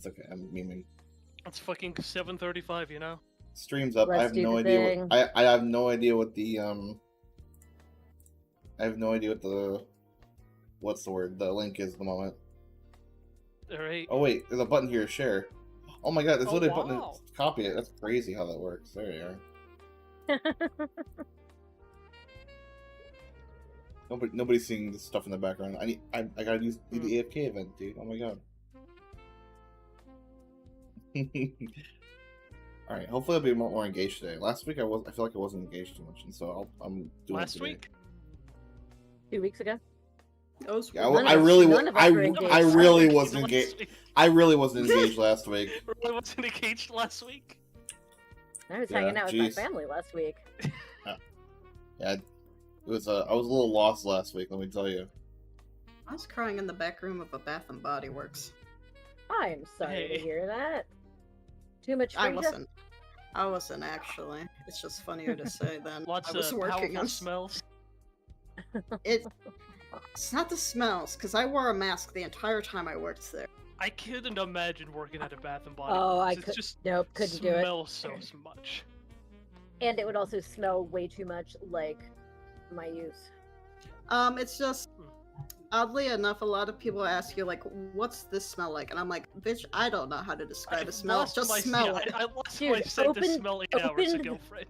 It's okay. I'm memeing. It's fucking 7:35, you know? Stream's up. I Let's have do no the idea thing. what I have no idea what the I have no idea what the what's the word? The link is at the moment. Alright. Oh wait, there's a button here to share. Oh my god, there's Oh, literally a button wow. to copy it. That's crazy how that works. There you are. Nobody's seeing this stuff in the background. I gotta do the AFK event, dude. Oh my god. All right. Hopefully, I'll be more engaged today. Last week, I feel like I wasn't engaged too much, and so I'm doing Last it today. week? 2 weeks ago. Yeah, I really wasn't Last engaged. week. I really wasn't engaged last week. Really wasn't engaged last week? I was Yeah, hanging out with my jeez. family last week. Yeah, it was. I was a little lost last week. Let me tell you. I was crying in the back room of a Bath and Body Works. I'm sorry to Hey. hear that. Too much Frasier? I wasn't actually. It's just funnier to say than Lots I was of working powerful on smells. It's not the smells, because I wore a mask the entire time I worked there. I couldn't imagine working at a Bath and Body Oh, Works. I It's could. just Nope, couldn't do it. smells so much. And it would also smell way too much like my use. It's just oddly enough, a lot of people ask you like, "What's this smell like?" And I'm like, "Bitch, I don't know how to describe a smell. lost Just my- smell yeah, it." I lost Dude, my scent to open- smell 8 hours open- ago, Fred.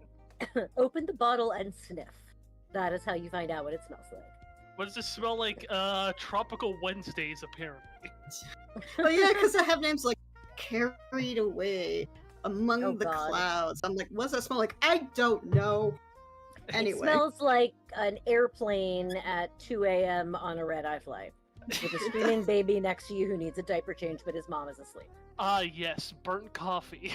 Open the bottle and sniff. That is how you find out what it smells like. What does it smell like? Tropical Wednesdays, apparently. Oh yeah, because I have names like "Carried Away," "Among Oh, the God. Clouds." I'm like, what does that smell like? I don't know. It Anyway, smells like an airplane at 2 a.m. on a red-eye flight. With a screaming baby next to you who needs a diaper change, but his mom is asleep. Ah, yes, burnt coffee.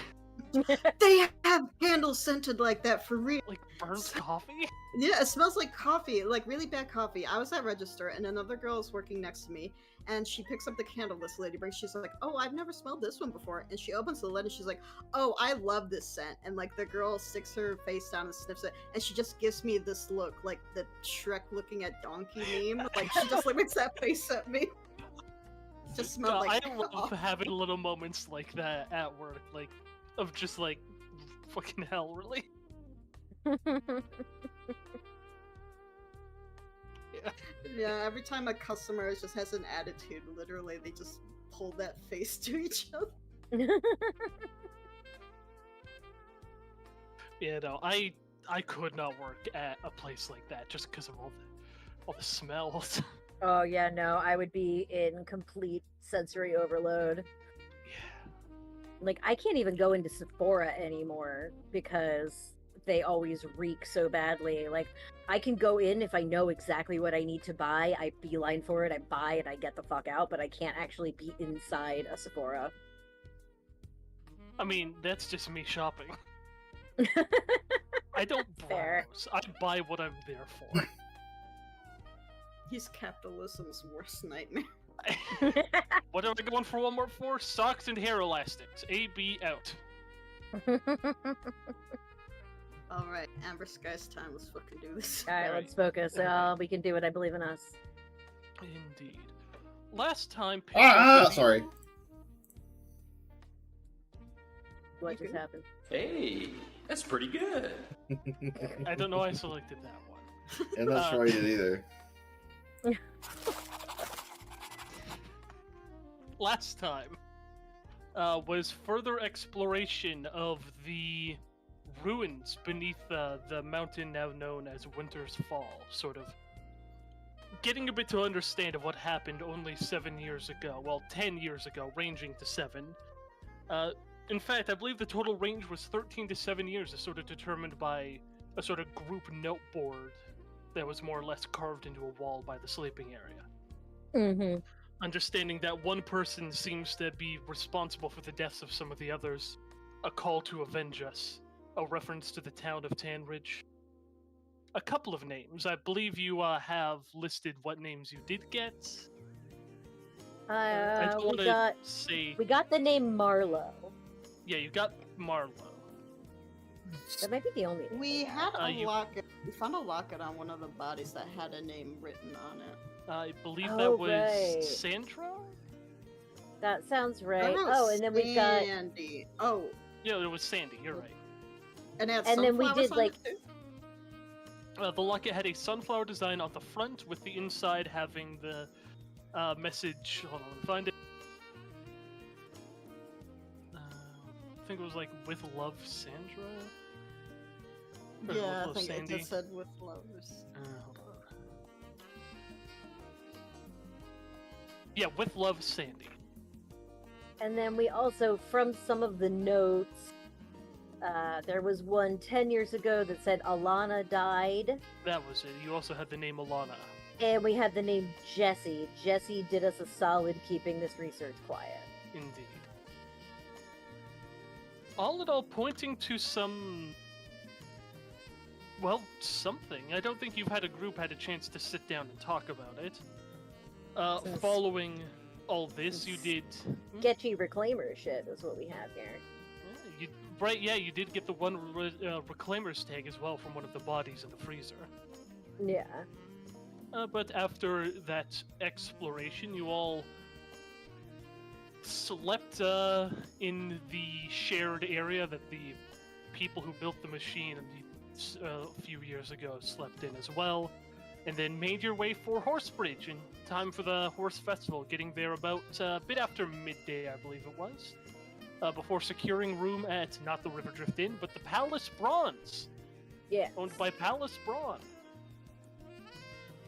they have candles scented like that for real. Like burnt coffee? Yeah, it smells like coffee, like really bad coffee. I was at register and another girl is working next to me and she picks up the candle this lady brings. She's like, "Oh, I've never smelled this one before." And she opens the lid and she's like, "Oh, I love this scent." And like the girl sticks her face down and sniffs it and she just gives me this look, like the Shrek looking at donkey meme. Like she just like makes that face at me. It just smelled No, like I love having little moments like that at work, like, of just like, fucking hell, really? Yeah, every time a customer just has an attitude, literally they just pull that face to each other. Yeah, no, I could not work at a place like that just because of all the smells. Oh yeah, no, I would be in complete sensory overload. Yeah. Like, I can't even go into Sephora anymore because they always reek so badly. Like, I can go in if I know exactly what I need to buy, I beeline for it, I buy it, I get the fuck out, but I can't actually be inside a Sephora. I mean, that's just me shopping. I don't Fair. browse. I buy what I'm there for. He's capitalism's worst nightmare. What am I going for one more for? Socks and hair elastics. AB out. Alright, Amber Sky's time. Let's fucking do this. Alright, Alright. let's focus. We can do it. I believe in us. Indeed. Last time... Sorry. What just happened? Hey, that's pretty good. I don't know why I selected that one. I'm not sure I did either. Last time was further exploration of the ruins beneath the mountain now known as Winter's Fall, sort of getting a bit to understand of what happened only 7 years ago, well, 10 years ago, ranging to 7. In fact, I believe the total range was 13 to 7 years, as sort of determined by a sort of group note board that was more or less carved into a wall by the sleeping area. Mm-hmm. Understanding that one person seems to be responsible for the deaths of some of the others, a call to avenge us, a reference to the town of Tanridge. A couple of names. I believe you have listed what names you did get. I don't want to say... We got the name Marlowe. Yeah, you got Marlowe. That might be the only name. We had a you- locket. We found a locket on one of the bodies that had a name written on it. I believe Oh, that was right. Sandra? That sounds I right. wrote Oh, and then we've got, Sandy. Oh, Yeah, there was Sandy. You're right. and it had And then we sunflowers did, on like- it, too? The locket had a sunflower design on the front, with the inside having the message. Hold on, let me find it. I think it was like "With love, Sandra." Or Yeah, With I Love, think it Sandy. just said with lovers. Hold on. Yeah, "With love, Sandy." and then we also, from some of the notes, there was one 10 years ago that said Alana died, That was it. You also had the name Alana. and we had the name Jesse. Jesse did us a solid keeping this research quiet. Indeed. All in all, pointing to some. Well, something. I don't think you've had a group had a chance to sit down and talk about it. Since- Following all this, you did. Sketchy reclaimer shit is what we have here. You did get the one reclaimer's tag as well from one of the bodies in the freezer. Yeah. But after that exploration, you all slept in the shared area that the people who built the machine a few years ago slept in as well, and then made your way for Horsebridge in time for the Horse Festival, getting there about a bit after midday, I believe it was, before securing room at not the Riverdrift Inn, but the Palace Bronze, Yeah. owned by Palace Brawn.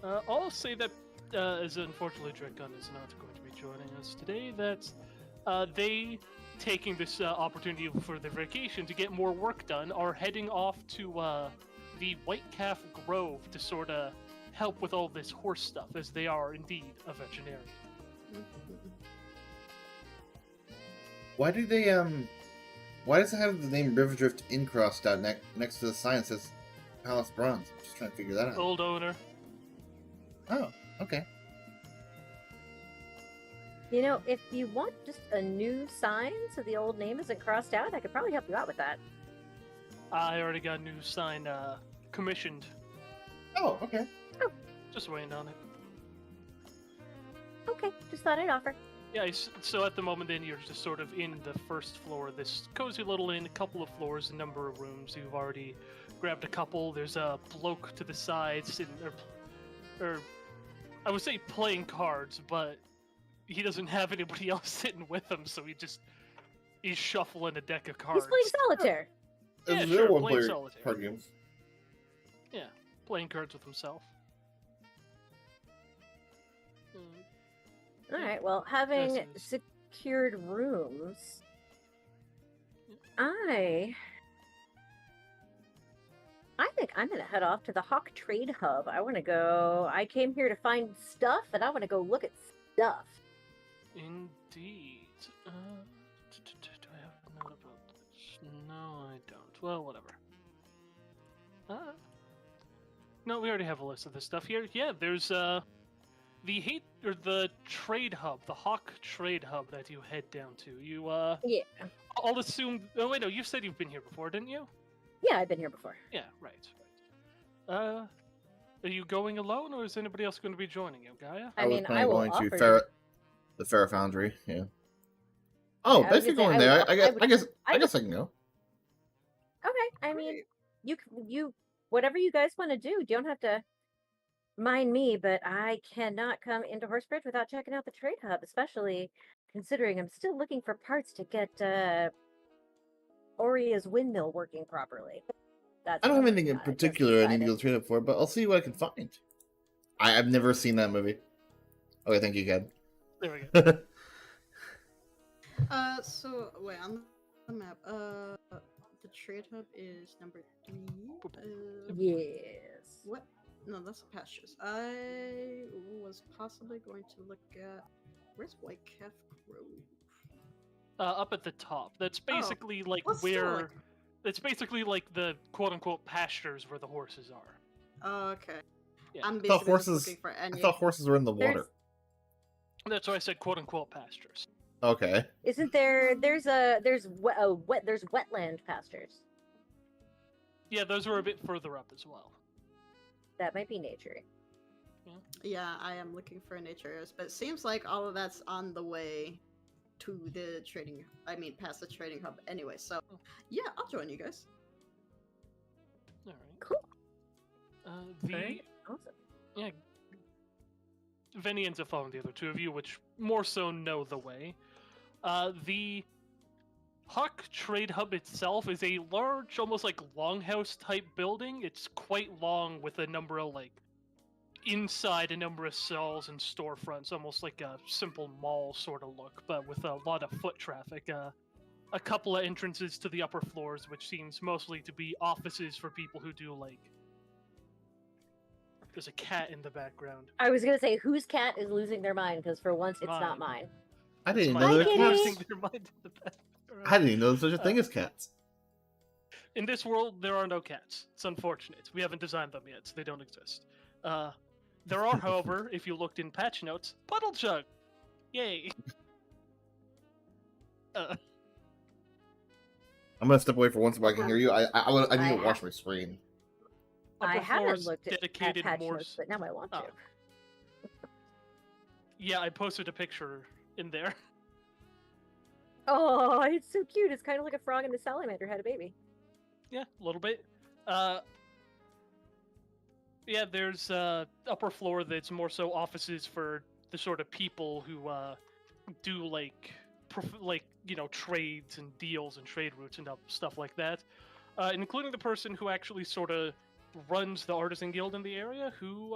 I'll say that, as unfortunately Drekgun is not going to be joining us today, that they, taking this opportunity for their vacation to get more work done, are heading off to the White Calf Grove to sort of help with all this horse stuff, as they are indeed a veterinarian. Why do they Why does it have the name Riverdrift Inn crossed out next to the sign that says Palace Bronze? I'm just trying to figure that out. Old owner. Oh, okay. You know, if you want just a new sign so the old name isn't crossed out, I could probably help you out with that. I already got a new sign commissioned. Oh, okay. Just waiting on it. Okay, just thought I'd offer. Yeah, so at the moment then you're just sort of in the first floor of this cozy little inn, a couple of floors, a number of rooms. You've already grabbed a couple. There's a bloke to the side sitting, or I would say playing cards, but he doesn't have anybody else sitting with him, so he's shuffling a deck of cards. He's playing solitaire. Yeah, It's a sure, one playing player solitaire. card game. Yeah, playing cards with himself. All right. Well, having This is- secured rooms, I think I'm gonna head off to the Hawk Trade Hub. I want to go. I came here to find stuff, and I want to go look at stuff. Indeed. Do I have a note about this? No, I don't. Well, whatever. No, we already have a list of this stuff here. Yeah, there's the trade hub, the Hawk Trade Hub that you head down to. You Yeah. I'll assume. Oh wait, no, you said you've been here before, didn't you? Yeah, I've been here before. Yeah, right. Are you going alone, or is anybody else going to be joining you, Gaia? I mean, I will going offer. to the Ferro Foundry. Yeah. Oh, Yeah, I was if you're gonna say, going there, I would- I guess I can go. Okay. I mean, you whatever you guys want to do. You don't have to mind me, but I cannot come into Horsebridge without checking out the trade hub, especially considering I'm still looking for parts to get Oria's windmill working properly. That's I don't what have I'm anything in working on. I just particular I need to decided. go trade up for, but I'll see what I can find. I've never seen that movie. Okay, thank you, Ken. There we go. So wait, on the map, the trade hub is number 3. Yes. What? No, that's the pastures. I was possibly going to look at where's White Calf Grove? Up at the top. That's basically like Well, still, where. like- It's basically like the quote-unquote pastures where the horses are. Oh, okay. Yeah. I'm I thought basically just horses. looking for I any. thought horses were in the There's- water. That's why I said quote-unquote pastures. Okay. Isn't there? There's wetland pastures. Yeah, those were a bit further up as well. That might be nature. Yeah, I am looking for nature areas, but it seems like all of that's on the way to the past the trading hub anyway. So, yeah, I'll join you guys. All right. Cool. The Alright, awesome. yeah, Venny ends up following the other two of you, which more so know the way. The Huck Trade Hub itself is a large, almost like longhouse type building. It's quite long with a number of inside a number of cells and storefronts, almost like a simple mall sort of look, but with a lot of foot traffic. A couple of entrances to the upper floors, which seems mostly to be offices for people who do There's a cat in the background. I was gonna say, whose cat is losing their mind? Because for once, it's not Mine. mine. I didn't My know there cat were Kitty! losing cats. their mind in the background. I didn't even know there was such a thing as cats. In this world, there are no cats. It's unfortunate. We haven't designed them yet, so they don't exist. There are, however, if you looked in patch notes, Puddle Jug! Yay! I'm gonna step away for once so I can hear you. I need to wash my screen. I Upper haven't floors looked at dedicated patch more notes, but now I want to. Oh. Yeah, I posted a picture in there. Oh, it's so cute. It's kind of like a frog and a salamander had a baby. Yeah, a little bit. Yeah, there's upper floor that's more so offices for the sort of people who do trades and deals and trade routes and stuff like that, including the person who actually sort of runs the artisan guild in the area, who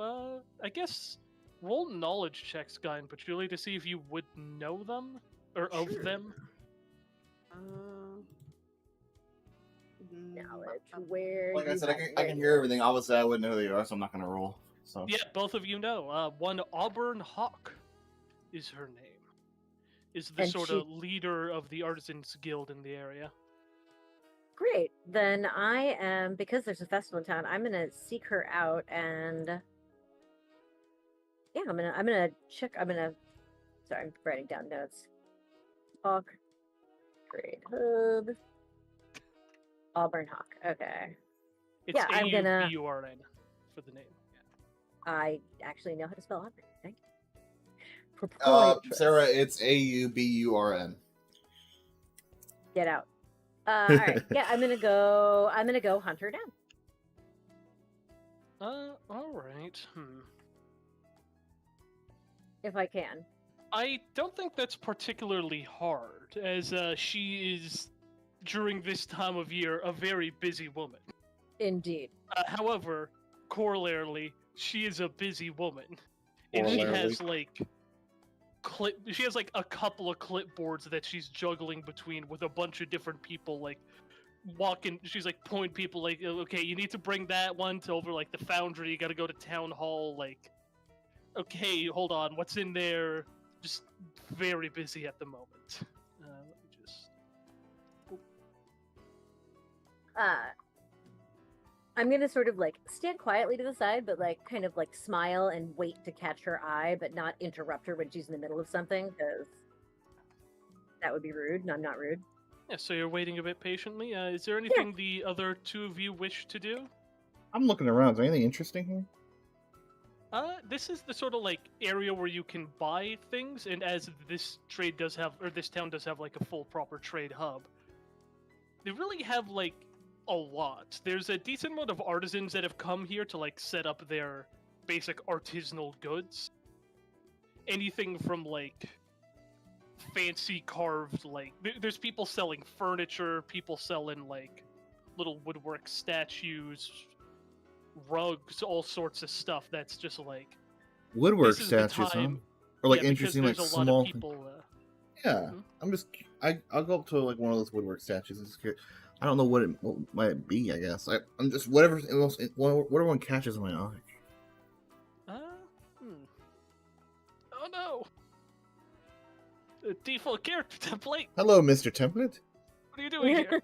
I guess roll knowledge checks, guy in particular, to see if you would know them or of Sure. them. Knowledge. Where Like I you said, I have can hear everything. Obviously, I wouldn't know who they are, so I'm not gonna roll. So Yeah, both of you know. One Auburn Hawk is her name. Is the And sort she- of leader of the artisans guild in the area. Great. Then I am, because there's a festival in town, I'm gonna seek her out and yeah, I'm gonna check. Sorry, I'm writing down notes. Hawk Trade Hub. Auburn Hawk. Okay. It's Yeah, I'm gonna- AUBURN for the name. I actually know how to spell Auburn. Thank you. Proprietress. Sarah, it's AUBURN. Get out. All right. Yeah, I'm gonna go hunt her down. All right. If I can. I don't think that's particularly hard, as she is, during this time of year, a very busy woman. Indeed. However, corollary, she is a busy woman, and she has she has a couple of clipboards that she's juggling between with a bunch of different people walking. She's pointing people okay, you need to bring that one to over the foundry. You got to go to town hall. Okay, hold on, what's in there? Just very busy at the moment. Let me just. I'm gonna sort of stand quietly to the side, but kind of smile and wait to catch her eye, but not interrupt her when she's in the middle of something, because that would be rude, and I'm not rude. Yeah, so you're waiting a bit patiently. Is there anything the other two of you wish to do? I'm looking around. Is there anything interesting here? This is the sort of area where you can buy things, and as this trade does have, or this town does have a full proper trade hub, they really have a lot. There's a decent amount of artisans that have come here to set up their basic artisanal goods. Anything from fancy carved there's people selling furniture, people selling little woodwork statues, rugs, all sorts of stuff that's just Woodwork this is the statues, huh? time- Or yeah, because interesting, there's a small. lot of people. Yeah, Mhm. I'm just. I'll go up to one of those woodwork statues. And just I don't know what might it be. I guess I'm just whatever one catches my eye. Oh no! The default character template. Hello, Mr. Template. What are you doing here?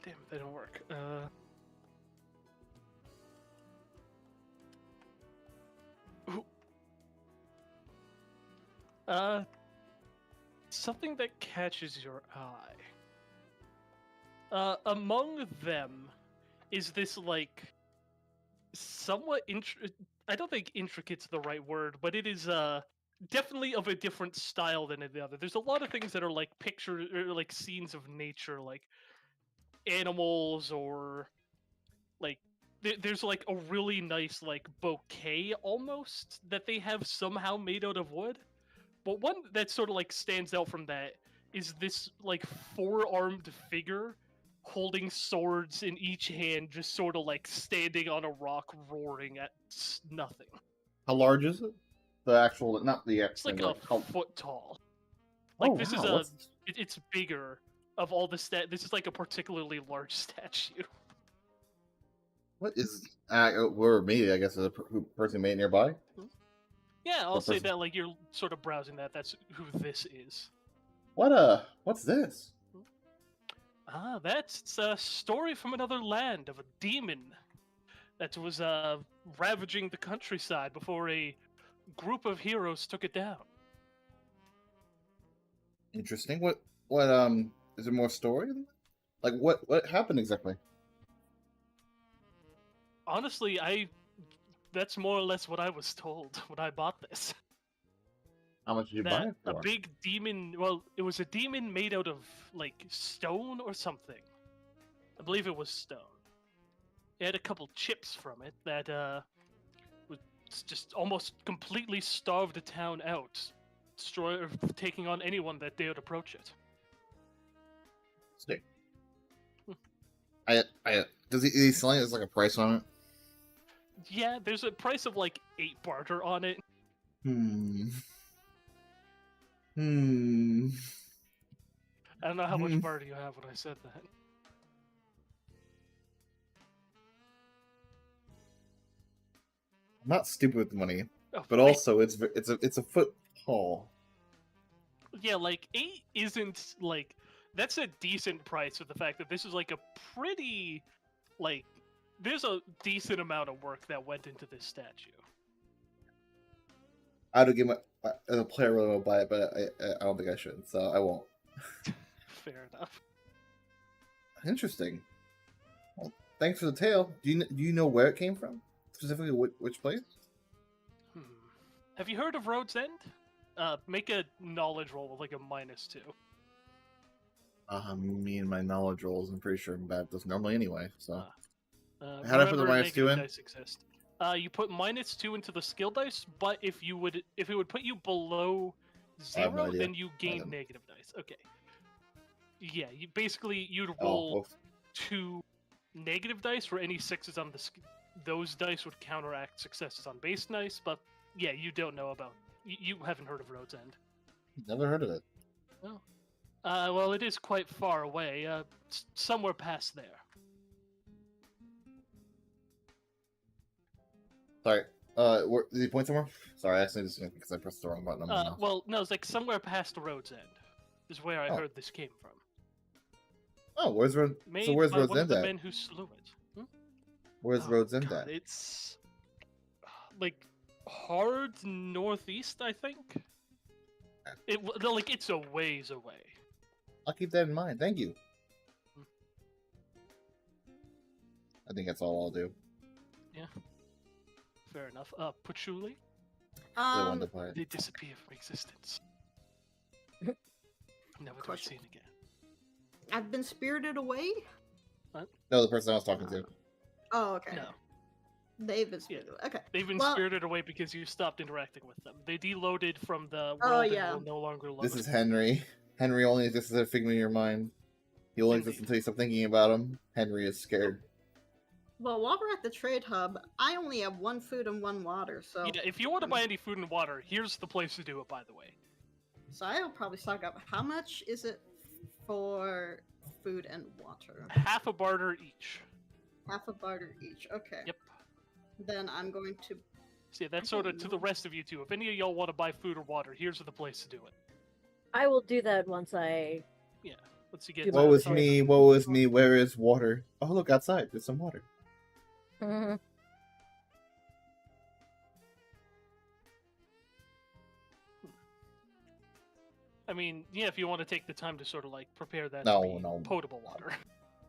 Damn, they don't work. Something that catches your eye. Among them is this somewhat I don't think intricate's the right word, but it is definitely of a different style than the other. There's a lot of things that are like pictures or like scenes of nature, like animals or like there's like a really nice like bouquet almost that they have somehow made out of wood. But one that sort of like stands out from that is this like four-armed figure holding swords in each hand, just sort of like standing on a rock, roaring at nothing. How large is it? The actual, not the It's like actual. a foot tall. Like Oh this is wow! it's bigger of all the This is like a particularly large statue. What is? Or maybe I guess is a person made nearby. Yeah, I'll What say person? that like you're sort of browsing that. That's who this is. What's this? Ah, that's a story from another land of a demon that was ravaging the countryside before a group of heroes took it down. Interesting. What is there more story? Like what happened exactly? Honestly, that's more or less what I was told when I bought this. How much did you buy That it a for? big demon, well, it was a demon made out of like stone or something. I believe it was stone. It had a couple chips from it that was just almost completely starved the town out, taking on anyone that dared approach it. Stick. I does he's selling it as like a price on it? Yeah, there's a price of like 8 barter on it. Hmm. I don't know how much barter you have when I said that. I'm not stupid with money, Oh, but also it's a foot tall. yeah, like 8 isn't like that's a decent price for the fact that this is like a pretty like there's a decent amount of work that went into this statue. I would give my as a player I really want to buy it, but I don't think I should, so I won't. Fair enough. Interesting. Well, thanks for the tale. Do you know where it came from? Specifically, which place? Have you heard of Road's End? Make a knowledge roll with like a -2. Me and my knowledge rolls, I'm pretty sure I'm bad at this normally anyway. So How do I put the -2 in? Dice exist. You put -2 into the skill dice, but if it would put you below I have no 0, idea. then you gain don't. negative dice. Okay. Yeah, you'd Oh, roll well, 2 negative dice for any 6s on the. Those dice would counteract successes on base dice, but yeah, you don't know about. You haven't heard of Road's End. never heard of it. Oh. Well, it is quite far away. Somewhere past there. Sorry. Did he point somewhere? Sorry, I accidentally just because I pressed the wrong button on my mouse. Well, no, it's like somewhere past Road's End. Is where I heard this came from. Oh, where's Road? Made So where's by Road's one of End the at? men who slew it. Where's Oh, Road's End God, at? It's like hard northeast, I think. It's a ways away. I'll keep that in mind. Thank you. I think that's all I'll do. Yeah. Fair enough. Patchouli? I wanted to buy it. They disappear from existence. Never to be Question. seen again. I've been spirited away? No, the person I was talking to. Oh, okay. No. They've been spirited away. Okay. They've been Well- spirited away because you stopped interacting with them. They deloaded from the world Oh, and yeah. will no longer load. This is Henry. Henry only exists as a figment of your mind. He only exists Indeed. until you stop thinking about him. Henry is scared. Well, while we're at the trade hub, I only have 1 food and 1 water, so Yeah, if you want to buy any food and water, here's the place to do it, by the way. I'll probably stock up. How much is it for food and water? Half a barter each. Half a barter each. Okay. Yep. Then I'm going to. So yeah, that's I don't sort of to know. the rest of you too. If any of y'all want to buy food or water, here's the place to do it. I will do that once I. Once you get. Do Woe my is sorry. me, woe is me, where is water? Oh, look, outside, there's some water. I mean, yeah, if you want to take the time to sort of like prepare that No, to be no. potable water.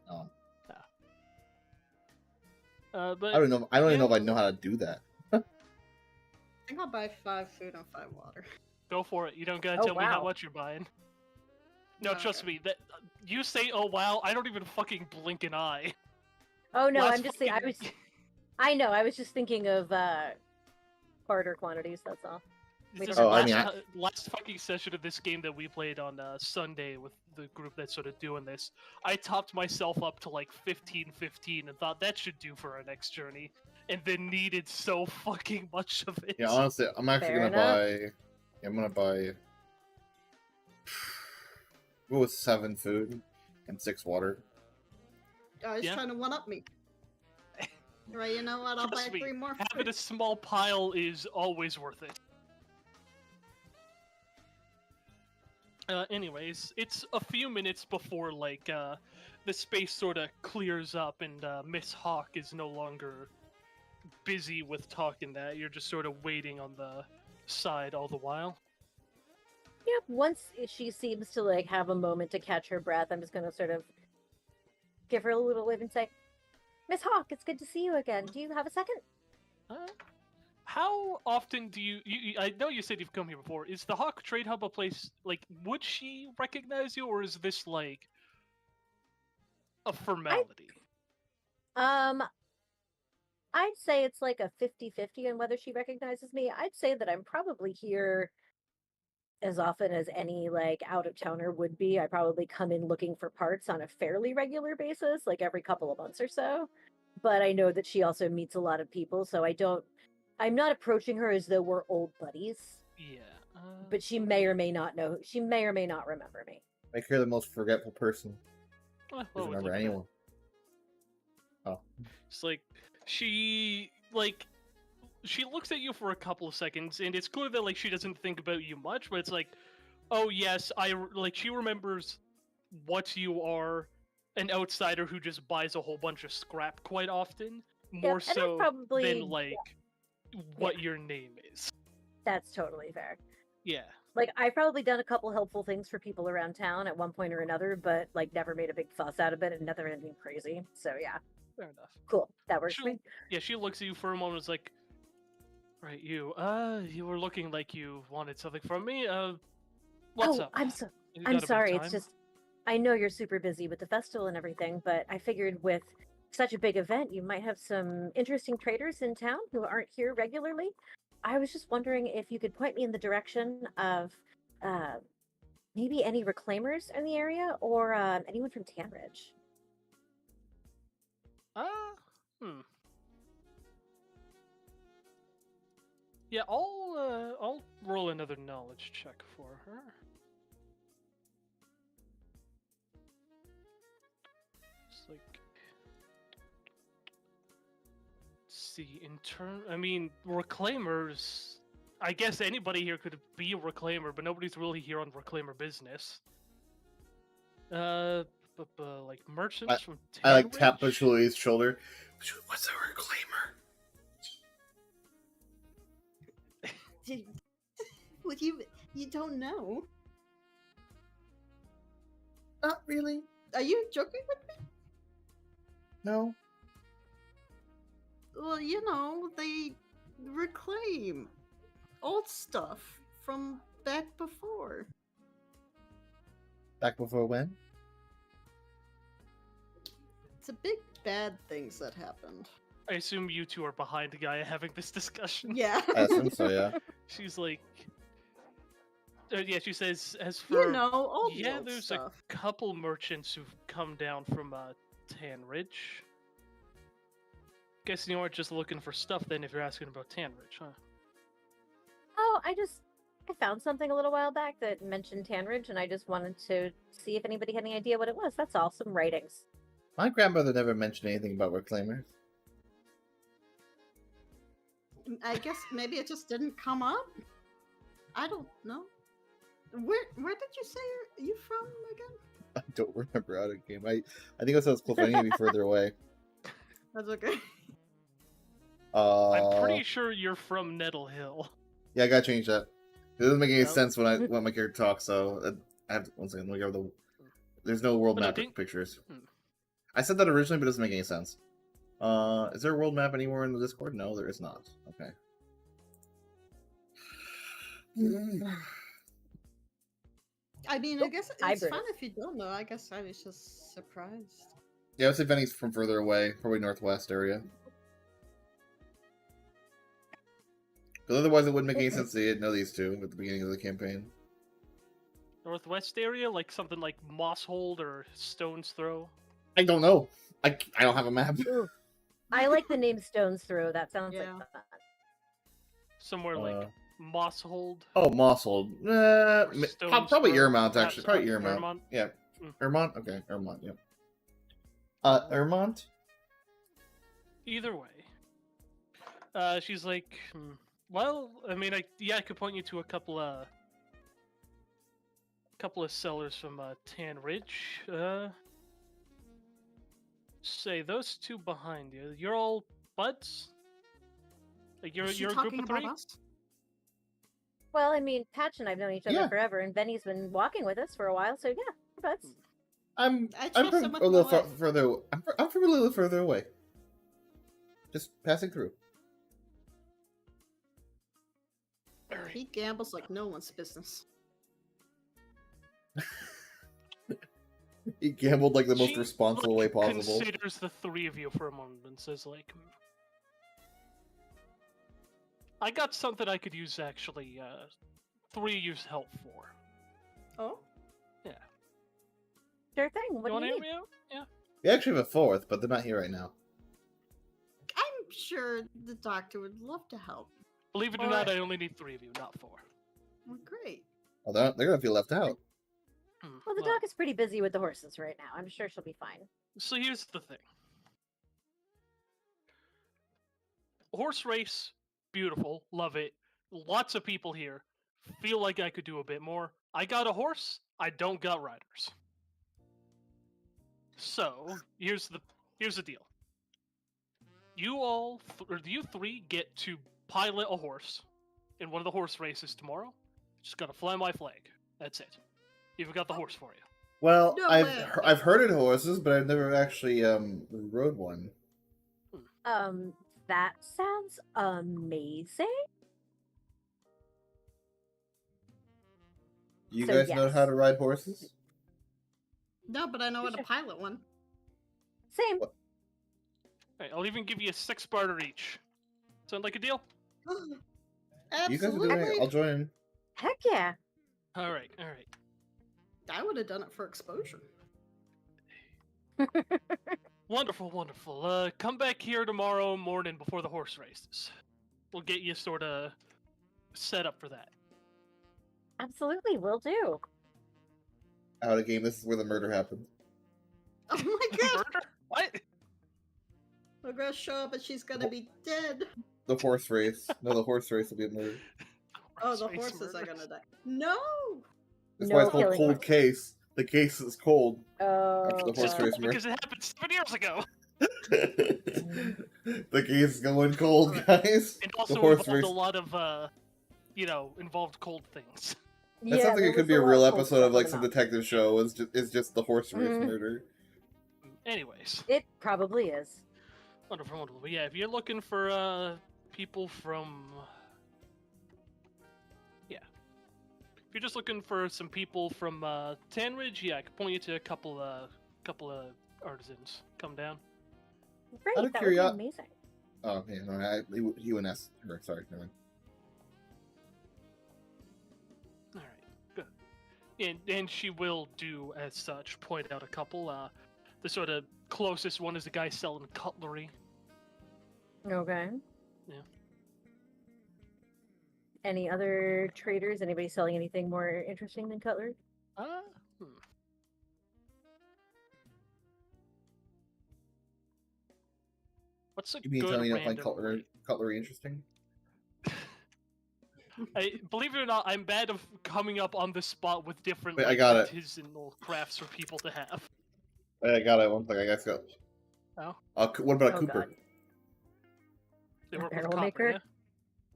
No. But I don't know. I don't even know if I yeah, know how to do that. I think I'll buy 5 food and 5 water. go for it. You don't gotta Oh, tell me how wow. much you're buying. No, trust Okay. me. That you say, "Oh wow," I don't even fucking blink an eye. Oh no, Last I'm just saying. fucking- I know. I was just thinking of barter quantities. That's all. We This don't Oh, have I mean, last fucking session of this game that we played on Sunday with the group that's sort of doing this, I topped myself up to like 15 and thought that should do for our next journey, and then needed so fucking much of it. Yeah, honestly, I'm actually Fair gonna enough. buy. I'm gonna buy. Go with 7 food and 6 water. Guys Yeah. trying to one up me. Right, you know what? I'll Trust buy me, 3 more having food. a small pile is always worth it. Anyways, it's a few minutes before like the space sort of clears up and Miss Hawk is no longer busy with talking. That you're just sort of waiting on the side all the while. Yep. Once she seems to like have a moment to catch her breath, I'm just gonna sort of give her a little wave and say, "Miss Hawk, it's good to see you again. Do you have a second?" How often do I know you said you've come here before. Is the Hawk Trade Hub a place like? Would she recognize you, or is this like a formality? Um, I'd say it's like a 50-50 on whether she recognizes me. I'd say that I'm probably here as often as any like out of towner would be. I probably come in looking for parts on a fairly regular basis, like every couple of months or so. But I know that she also meets a lot of people, so I'm not approaching her as though we're old buddies. Yeah. But she may or may not know. She may or may not remember me. Make her the most forgetful person. Well, Doesn't would remember look at that. anyone. Oh. It's like she looks at you for a couple of seconds, and it's clear that like she doesn't think about you much, but it's like, oh yes, she remembers what you are, an outsider who just buys a whole bunch of scrap quite often, more and I've so probably than like what your name is. that's totally fair. Yeah. Like I've probably done a couple helpful things for people around town at one point or another, but like never made a big fuss out of it and never anything crazy. So yeah, Fair enough. cool. That works for She, me. yeah, she looks at you for a moment. Is like, right, you were looking like you wanted something from me. What's Oh, up? I'm You I'm got a bit of sorry. It's time? just I know you're super busy with the festival and everything, but I figured with such a big event, you might have some interesting traders in town who aren't here regularly. I was just wondering if you could point me in the direction of uh, maybe any reclaimers in the area or anyone from Tanridge. Hmm. Yeah, I'll roll another knowledge check for her. It's like, see, I mean, reclaimers. I guess anybody here could be a reclaimer, but nobody's really here on reclaimer business. Like merchants from I like tap Tanridge? Julia's shoulder. What's a reclaimer? Would you don't know? Not really. Are you joking with me? No. Well, you know, they reclaim old stuff from back before. Back before when? It's a big bad things that happened. I assume you two are behind the guy having this discussion. Yeah. I assume so, yeah. She's like, yeah, she says, as for You know, old yeah, world there's stuff. a couple merchants who've come down from Tanridge. Guessing you aren't just looking for stuff then if you're asking about Tanridge, huh? Oh, I found something a little while back that mentioned Tanridge, and I just wanted to see if anybody had any idea what it was. That's all. Some writings. My grandmother never mentioned anything about reclaimers. I guess maybe it just didn't come up. I don't know. Where did you say you from again? I don't remember how to game. I think I said it's close. I need to be further away. That's okay. I'm pretty sure you're from Nettle Hill. Yeah, I gotta change that. It doesn't make any Nope. sense when my character talks. So I have to, one second. Let me go there's no world Oh, no, map didn't- pictures. Hmm. I said that originally, but it doesn't make any sense. Is there a world map anywhere in the Discord? No, there is not. Okay. I mean, I guess it's hybrid. fine if you don't know. I guess I was just surprised. Yeah, I would say Benny's from further away, probably northwest area. Because otherwise it wouldn't make any sense they didn't know these two at the beginning of the campaign. Northwest area, like something like Mosshold or Stone's Throw. I don't know. I don't have a map. Ooh. I like the name Stone's Throw. That sounds Yeah. like fun. Somewhere like Mosshold. Oh, Mosshold. Stone's Probably Throw. Earmont, actually. Probably Earmont. Earmont? Yeah. Mm. Earmont? Okay, Earmont, yeah. Earmont? Either way. She's like, well, I mean, I could point you to a couple of sellers from Tan Ridge. Say those two behind you. You're all buds. Like Is she you're a group talking of about three. us? Well, I mean, Patch and I've known each other Yeah. forever, and Benny's been walking with us for a while, so yeah, we're buds. I'm I I'm trust from him with a little my life. further. I'm from a little further away. Just passing through. He gambles like no one's business. He gambled like the most She, responsible way possible. Considers the three of you for a moment and says like, I got something I could use actually. 3 years help for. Oh? Sure thing. You What do want to you hear need? me out? Yeah. We actually have a fourth, but they're not here right now. I'm sure the doctor would love to help. Believe it or not, I only need 3 of you, not 4. Well, great. Well, they're gonna feel left out. Well, the doc is pretty busy with the horses right now. I'm sure she'll be fine. So here's the thing. Horse race, beautiful, love it. Lots of people here. Feel like I could do a bit more. I got a horse. I don't got riders. So here's the deal. You three get to pilot a horse in one of the horse races tomorrow. Just gotta fly my flag. That's it. You've got the horse for you. Well, No I've way. I've heard of horses, but I've never actually rode one. That sounds amazing. You So, guys know yes. how to ride horses? No, but I know how to pilot one. Same. What? Alright, I'll even give you 6 barter each. Sound like a deal? You guys are Absolutely. doing it. I'll join in. Heck yeah. Alright. I would have done it for exposure. Wonderful. Come back here tomorrow morning before the horse races. We'll get you sort of set up for that. Absolutely, will do. Out of game. This is where the murder happened. Oh my god! Murder? What? We're gonna show up and she's gonna be dead. The horse race. No, the horse race will be a murder. Oh, the Horse race horses are murder. gonna die. No! That's No why it's called killing cold horses. case. The case is cold. Oh, After the horse God. race Because it happened 7 years ago. The case is going cold, guys. It The also horse involved race. a lot of, involved cold things. That sounds like there it could was be a lot real of cold episode of stuff like in some the detective show. It's just the horse race Mhm. murder. Anyways, It probably is. wonderful. But yeah, if you're looking for people from, if you're just looking for some people from Tanridge, yeah, I can point you to a couple of artisans. Come down. Great, Out of that would be curio- amazing. Oh yeah, no, he wouldn't ask her. Sorry, never mind. All right, good. And she will do as such. Point out a couple. The sort of closest one is the guy selling cutlery. Okay. Yeah. Any other traders? Anybody selling anything more interesting than cutlery? What's a You mean good telling me you don't find random cutlery interesting? believe it or not, I'm bad of coming up on the spot with different Wait, I got it. artisanal crafts for people to have. I got it. One thing. I guess go. Oh? What about a Oh, Cooper? God. They work with Barrel copper, maker?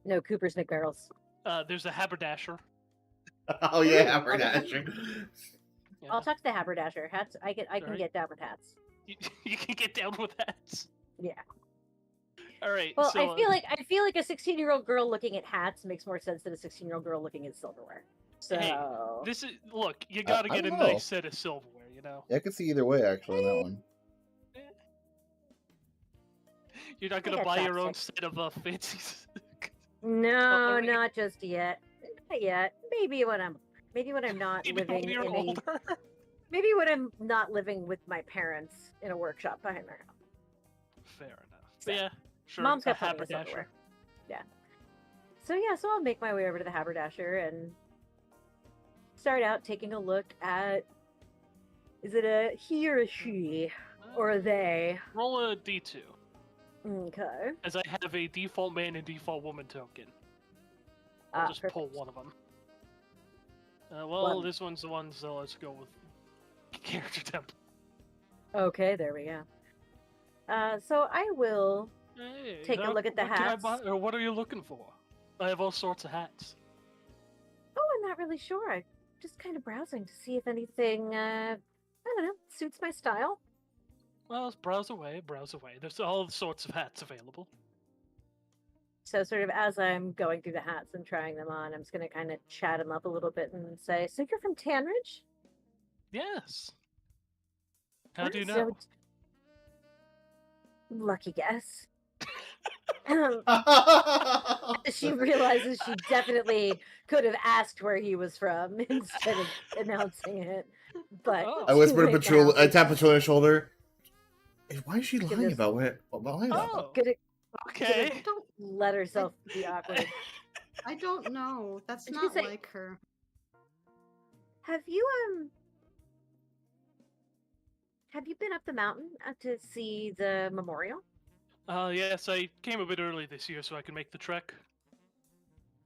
No, Coopers make barrels. yeah? There's a haberdasher. Oh yeah, Ooh, haberdasher. Yeah. I'll talk to the haberdasher. Hats. I can Alright. get down with hats. You can get down with that. Yeah. All right. Well, so, I feel like a 16-year-old girl looking at hats makes more sense than a 16-year-old girl looking at silverware. So Hey, this is look. You gotta I get a don't know. nice set of silverware. You know. Yeah, I can see either way actually on that one. You're not I gonna got buy your own chopsticks. set of fancy. No, cutlery? not just yet. Not yet. Maybe when I'm not Maybe living when you're in a older. maybe when I'm not living with my parents in a workshop behind their house. Fair enough. So, Yeah, sure. Mom's a got plenty of haberdasher. silverware. Yeah. So yeah, so I'll make my way over to the haberdasher and start out taking a look at, is it a he or a she or a they? Roll a d2, Okay. as I have a default man and default woman token. I'll just pull Perfect. one of them. Well, One. this one's the one, so let's go with character temp. Okay, there we go. So I will Hey, take a look at the what can I hats. buy, or what are you looking for? I have all sorts of hats. Oh, I'm not really sure. I'm just kind of browsing to see if anything, I don't know, suits my style. Well, let's browse away, browse away. There's all sorts of hats available. So sort of as I'm going through the hats and trying them on, I'm just going to kind of chat them up a little bit and say, so you're from Tanridge? Yes. How do you So know? lucky guess. She realizes she definitely could have asked where he was from instead of announcing it. But Oh. I whispered to too late Patrol. now. I tap Patrol on the shoulder. Hey, why is she lying Goodness. about what? Lying about? Oh, Gonna okay. I don't. let herself be awkward. I don't know. That's I was gonna not say- like her. Have you been up the mountain to see the memorial? Yes, I came a bit early this year so I could make the trek.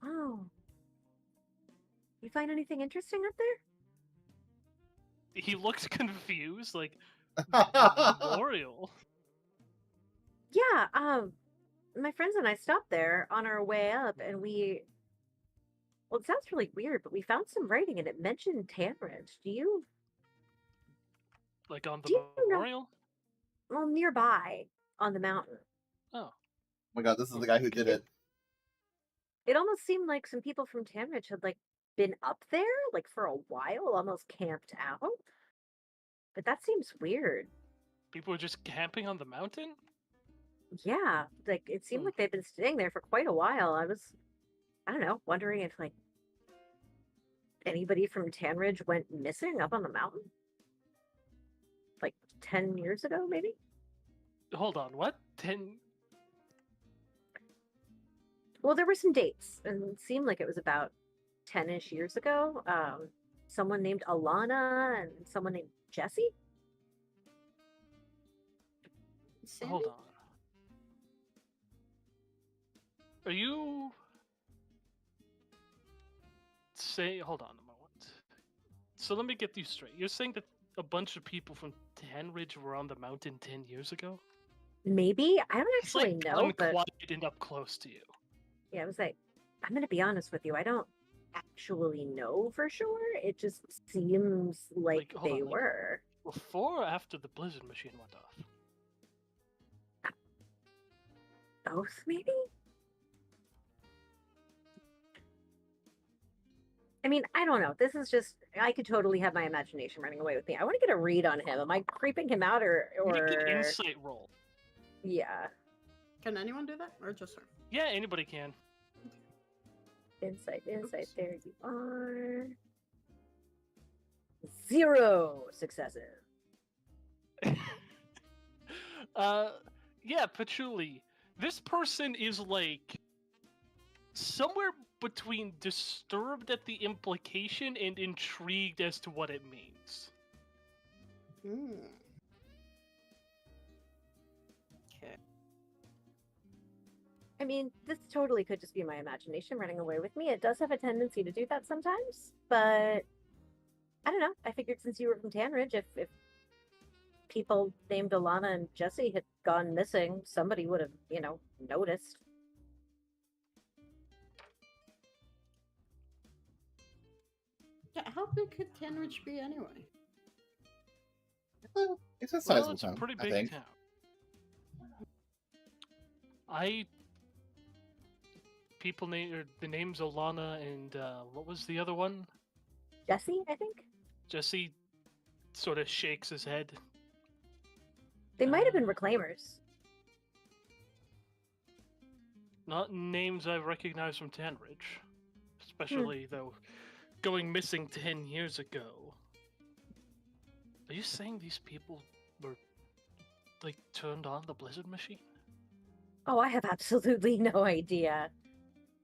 Oh. You find anything interesting up there? He looked confused, like, memorial. Yeah, my friends and I stopped there on our way up and well, it sounds really weird, but we found some writing and it mentioned Tanridge. Like on the Do you know- memorial? Well, nearby on the mountain. Oh. Oh my god, this is the guy who did it. It almost seemed like some people from Tanridge had like been up there like for a while, almost camped out. But that seems weird. People were just camping on the mountain? Yeah, like it seemed Hmm. like they've been staying there for quite a while. I don't know, wondering if like anybody from Tanridge went missing up on the mountain. Like 10 years ago, maybe? Hold on, what? 10? Well, there were some dates, and it seemed like it was about 10-ish years ago. Someone named Alana and someone named Jesse. Sandy? Hold on. Are you... Hold on a moment. So let me get these straight. You're saying that a bunch of people from Tanridge were on the mountain 10 years ago? Maybe? I don't It's actually like know, but unquiet and up close to you. yeah, I was like, I'm going to be honest with you. I don't actually know for sure. It just seems like hold they on, like- were. Before or after the blizzard machine went off? Both, maybe? I mean, I don't know. This is just, I could totally have my imagination running away with me. I want to get a read on him. Am I creeping him out Make an or... insight roll. Yeah, Can anyone do that, or just her? Yeah, anybody can. insight. Oops. There you are. 0 successes. Yeah, Patchouli. This person is like somewhere between disturbed at the implication and intrigued as to what it means. Hmm. Okay. I mean, this totally could just be my imagination running away with me. It does have a tendency to do that sometimes, but I don't know. I figured since you were from Tanridge, if people named Alana and Jesse had gone missing, somebody would have, noticed. Yeah, how big could Tanridge be anyway? Well, it's a Well, sizable it's a town, pretty I big think. town. I people name or the names Olana and what was the other one? Jesse, I think Jesse sort of shakes his head. they might have been Uh, reclaimers. Not names I recognize from Tanridge, especially though going missing 10 years ago. Are you saying these people were like turned on the Blizzard machine? Oh, I have absolutely no idea.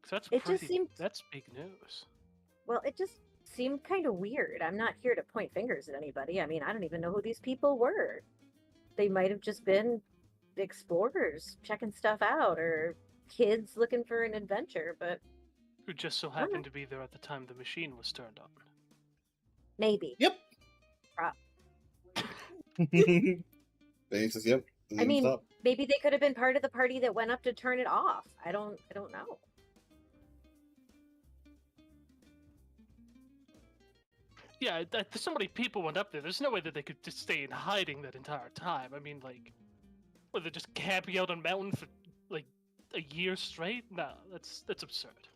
'Cause that's It just pretty. seemed That's big news. well, it just seemed kind of weird. I'm not here to point fingers at anybody. I mean, I don't even know who these people were. They might have just been explorers checking stuff out or kids looking for an adventure, but Who just so I don't know. happened to be there at the time the machine was turned on. Maybe. Yep. Pro- Then he says, "Yep." I mean, Stop. maybe they could have been part of the party that went up to turn it off. I don't know. Yeah, so many people went up there. There's no way that they could just stay in hiding that entire time. I mean, like, were they just camping out on a mountain for like a year straight? No, that's absurd.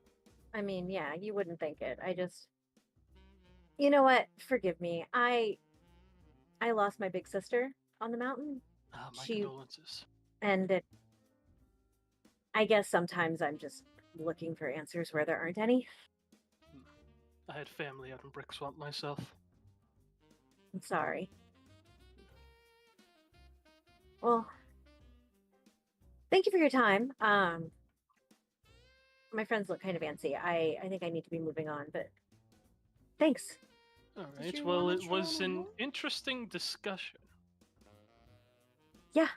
I mean, yeah, you wouldn't think it. You know what? Forgive me. I lost my big sister on the mountain, My She- condolences. and I guess sometimes I'm just looking for answers where there aren't any. I had family out in Brick Swamp myself. I'm sorry. Well, thank you for your time. My friends look kind of antsy. I think I need to be moving on, but thanks. All Did right. you Well, wanna it was try an more? interesting discussion. Yeah,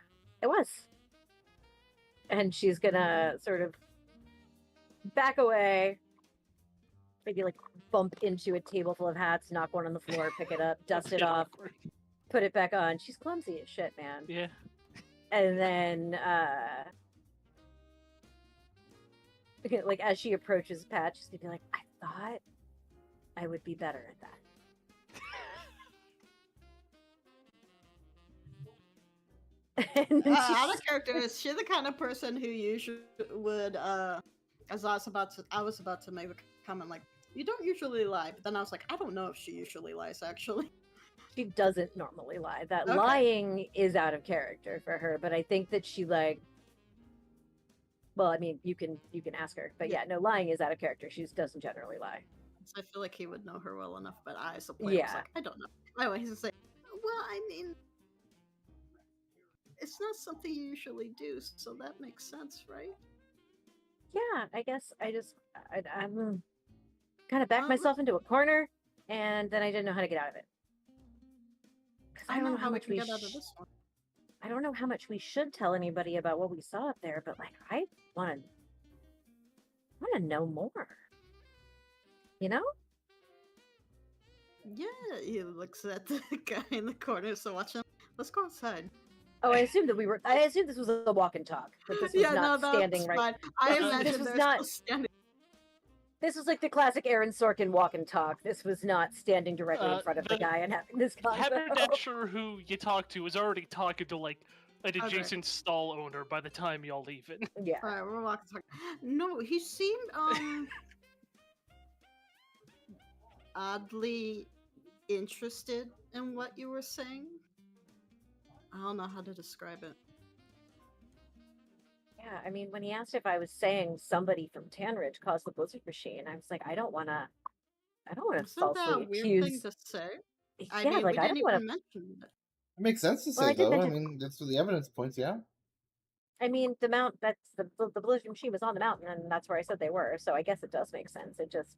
it was. And she's gonna sort of back away, maybe like bump into a table full of hats, knock one on the floor, pick it up, dust it Bit off, awkward. put it back on. She's clumsy as shit, man. Yeah. And then because, like, as she approaches Pat, she's gonna be like, I thought I would be better at that. And then Out she's- of character, is she the kind of person who usually would, as I was about to make a comment like, you don't usually lie, but then I was like, I don't know if she usually lies, actually. she doesn't normally lie. That Okay. lying is out of character for her, but I think that she like well, I mean, you can ask her, but yeah, no, lying is out of character. She just doesn't generally lie. So I feel like he would know her well enough, but I, as a player, was Yeah. like, I don't know. Anyway, he's just like, well, I mean, it's not something you usually do, so that makes sense, right? Yeah, I guess I'm kind of backed Well, myself into a corner, and then I didn't know how to get out of it. 'Cause I don't know how we much can get out of this one. I don't know how much we should tell anybody about what we saw up there, but like I want to know more. You know? Yeah, he looks at the guy in the corner, so watch him. Let's go outside. Oh, I assumed this was a walk and talk. That this was not standing right. fine. I This imagine was they're not- still standing. This was like the classic Aaron Sorkin walk and talk. This was not standing directly in front of the the guy and having this convo. Haberdasher who you talk to is already talking to like an Okay. adjacent stall owner by the time y'all leave it. Yeah. Alright, we're walking. No, he seemed oddly interested in what you were saying. I don't know how to describe it. Yeah, I mean, when he asked if I was saying somebody from Tanridge caused the Blizzard machine, I was like, I don't want to Isn't that falsely a weird thing accuse. to say? Yeah, I mean, like we I didn't don't want even to. mention it. It makes sense to Well, I say, did though. I mention- mean, that's what the evidence points out. I mean, that's the Blizzard machine was on the mountain, and that's where I said they were. So I guess it does make sense. It just,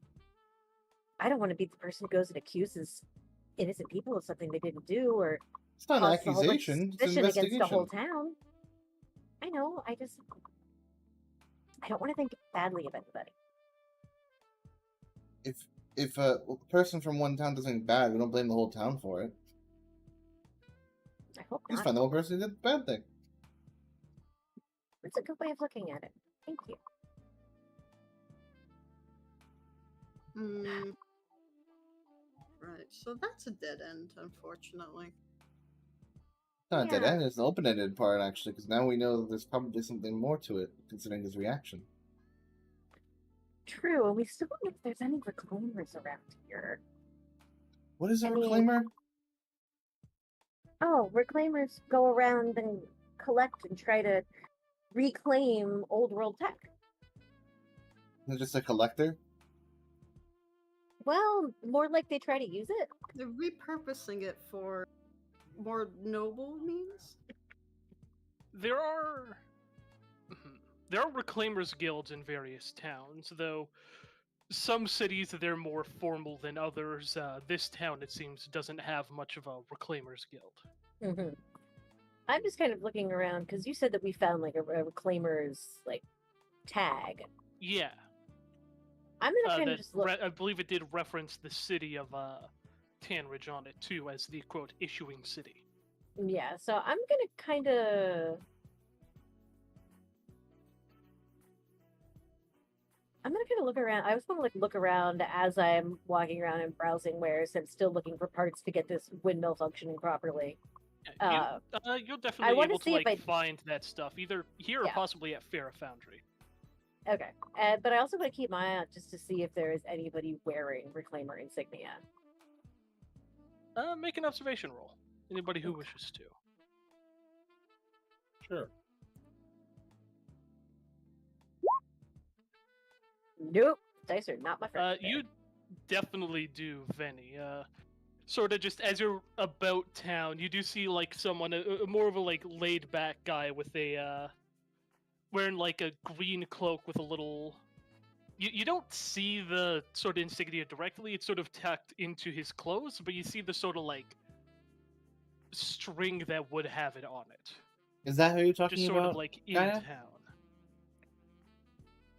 I don't want to be the person who goes and accuses innocent people of something they didn't do, or It's not an causes a whole bunch of accusation. It's an suspicion against the investigation. whole town. I know. I don't want to think badly of anybody. If a person from one town does something bad, we don't blame the whole town for it. I hope We just not. find the one person who did the bad thing. It's a good way of looking at it. Thank you. Right, so that's a dead end, unfortunately. Not a dead Yeah. end, it's an open-ended part, actually, because now we know that there's probably something more to it, considering his reaction. True, and we still don't know if there's any reclaimers around here. What is a I mean- reclaimer? Oh, reclaimers go around and collect and try to reclaim old world tech. Is it just a collector? Well, more like they try to use it. They're repurposing it for more noble means. There are there are reclaimers guilds in various towns, though some cities they're more formal than others. This town, it seems, doesn't have much of a reclaimers guild. Mm-hmm. I'm just kind of looking around because you said that we found like a reclaimer's like tag. Yeah, I'm gonna kind of that just look. I believe it did reference the city of Tanridge on it too, as the quote issuing city. Yeah, so I'm gonna kind of. I'm gonna kind of look around. I was gonna like look around as I'm walking around and browsing wares. I'm still looking for parts to get this windmill functioning properly. You'll definitely be wanna able to see if like find that stuff either here Yeah. or possibly at Farah Foundry. Okay, but I also want to keep my eye out just to see if there is anybody wearing reclaimer insignia. Make an observation roll. Anybody who wishes to. Sure. Nope, dice are not my friend. today. You definitely do, Venny. Sort of just as you're about town, you do see like someone, more of a like laid back guy with a wearing like a green cloak with a little. You don't see the sort of insignia directly. It's sort of tucked into his clothes, but you see the sort of like string that would have it on it. Is that who you're talking Just sort about? of like in Gaia? town.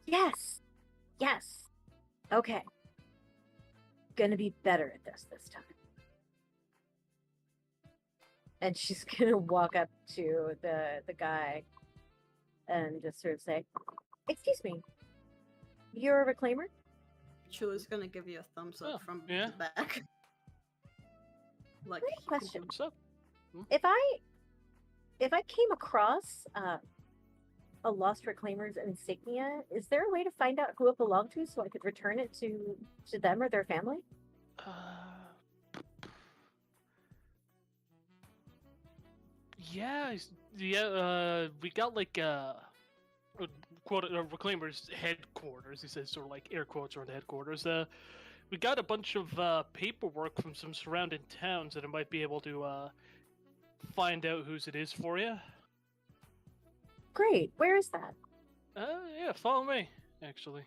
Yes. Okay. Gonna be better at this time. And she's gonna walk up to the guy and just sort of say, "Excuse me, you're a reclaimer?" Chula's gonna give you a thumbs up Oh, from yeah. the back. Like, Great question. What's up? If I came across a lost reclaimer's insignia, is there a way to find out who it belonged to so I could return it to them or their family? Yeah, we got like quote Reclaimer's headquarters. He says sort of like air quotes around headquarters. We got a bunch of paperwork from some surrounding towns that I might be able to find out whose it is for you. Great. Where is that? Yeah, follow me, actually.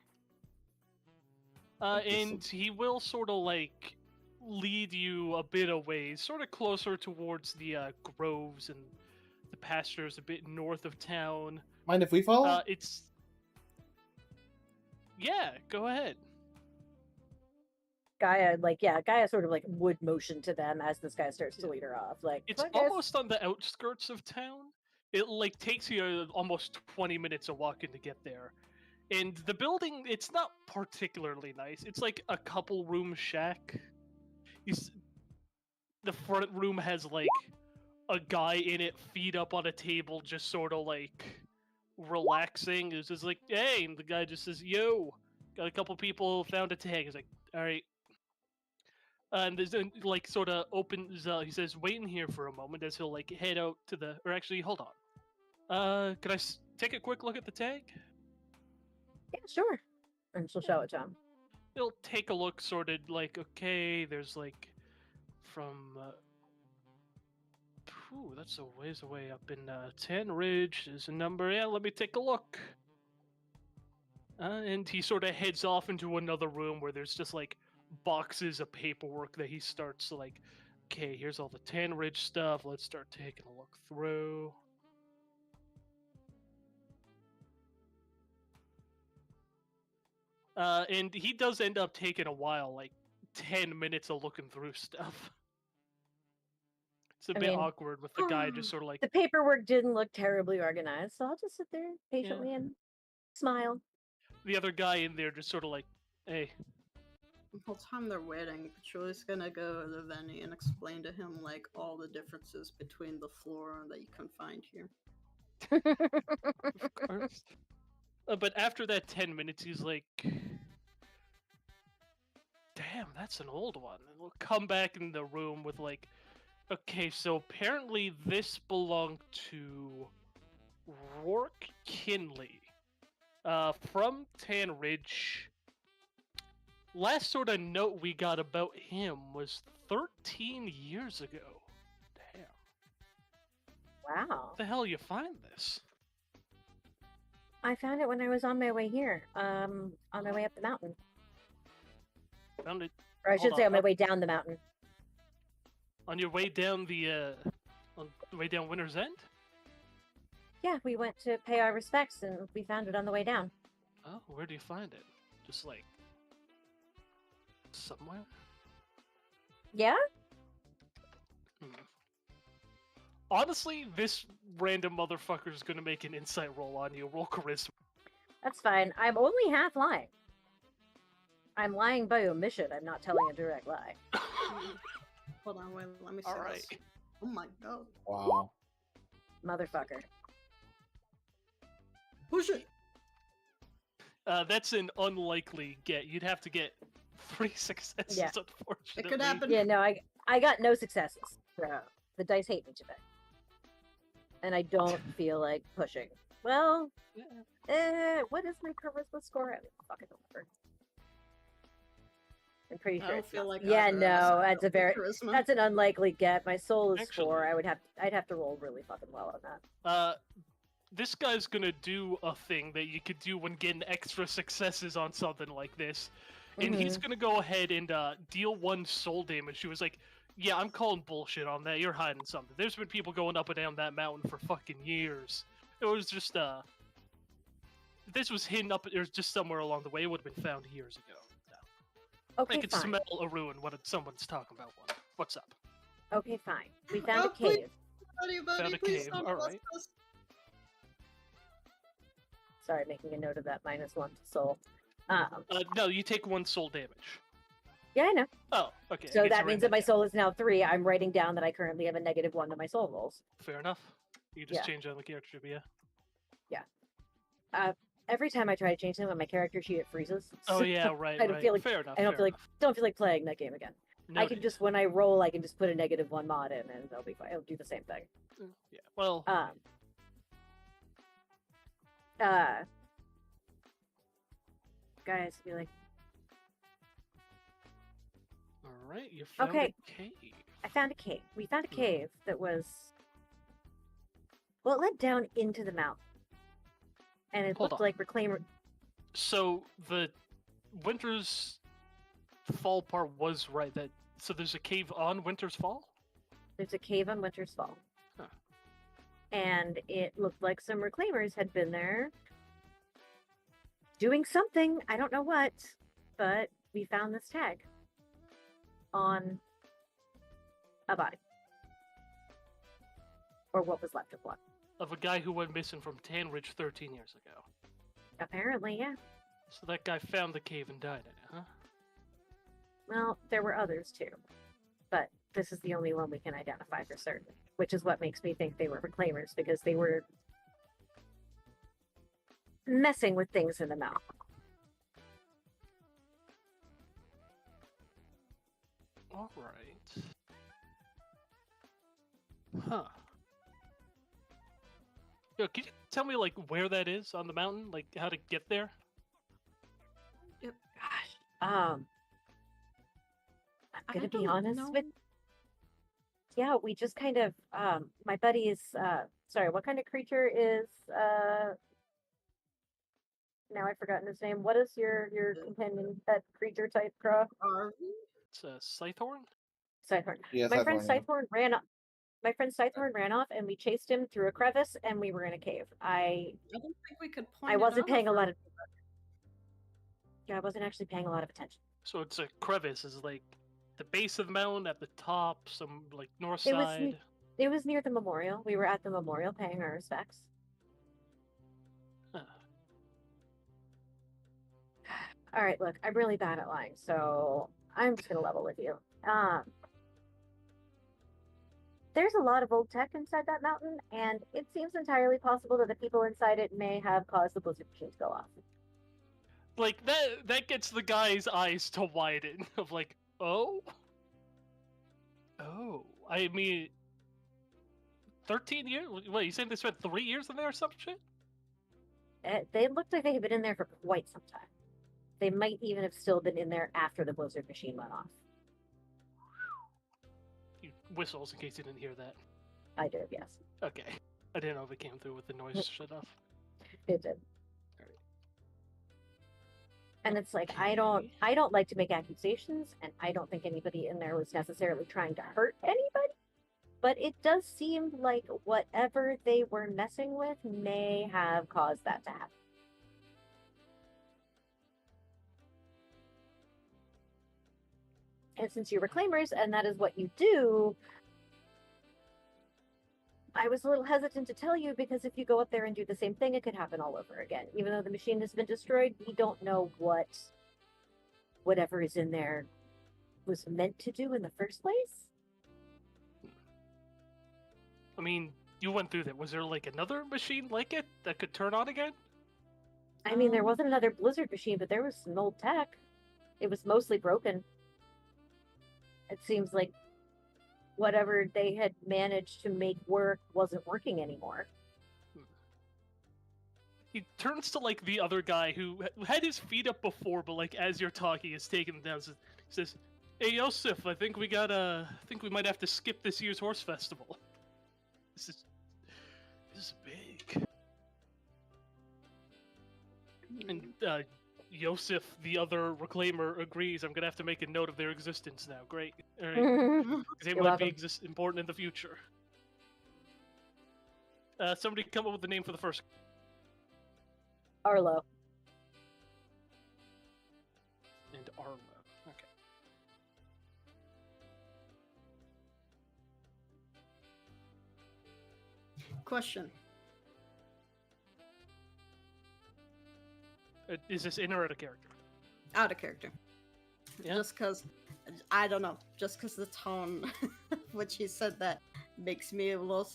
And he will sort of like lead you a bit away, sort of closer towards the groves and the pastures a bit north of town. Mind if we follow? It's... Yeah, go ahead. Gaia sort of like would motion to them as this guy starts to lead her off. Like, It's "Come on, guys." almost on the outskirts of town. It like takes you almost 20 minutes of walking to get there. And the building, it's not particularly nice. It's like a couple room shack. The front room has like a guy in it, feet up on a table, just sort of like relaxing. It's just like, hey, and the guy just says, yo, got a couple people, found a tag. He's like, all right. And there's like sort of opens. He says, "Wait in here for a moment," as he'll like head out to the. Or actually, hold on. Can I take a quick look at the tag? Yeah, sure. And she'll show it to him. He'll take a look, sort of like, okay, there's like from. That's a ways away up in Tan Ridge. There's a number. Yeah, let me take a look. And he sort of heads off into another room where there's just like boxes of paperwork that he starts like, okay, here's all the Tan Ridge stuff. Let's start taking a look through. And he does end up taking a while, like 10 minutes of looking through stuff. It's a bit awkward with the guy just sort of like... The paperwork didn't look terribly organized, so I'll just sit there patiently and smile. The other guy in there just sort of like, hey, The whole time they're waiting, Julie's gonna go to Venny and explain to him like all the differences between the flora that you can find here. Of course. But after that 10 minutes, he's like, damn, that's an old one. And we'll come back in the room with like, okay, so apparently this belonged to Rourke Kinley from Tan Ridge. Last sort of note we got about him was 13 years ago. Damn. Wow. The hell you find this? I found it when I was on my way here. On my way up the mountain. Found it Or I should Hold say on, on my up- way down the mountain. on your way down on the way down Winter's End? Yeah, we went to pay our respects and we found it on the way down. Oh, where do you find it? Just like somewhere? Yeah? Hmm. Honestly, this random motherfucker is gonna make an insight roll on you. Roll charisma. That's fine. I'm only half lying. I'm lying by omission. I'm not telling a direct lie. Hold on, wait, let me see All right. this. Oh my god. Wow. Motherfucker. Push it! That's an unlikely get. You'd have to get 3 successes, Yeah. unfortunately. It could happen. Yeah, no, I got no successes. So the dice hate me today. And I don't feel like pushing. Well, what is my charisma score? I don't fucking remember. I'm pretty I sure don't it's feel not- like Yeah, either of us no, have that's a very charisma. that's an unlikely get. My soul is Actually- 4. I'd have to roll really fucking well on that. This guy's gonna do a thing that you could do when getting extra successes on something like this. And he's gonna go ahead and deal 1 soul damage. She was like, yeah, I'm calling bullshit on that. You're hiding something. There's been people going up and down that mountain for fucking years. It was just, if this was hidden up or just somewhere along the way, it would have been found years ago. Okay, I could fine. smell a ruin when someone's talking about one. What's up? Okay, fine. We found a please. cave. Buddy, Found a please cave, don't alright. trust us. Sorry, making a note of that -1 to soul. No, you take 1 soul damage. Yeah, I know. Oh, okay. I So guess that you means ran that my down. soul is now 3. I'm writing down that I currently have a -1 to my soul rolls. Fair enough. You just Yeah. change on the character, but yeah. Every time I try to change something on my character sheet, it freezes. Oh So yeah, right. I don't right. feel like- fair enough. I don't fair feel like enough. don't feel like playing that game again. I can Noted. just when I roll, I can just put a -1 mod in, and it'll be fine. It'll do the same thing. Yeah. Well, Guys, be like, all right. You found okay. a cave. I found a cave. We found a cave that was, well, it led down into the mountain, and it Hold looked on. like reclaimer. So the Winter's Fall part was right. That so there's a cave on Winter's Fall. There's a cave on Winter's Fall. Huh. And it looked like some reclaimers had been there doing something. I don't know what, but we found this tag on a body. Or what was left of one. Of a guy who went missing from Tan Ridge 13 years ago. Apparently, yeah. So that guy found the cave and died in it, huh? Well, there were others too. But this is the only one we can identify for certain. Which is what makes me think they were reclaimers, because they were messing with things in the mountain. All right. Huh. Yo, can you tell me like where that is on the mountain? Like how to get there? I'm gonna be honest with. Yeah, we just kind of. My buddy is. Sorry, what kind of creature is? Now I've forgotten his name. What is your companion pet creature type, Crow? It's a Scythehorn? Scythehorn. Yes, My that's friend one, yeah. Scythehorn ran. My friend Scythehorn ran off, and we chased him through a crevice, and we were in a cave. I don't think we could point I it wasn't out paying a for- lot of. Yeah, I wasn't actually paying a lot of attention. So it's a crevice, is like the base of the mountain at the top, some like north It was side. It was near the memorial. We were at the memorial paying our respects. Huh. All right, look, I'm really bad at lying, so I'm just gonna level with you. There's a lot of old tech inside that mountain, and it seems entirely possible that the people inside it may have caused the blizzard machine to go off. Like, that gets the guy's eyes to widen, of like, oh? Oh, I mean, 13 years? What, you saying they spent 3 years in there or some shit? They looked like they had been in there for quite some time. They might even have still been in there after the blizzard machine went off. He whistles in case you didn't hear that. I do, yes. Okay. I didn't know if it came through with the noise shut off. It did. Alright. And it's like, I don't like to make accusations, and I don't think anybody in there was necessarily trying to hurt anybody. But it does seem like whatever they were messing with may have caused that to happen. And since you're reclaimers, and that is what you do, I was a little hesitant to tell you, because if you go up there and do the same thing, it could happen all over again. Even though the machine has been destroyed, we don't know what whatever is in there was meant to do in the first place. I mean, you went through that. Was there, like, another machine like it that could turn on again? I mean, there wasn't another blizzard machine, but there was some old tech. It was mostly broken. It seems like whatever they had managed to make work wasn't working anymore. He turns to, like, the other guy who had his feet up before, but, like, as you're talking, is taking them down. He says, "Hey, Yosef, I think we might have to skip this year's horse festival. This is big." And Yosef, the other reclaimer, agrees. I'm gonna have to make a note of their existence now. Great. All right. Because they You're might be welcome. important in the future. Somebody come up with the name for the first. Arlo. And Arlo. Okay. Question. Is this in or out of character? Out of character. Yeah. Just because, I don't know, just because the tone when she said that makes me a little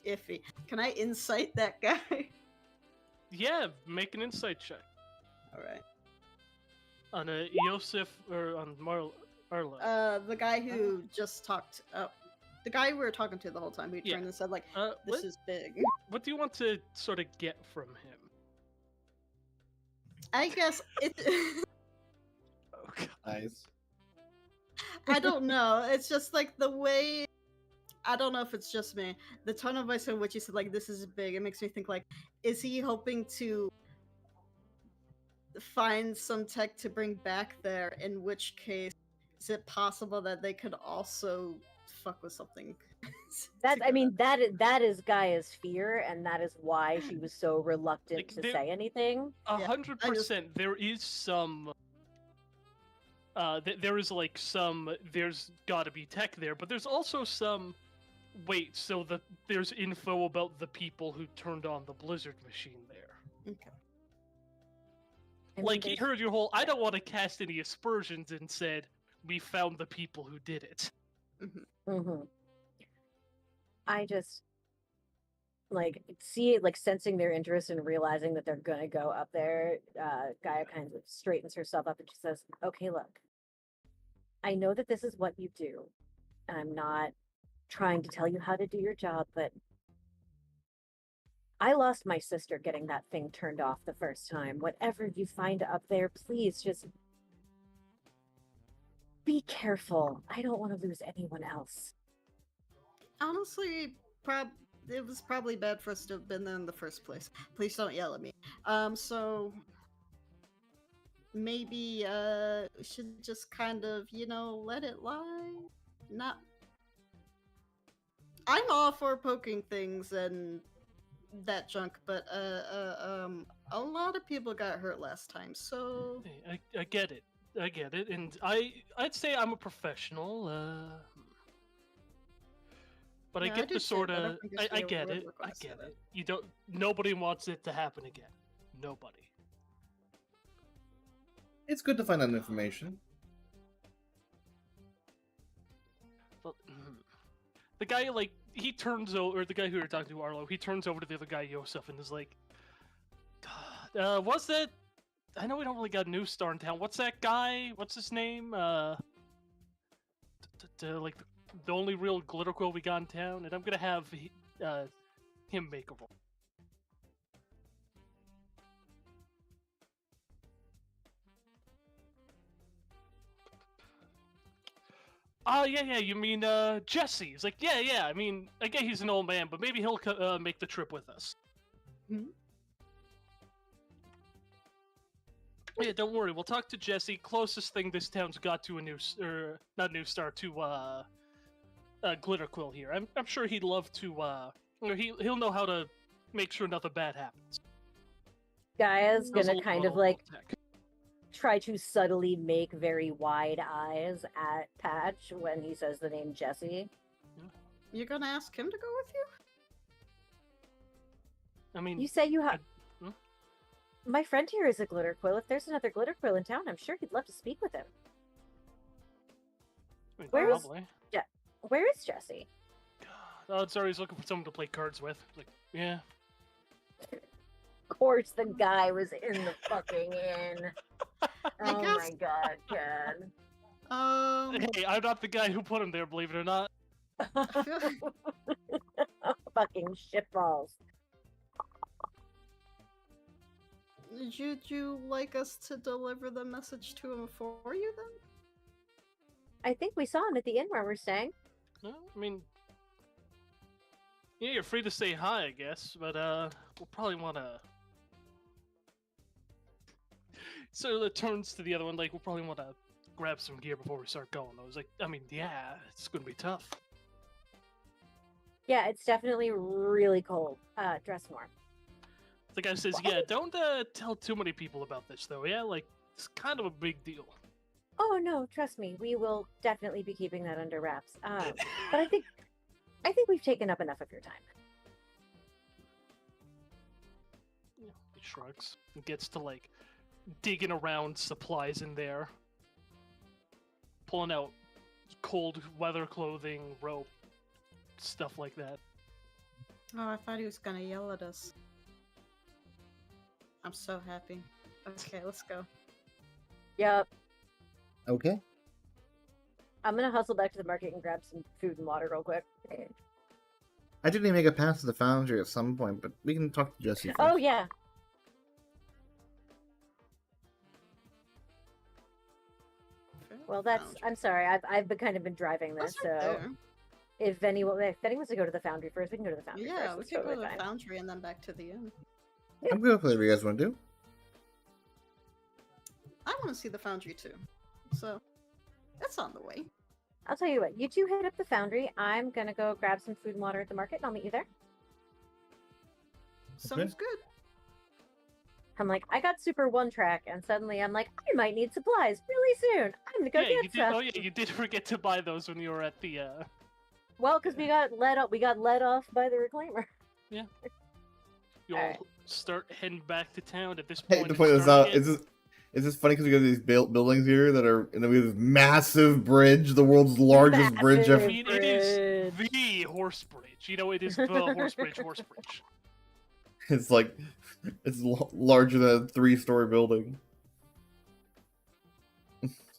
iffy. Can I insight that guy? Yeah, make an insight check. Alright. On a Yosef or on Arlo. The guy who just talked, the guy we were talking to the whole time, who Yeah. turned and said, like, What, this is big. what do you want to sort of get from him? I guess it. Oh, God. Nice. I don't know. It's just like the way. I don't know if it's just me. The tone of voice in which he said, like, this is big, it makes me think, like, is he hoping to find some tech to bring back there? In which case, is it possible that they could also fuck with something? That is Gaia's fear, and that is why she was so reluctant Like, to there- say anything. 100%. There is some. There is like some. There's gotta be tech there, but there's also some. Wait, so there's info about the people who turned on the blizzard machine there. Okay. I mean, Like, he there's- heard your whole, I don't want to cast any aspersions, and said, we found the people who did it. Mhm. I just like see it, like sensing their interest and realizing that they're gonna go up there. Gaia kind of straightens herself up and she says, "Okay, look, I know that this is what you do. I'm not trying to tell you how to do your job, but I lost my sister getting that thing turned off the first time. Whatever you find up there, please just be careful. I don't want to lose anyone else." Honestly, it was probably bad for us to have been there in the first place. Please don't yell at me. So maybe we should just kind of, let it lie. Not. I'm all for poking things and that junk, but a lot of people got hurt last time, so Hey, I get it. I get it, and I'd say I'm a professional, but Yeah, I I get do the too, sort but I of, don't think it should I be a get word it, I request get of it. it. Nobody wants it to happen again. Nobody. It's good to find that information. But, the guy, like, he turns over, or the guy who you're talking to, Arlo, he turns over to the other guy, Yosef, and is like, what's that? I know we don't really got a new star in town. What's that guy? What's his name? Like, the only real glitter quill we got in town, and I'm gonna have him make a roll. Yeah, you mean, Jesse? He's like, yeah, I mean, I get he's an old man, but maybe he'll make the trip with us. Mhm. Yeah, don't worry, we'll talk to Jesse. Closest thing this town's got to a not new star, to, glitter quill here. I'm sure he'd love to, or he'll know how to make sure nothing bad happens. Gaia's Knows a gonna lot kind about of like tech. try to subtly make very wide eyes at Patch when he says the name Jesse. You're gonna ask him to go with you? I mean, You say you have. Hmm? My friend here is a glitter quill. If there's another glitter quill in town, I'm sure he'd love to speak with him. I mean, Where is- probably. Where is Jesse? God, sorry, he's looking for someone to play cards with. Like, yeah. Of course, the guy was in the fucking inn. Oh guess- my god, Ken. Hey, I'm not the guy who put him there, believe it or not. I feel- Fucking shitballs. Would you like us to deliver the message to him for you then? I think we saw him at the inn where we're staying. No, I mean, yeah, you're free to say hi, I guess, but we'll probably want to. So it turns to the other one, like, we'll probably want to grab some gear before we start going. I was like, I mean, yeah, it's gonna be tough. Yeah, it's definitely really cold. Dress more. The guy says, yeah, don't tell too many people about this, though. Yeah, like, it's kind of a big deal. Oh no, trust me, we will definitely be keeping that under wraps. But I think we've taken up enough of your time. Yeah, he shrugs and gets to, like, digging around supplies in there, pulling out cold weather clothing, rope, stuff like that. Oh, I thought he was gonna yell at us. I'm so happy. Okay, let's go. Yep. Okay. I'm gonna hustle back to the market and grab some food and water real quick. I did need to make a pass to the foundry at some point, but we can talk to Jesse first. Oh yeah. Well, I'm sorry. I've been kind of been driving this, That's right so there. if anyone wants to go to the foundry first, we can go to the foundry Yeah, first. we It's could go totally to the fine. foundry and then back to the inn. I'm good with whatever you guys want to do. I want to see the foundry too. So, that's on the way. I'll tell you what. You two hit up the foundry. I'm gonna go grab some food and water at the market, and I'll meet you there. Sounds good. I'm like, I got super one track, and suddenly I'm like, I might need supplies really soon. I'm gonna go yeah, get you did. stuff. Oh yeah, you did forget to buy those when you were at the. Well, because we got let up. We got let off by the reclaimer. You all Alright. start heading back to town at this Hey, point. to it's point this starting out, to is this funny because we got these buildings here that are, and then we have this massive bridge, the world's largest bridge get- I ever. mean, it is the horse bridge. You know, it is the horse bridge. Horse bridge. It's like, it's larger than a 3-story building.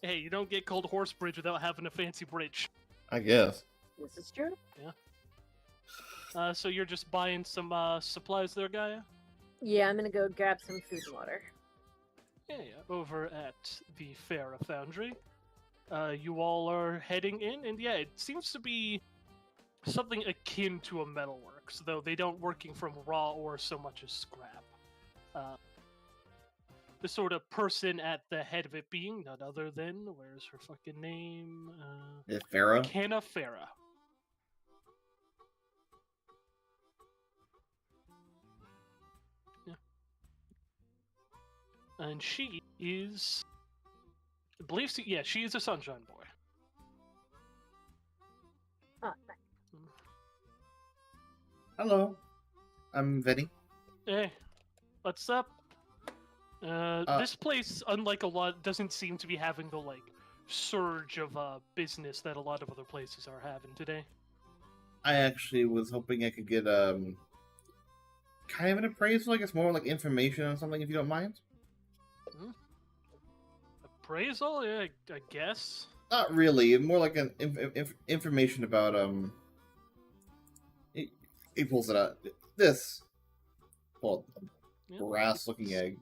Hey, you don't get called horse bridge without having a fancy bridge. I guess. This is true. So you're just buying some supplies there, Gaia? Yeah, I'm gonna go grab some food and water. Yeah. Over at the Farah Foundry. You all are heading in, and yeah, it seems to be something akin to a metalworks, though they don't working from raw ore so much as scrap. The sort of person at the head of it being none other than, where's her fucking name? Yeah, Farah. Kenna Farah. Yeah. And she is, I believe, she is a Sunshine Boy. Oh, nice. Hello. I'm Vinny. Hey, what's up? This place, unlike a lot, doesn't seem to be having the surge of business that a lot of other places are having today. I actually was hoping I could get kind of an appraisal, I guess more like information on something, if you don't mind. Appraisal? Yeah, I guess. Not really, more like an information about He pulls it out. This, well, Yeah. brass-looking egg.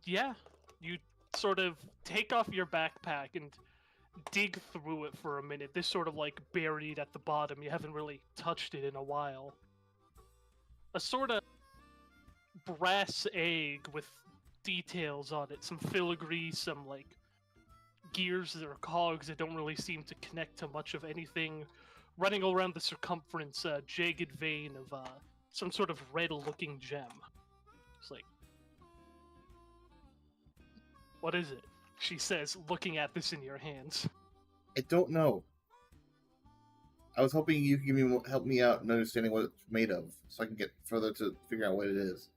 Yeah. You sort of take off your backpack and dig through it for a minute. This sort of buried at the bottom. You haven't really touched it in a while. A sort of brass egg with details on it, some filigree, some gears or cogs that don't really seem to connect to much of anything. Running all around the circumference, a jagged vein of some sort of red-looking gem. It's like, what is it? She says, looking at this in your hands. I don't know. I was hoping you could help me out in understanding what it's made of, so I can get further to figure out what it is.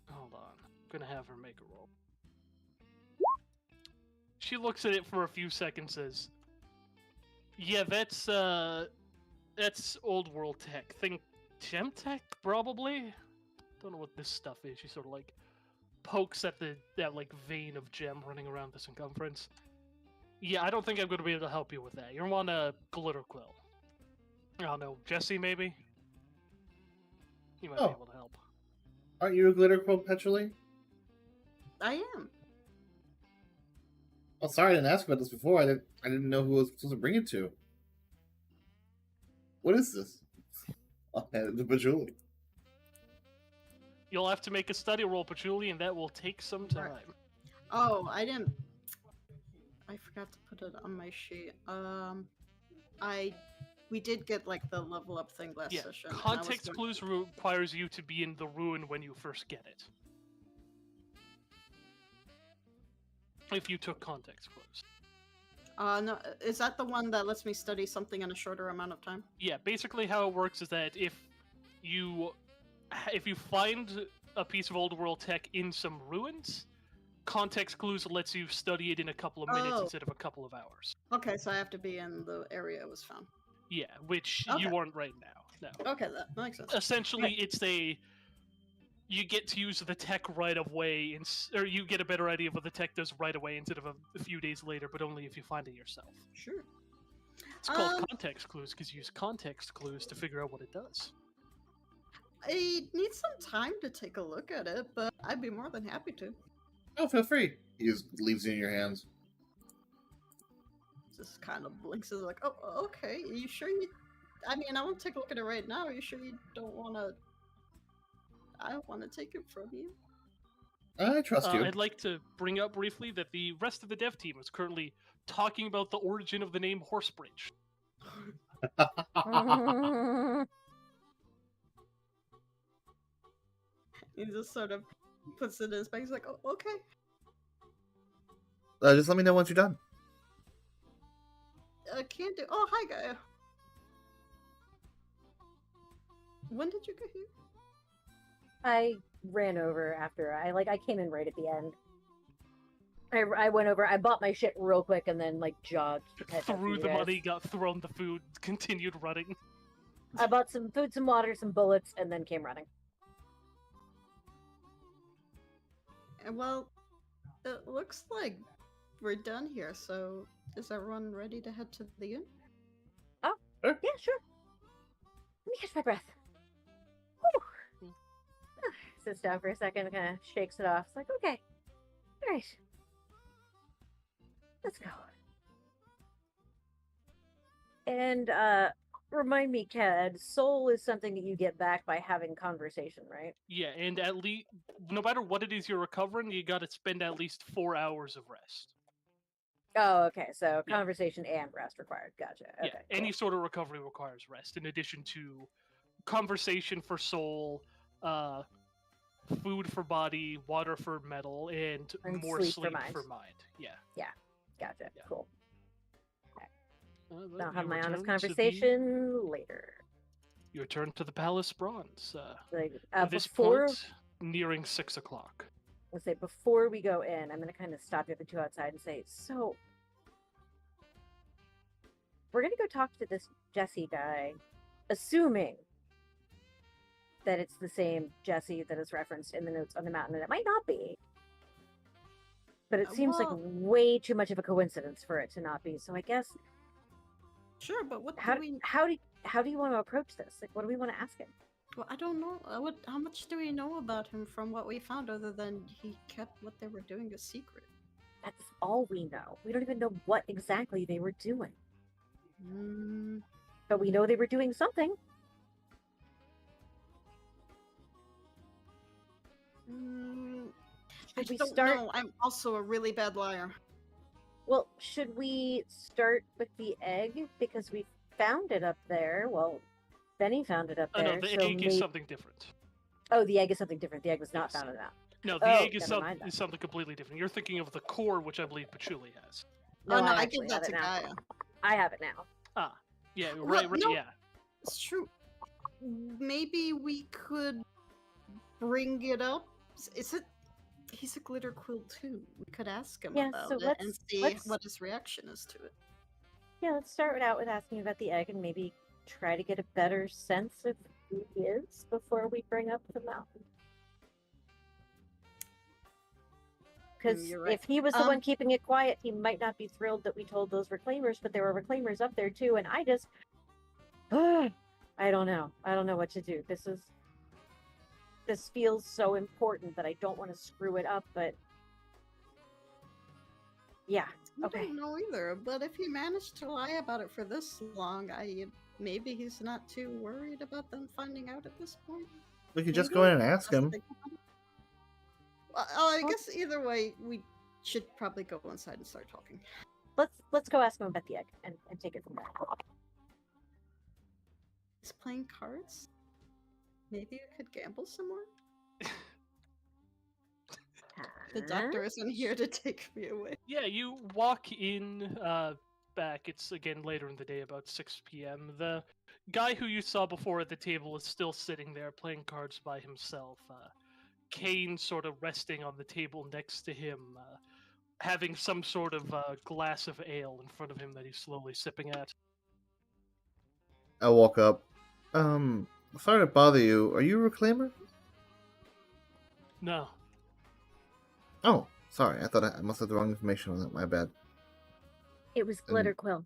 Hold on. I'm gonna have her make a roll. She looks at it for a few seconds, says, yeah, that's old world tech. Think gem tech, probably? Don't know what this stuff is. She sort of pokes at that vein of gem running around the circumference. Yeah, I don't think I'm going to be able to help you with that. You're on a glitter quill. I don't know, Jesse, maybe? He might be able to help. Aren't you a glitter quill, Petrally? I am. Oh, sorry, I didn't ask about this before. I didn't know who I was supposed to bring it to. What is this? I'll hand it to Patchouli. You'll have to make a study roll, Patchouli, and that will take some time. Right. Oh, I forgot to put it on my sheet. We did get the level up thing last session. Context clues requires you to be in the ruin when you first get it. If you took context clues. No, is that the one that lets me study something in a shorter amount of time? Yeah, basically how it works is that if you find a piece of old world tech in some ruins, context clues lets you study it in a couple of minutes instead of a couple of hours. Okay, so I have to be in the area it was found. Yeah, which you aren't right now. No. Okay, that makes sense. Essentially, it's you get to use the tech right away, or you get a better idea of what the tech does right away instead of a few days later, but only if you find it yourself. Sure. It's called context clues because you use context clues to figure out what it does. I need some time to take a look at it, but I'd be more than happy to. Oh, feel free. He just leaves it in your hands. Just kind of blinks and like, oh, okay. Are you sure you... I mean, I want to take a look at it right now. Are you sure you don't want to... I don't want to take it from you. I trust you. I'd like to bring up briefly that the rest of the dev team is currently talking about the origin of the name Horsebridge. He just sort of puts it in his bag. He's like, oh, okay. Just let me know once you're done. Can't do... Oh, hi, Gaia. When did you get here? I ran over after I came in right at the end. I went over, I bought my shit real quick and then jogged to catch up to Threw you the guys. money, got thrown the food, continued running. I bought some food, some water, some bullets, and then came running. Well, it looks like we're done here, so is everyone ready to head to the inn? Oh, Sure. yeah, sure. Let me catch my breath. Whew. Sits down for a second, kind of shakes it off. It's like, okay, all right, let's go. And remind me, Cad, soul is something that you get back by having conversation, right? Yeah, and at least, no matter what it is you're recovering, you gotta spend at least 4 hours of rest. Oh, okay. So conversation and rest required. Gotcha. Okay, Yeah, any sort of recovery requires rest, in addition to conversation for soul, food for body, water for metal, and more sleep for mind. Yeah. Gotcha. Yeah. Cool. Well, I'll have you my honest return to the- conversation later. You return to the Palace Bronze. Like At this before, point, nearing 6 o'clock. let's say before we go in, I'm gonna kind of stop you the two outside and say, so we're gonna go talk to this Jesse guy, assuming that it's the same Jesse that is referenced in the notes on the mountain, and it might not be. But it seems like Well- way too much of a coincidence for it to not be. So I guess Sure, but what how do we? how do you want to approach this? Like, what do we want to ask him? Well, I don't know. How much do we know about him from what we found, other than he kept what they were doing a secret? That's all we know. We don't even know what exactly they were doing, Mm, but we know they were doing something. mm, I Should we don't start? know. I'm also a really bad liar. Well, should we start with the egg because we found it up there? Well, Benny found it up Oh there. no, the so egg is something different. Oh, the egg is something different. The egg was not Yes. found in that. No, the Oh, egg is, never mind then. is something completely different. You're thinking of the core, which I believe Patchouli has. Oh no, I actually give that have to it now. Gaia. I have it now. Ah, yeah, Well, right, no. yeah. It's true. Maybe we could bring it up. Is it? He's a glitter quill too. We could ask him Yeah, about so it and see let's- what his reaction is to it. Yeah, let's start out with asking about the egg and maybe try to get a better sense of who he is before we bring up the mountain. Because you're right. if he was the one keeping it quiet, he might not be thrilled that we told those reclaimers, but there were reclaimers up there too, and I just I don't know. I don't know what to do. This feels so important that I don't want to screw it up, but yeah. I Okay. don't know either, but if he managed to lie about it for this long, maybe he's not too worried about them finding out at this point. We could just Maybe? go in and ask That's him. the thing. Well, I Well- guess either way, we should probably go inside and start talking. Let's go ask him about the egg and take it from there. He's playing cards? Maybe we could gamble some more? The doctor isn't here to take me away. Yeah, you walk in back. It's again later in the day, about 6 p.m. The guy who you saw before at the table is still sitting there playing cards by himself. Kane sort of resting on the table next to him, having some sort of glass of ale in front of him that he's slowly sipping at. I walk up. Sorry to bother you. Are you a reclaimer? No. Oh, sorry. I thought I must have the wrong information on that. My bad. It was glitter quill.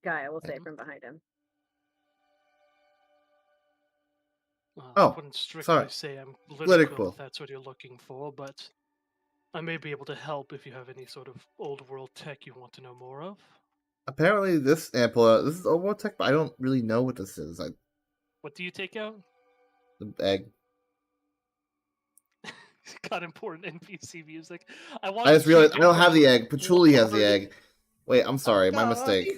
Guy, I will say from behind him. Oh, I wouldn't strictly sorry. say I'm Glitter political quill. if that's what you're looking for, but I may be able to help if you have any sort of old world tech you want to know more of. Apparently, this sample, this is overall tech, but I don't really know what this is. What do you take out? The egg. Got important NPC music. I just realized I don't have the egg. Patchouli has the Lord. egg. Wait, I'm sorry. My No, mistake.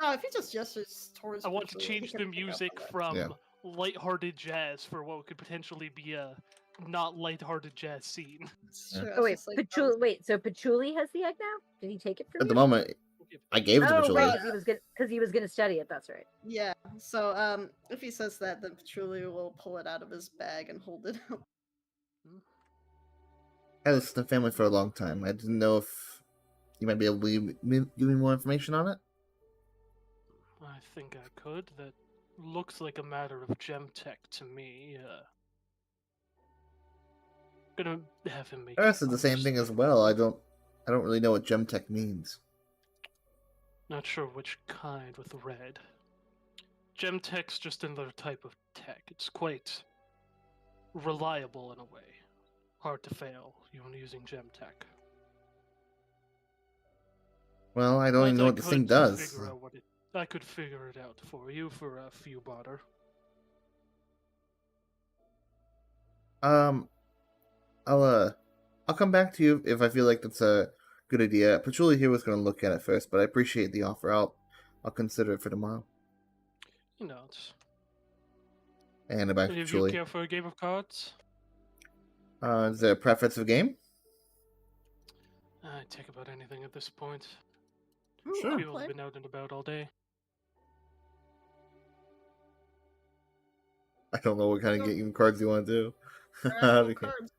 if he just gestures towards I want to Patchouli, he change can the pick up music on that. from Yeah. lighthearted jazz for what could potentially be a not lighthearted jazz scene. It's Yeah. true, I Oh was wait, just like, Patchouli. Wait, so Patchouli has the egg now? Did he take it from At you? the moment, I gave it to Oh, Patchouli. right, because he was gonna study it. That's right. Yeah, so if he says that, then Patchouli will pull it out of his bag and hold it up. I had this in the family for a long time. I didn't know if you might be able to give me more information on it. I think I could. That looks like a matter of gem tech to me. Gonna have him make. I said the same thing as well. I don't really know what gem tech means. Not sure which kind with red. Gem tech's just another type of tech. It's quite reliable in a way. Hard to fail using gem tech. Well, I don't even But know I what this thing could does. figure out I could figure it out for you for a few barter. I'll come back to you if I feel like that's a good idea. Patchouli here was going to look at it first, but I appreciate the offer. I'll consider it for tomorrow. You know, it's. And about Any of you Patchouli. care for a game of cards? Is there a preference of game? I take about anything at this point. Ooh, Sure. I'll People play. have been out and about all day. I don't know what kind of Oh. game cards you want to do. Actual cards.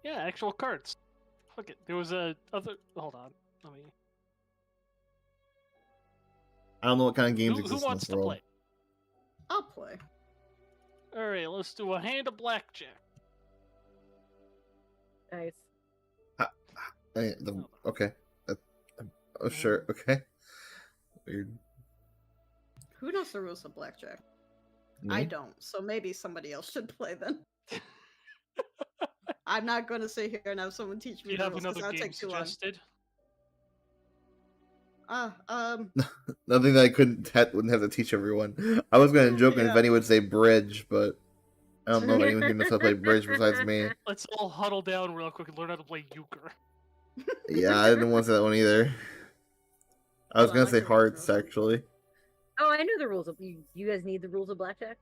Yeah, actual cards. Look it. There was a other. Hold on. Let me. I don't know what kind of games Who exist in wants this to world. play? I'll play. All right, let's do a hand of blackjack. Nice. Okay. Oh, sure. Okay. Weird. Who knows the rules of blackjack? Me? I don't, so maybe somebody else should play then. I'm not going to sit here and have someone teach Do me you the have rules because another that would game take too long. suggested? Nothing that I wouldn't have to teach everyone. I was going to joke and Yeah. if anyone would say bridge, but I don't know if anyone here knows how to play bridge besides me. Let's all huddle down real quick and learn how to play euchre. Yeah, I didn't want to say that one either. I was Hold on, going to I say can read the hearts, rules. actually. Oh, I know the rules of you guys need the rules of blackjack.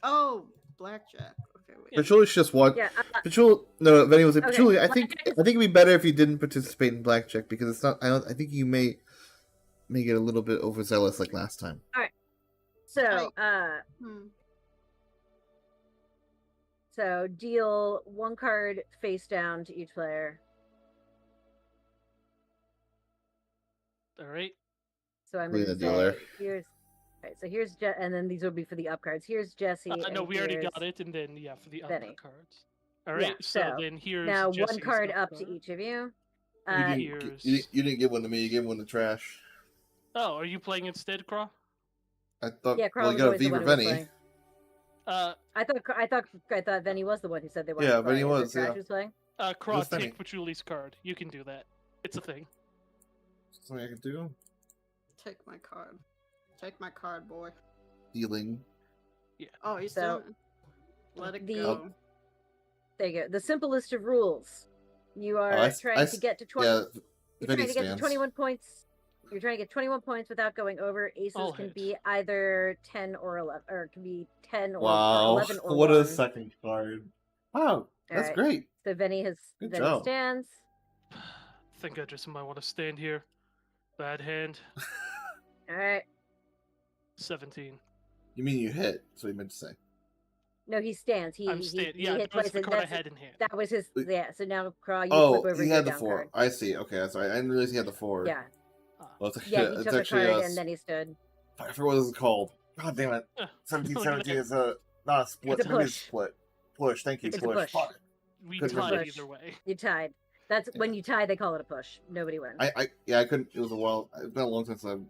Oh, blackjack. Okay, wait. Pachuli's just one. Yeah. No, Venny was like, Okay, Pachuli, I blackjack think it'd be better if you didn't participate in blackjack because it's not. I think you may get a little bit overzealous like last time. So, Hmm. so deal one card face down to each player. All right. So I'm Including going to the dealer. say here's. Alright, so here's and then these will be for the up cards. Here's Jesse. No, and we already here's got it, and then yeah, for the Benny. upper cards. All Yeah, right. So so, then here's now one Jesse's card up up to card. each of you. And You here's. didn't give one to me. You gave one to Trash. Oh, are you playing instead, Craw? I thought. Yeah, Carl Well, you was got a always the V one for who was Venny. playing. I thought Venny was the one who said they wanted Yeah, to play. Venny Is it was, Trash yeah. who's playing? Craw, Just Benny. take Pachuli's card. You can do that. It's a thing. Something I can do. Take my card. Take my card, boy. Dealing. Oh, you So, still let it the- go. There you go. The simplest of rules. You are I trying to get to 20. Yeah, You're Venny trying to get to stands. 21 points. You're trying to get 21 points without going over. Aces I'll can hit. be either 10 or 11, or it can be 10 or Wow, 11 or what 1. a second card! Wow, that's Alright. great. So Venny Good Venny job. stands. Think I just might want to stand here. Bad hand. All right. 17. You mean you hit? That's what you meant to say. No, he stands. He I'm stand. he Yeah, hit that was twice. the And card I that's, had in hand. that was his. Yeah. So now, Craw, you Oh, flip over he your had the down 4. card. I see. Okay, that's right. I didn't realize he had the 4. Yeah. Well, it's actually, Yeah. He it's took a actually card and then he stood. I forget what this is called. God damn it. Uh, 17, look at 17 that. is not a split. It's a Maybe push. split. Push. Thank you. It's a push. push. Fuck. We Couldn't tied remember. either way. You tied. That's when you tie. They call it a push. Nobody wins. I couldn't. It was a while. It's been a long time since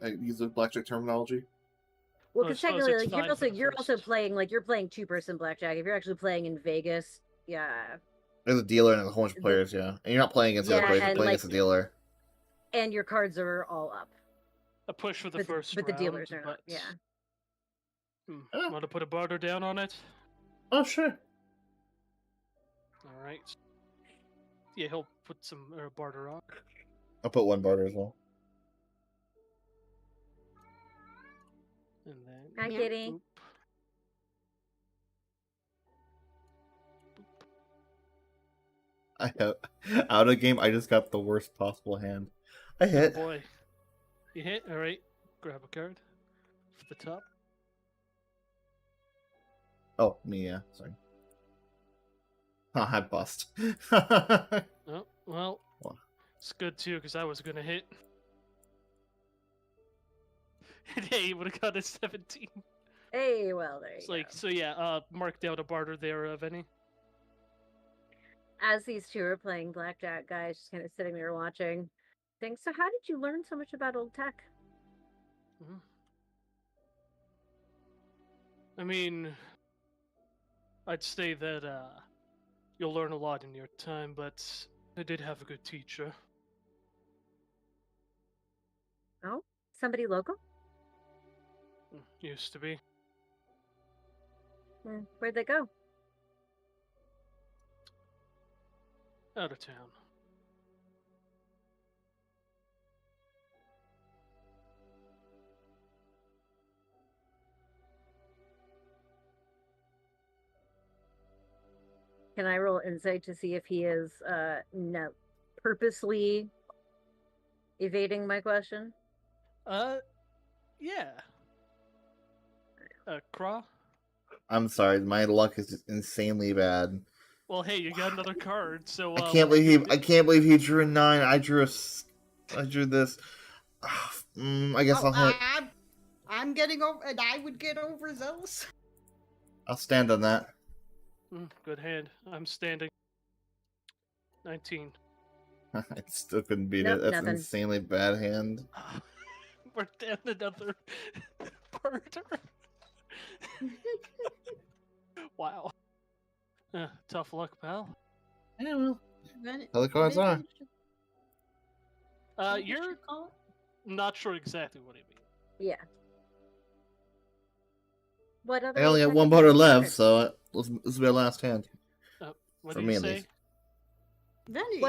I used the blackjack terminology. Well, Oh, because so it's technically, like, fine for the you're also first. playing you're playing 2-person blackjack. If you're actually playing in Vegas, yeah, There's a dealer and a whole bunch of players, yeah. And you're not playing against the other Yeah, players, you're and, playing like, against the dealer. and your cards are all up. A push for the But, first but round. the dealers are not. but... Yeah. Oh. Want to put a barter down on it? Oh, sure. All right. Yeah, he'll put some barter on. I'll put one barter as well. And then. Hi, Yeah. Kitty. Boop. I have out of game. I just got the worst possible hand. I hit. Boy. You hit? Alright. Grab a card. For the top. Oh, me, yeah. Sorry. Oh, I bust. Oh, well. What? It's good too, because I was going to hit. Hey, you would have got a 17. Hey, well, there you It's go. like, so yeah, mark down a barter there, Venny. As these two are playing blackjack, guys, just kind of sitting there watching. Think so. How did you learn so much about old tech? I mean, I'd say that you'll learn a lot in your time, but I did have a good teacher. Oh, somebody local? Used to be. Where'd they go? Out of town. Can I roll insight to see if he is no purposely evading my question? Yeah. Craw? I'm sorry, my luck is just insanely bad. Well, hey, you got another card, so I can't what are you believe gonna I can't believe he drew a 9. I drew this. I guess Oh, I'll hit. I'm getting over, and I would get overzealous. I'll stand on that. Good hand. I'm standing. 19. I still couldn't beat Nope, it. That's nothing. an insanely bad hand. We're down another murder. Wow. Tough luck, pal. Yeah, well, Then, how the cards are. You're not sure exactly what I mean. Yeah. What other? I only got old one tech have you butter left, encountered? so this will be our last hand. What For do me, you at say? least. Venny.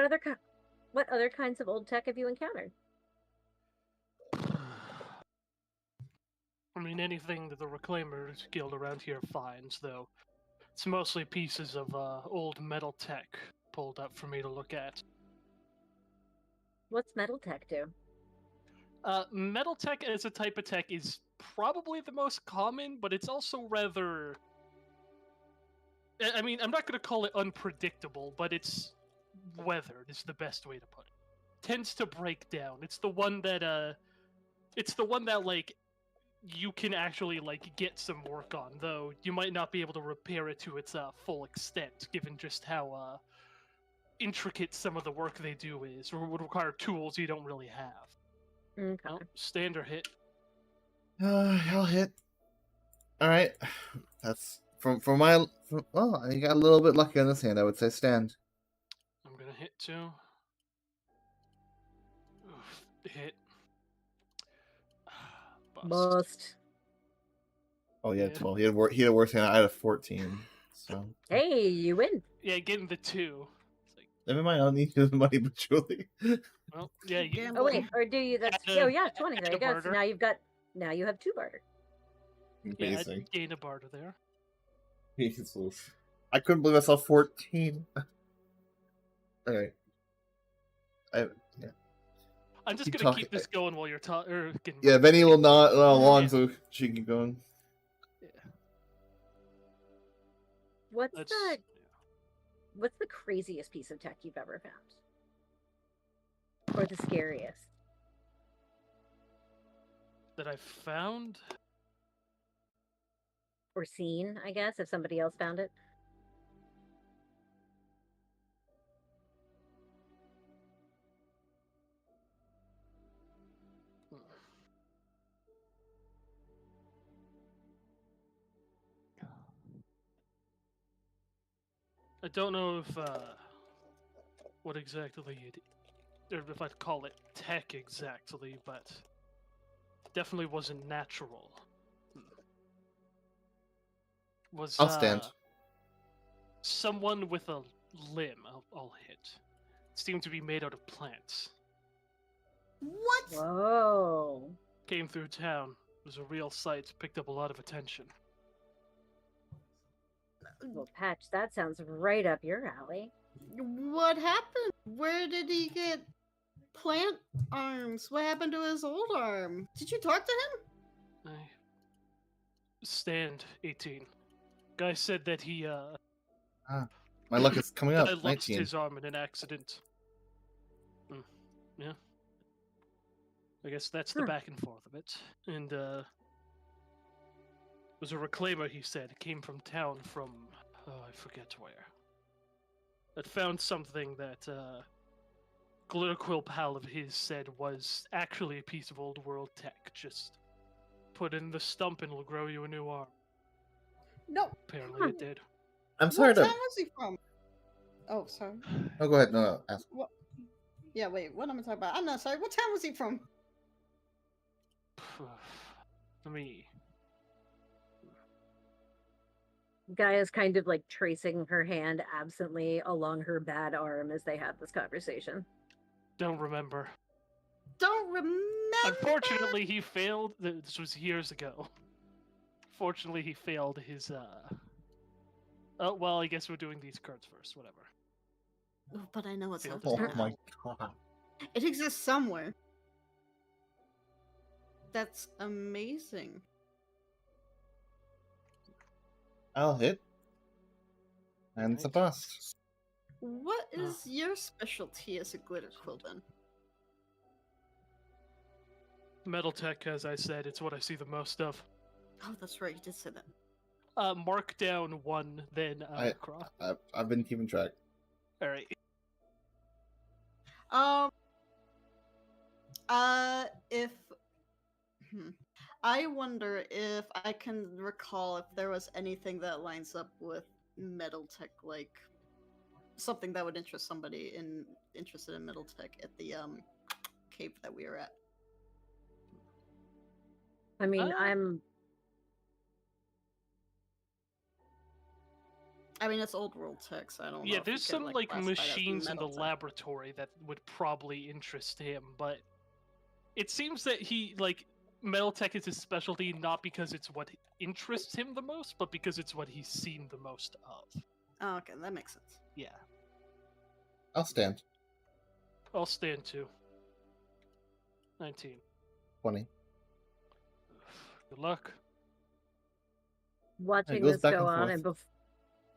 What other kinds of old tech have you encountered? I mean, anything that the Reclaimers Guild around here finds, though. It's mostly pieces of old metal tech pulled up for me to look at. What's metal tech do? Metal tech as a type of tech is probably the most common, but it's also rather... I mean, I'm not going to call it unpredictable, but it's weathered is the best way to put it. Tends to break down. It's the one that, like, you can actually, like, get some work on, though you might not be able to repair it to its full extent, given just how intricate some of the work they do is, or would require tools you don't really have. Okay. Well, stand or hit. I'll hit. All right, that's well. I got a little bit lucky on this hand. I would say stand. I'm gonna hit too. Oof, hit. Bust. Oh yeah, Yeah. 12. He had a worse hand. I had a 14. So Hey, you win. Yeah, getting the 2. It's like, never mind. I don't need his money, but Julie. well, yeah, you, Gamble. Oh wait, or do you? That's Add a- oh yeah, 20. add There a you go. So barter. now you have 2 barter. yeah, Amazing. gain a barter there. Jesus. I couldn't believe I saw 14. Alright. Yeah. I'm just Keep gonna talking. keep this going while you're talking. Yeah, Benny will not along, Yeah. so she can keep going. What's Let's. what's the craziest piece of tech you've ever found? Or the scariest? That I found. Or seen, I guess, if somebody else found it. I don't know if what exactly or if I'd call it tech exactly, but definitely wasn't natural. Was I'll stand. someone with a limb? I'll hit. Seemed to be made out of plants. What? Whoa. Came through town. Was a real sight. Picked up a lot of attention. Well, Patch, that sounds right up your alley. What happened? Where did he get plant arms? What happened to his old arm? Did you talk to him? I stand 18. Guy said that he My luck is coming up. I lost 19. his arm in an accident. Yeah. I guess that's the back and forth of it. And was a reclaimer, he said. Came from town from I forget where. That found something that Glitterquill pal of his said was actually a piece of old world tech. Just put in the stump and it'll grow you a new arm. No. Apparently it did. I'm sorry What town to. was he from? Oh, sorry. No, go ahead. No, ask. What? Yeah, wait. What am I talking about? I'm not sorry. What town was he from? Let me. Gaia's kind of like tracing her hand absently along her bad arm as they have this conversation. Don't remember. Don't remember. Unfortunately, he failed. This was years ago. Fortunately, he failed his. Oh well, I guess we're doing these cards first. Whatever. Oh, but I know it's not. Oh my god. It exists somewhere. That's amazing. I'll hit. And it's a Right. bust. What is your specialty as a glitter quill then? Metal tech, as I said, it's what I see the most of. Oh, that's right, you did say that. Mark down 1, then Croft. I've been keeping track. All right. If I wonder if I can recall if there was anything that lines up with metal tech, like something that would interest somebody interested in metal tech at the cave that we were at. I mean, it's old world tech, so I don't know. Yeah, if there's you can, some like classify it as machines in the metal tech. laboratory that would probably interest him, but it seems that he like metal tech is his specialty not because it's what interests him the most, but because it's what he's seen the most of. Oh, okay, that makes sense. Yeah. I'll stand. I'll stand too. 19. 20. Good luck. watching goes this back go and on, and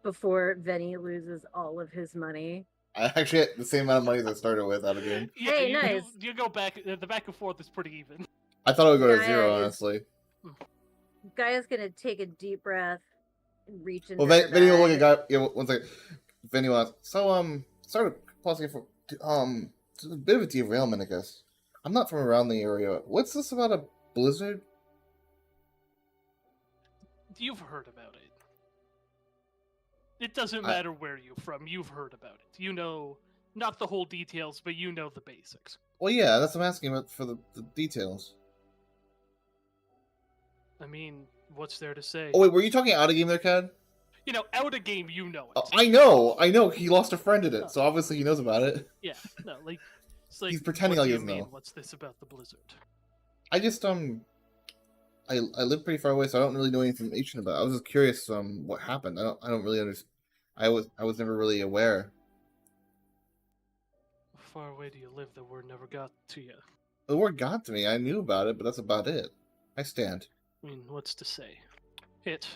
before Venny loses all of his money. I actually had the same amount of money that I started with out of game. Yeah, Hey, nice. You go back. The back and forth is pretty even. I thought it would go to Gaia 0, is- honestly. Gaia's gonna take a deep breath, reach into Well, her Vinny will look bag. at Guy. Yeah, one second. Vinny wants. So, started pausing for it's a bit of a derailment, I guess. I'm not from around the area. What's this about a blizzard? You've heard about it. It doesn't matter where you're from. You've heard about it. You know, not the whole details, but you know the basics. Well, yeah, that's what I'm asking about for the details. I mean, what's there to say? Oh wait, were you talking out of game there, Cad? You know, out of game, you know it. Oh, I know. He lost a friend in it, so obviously he knows about it. Yeah, no, like, it's like He's pretending what like do he you doesn't mean? know. What's this about the blizzard? I just I live pretty far away, so I don't really know any information about it. I was just curious what happened. I don't really understand. I was never really aware. How far away do you live? The word never got to you. The word got to me. I knew about it, but that's about it. I stand. I mean, what's to say? Hit.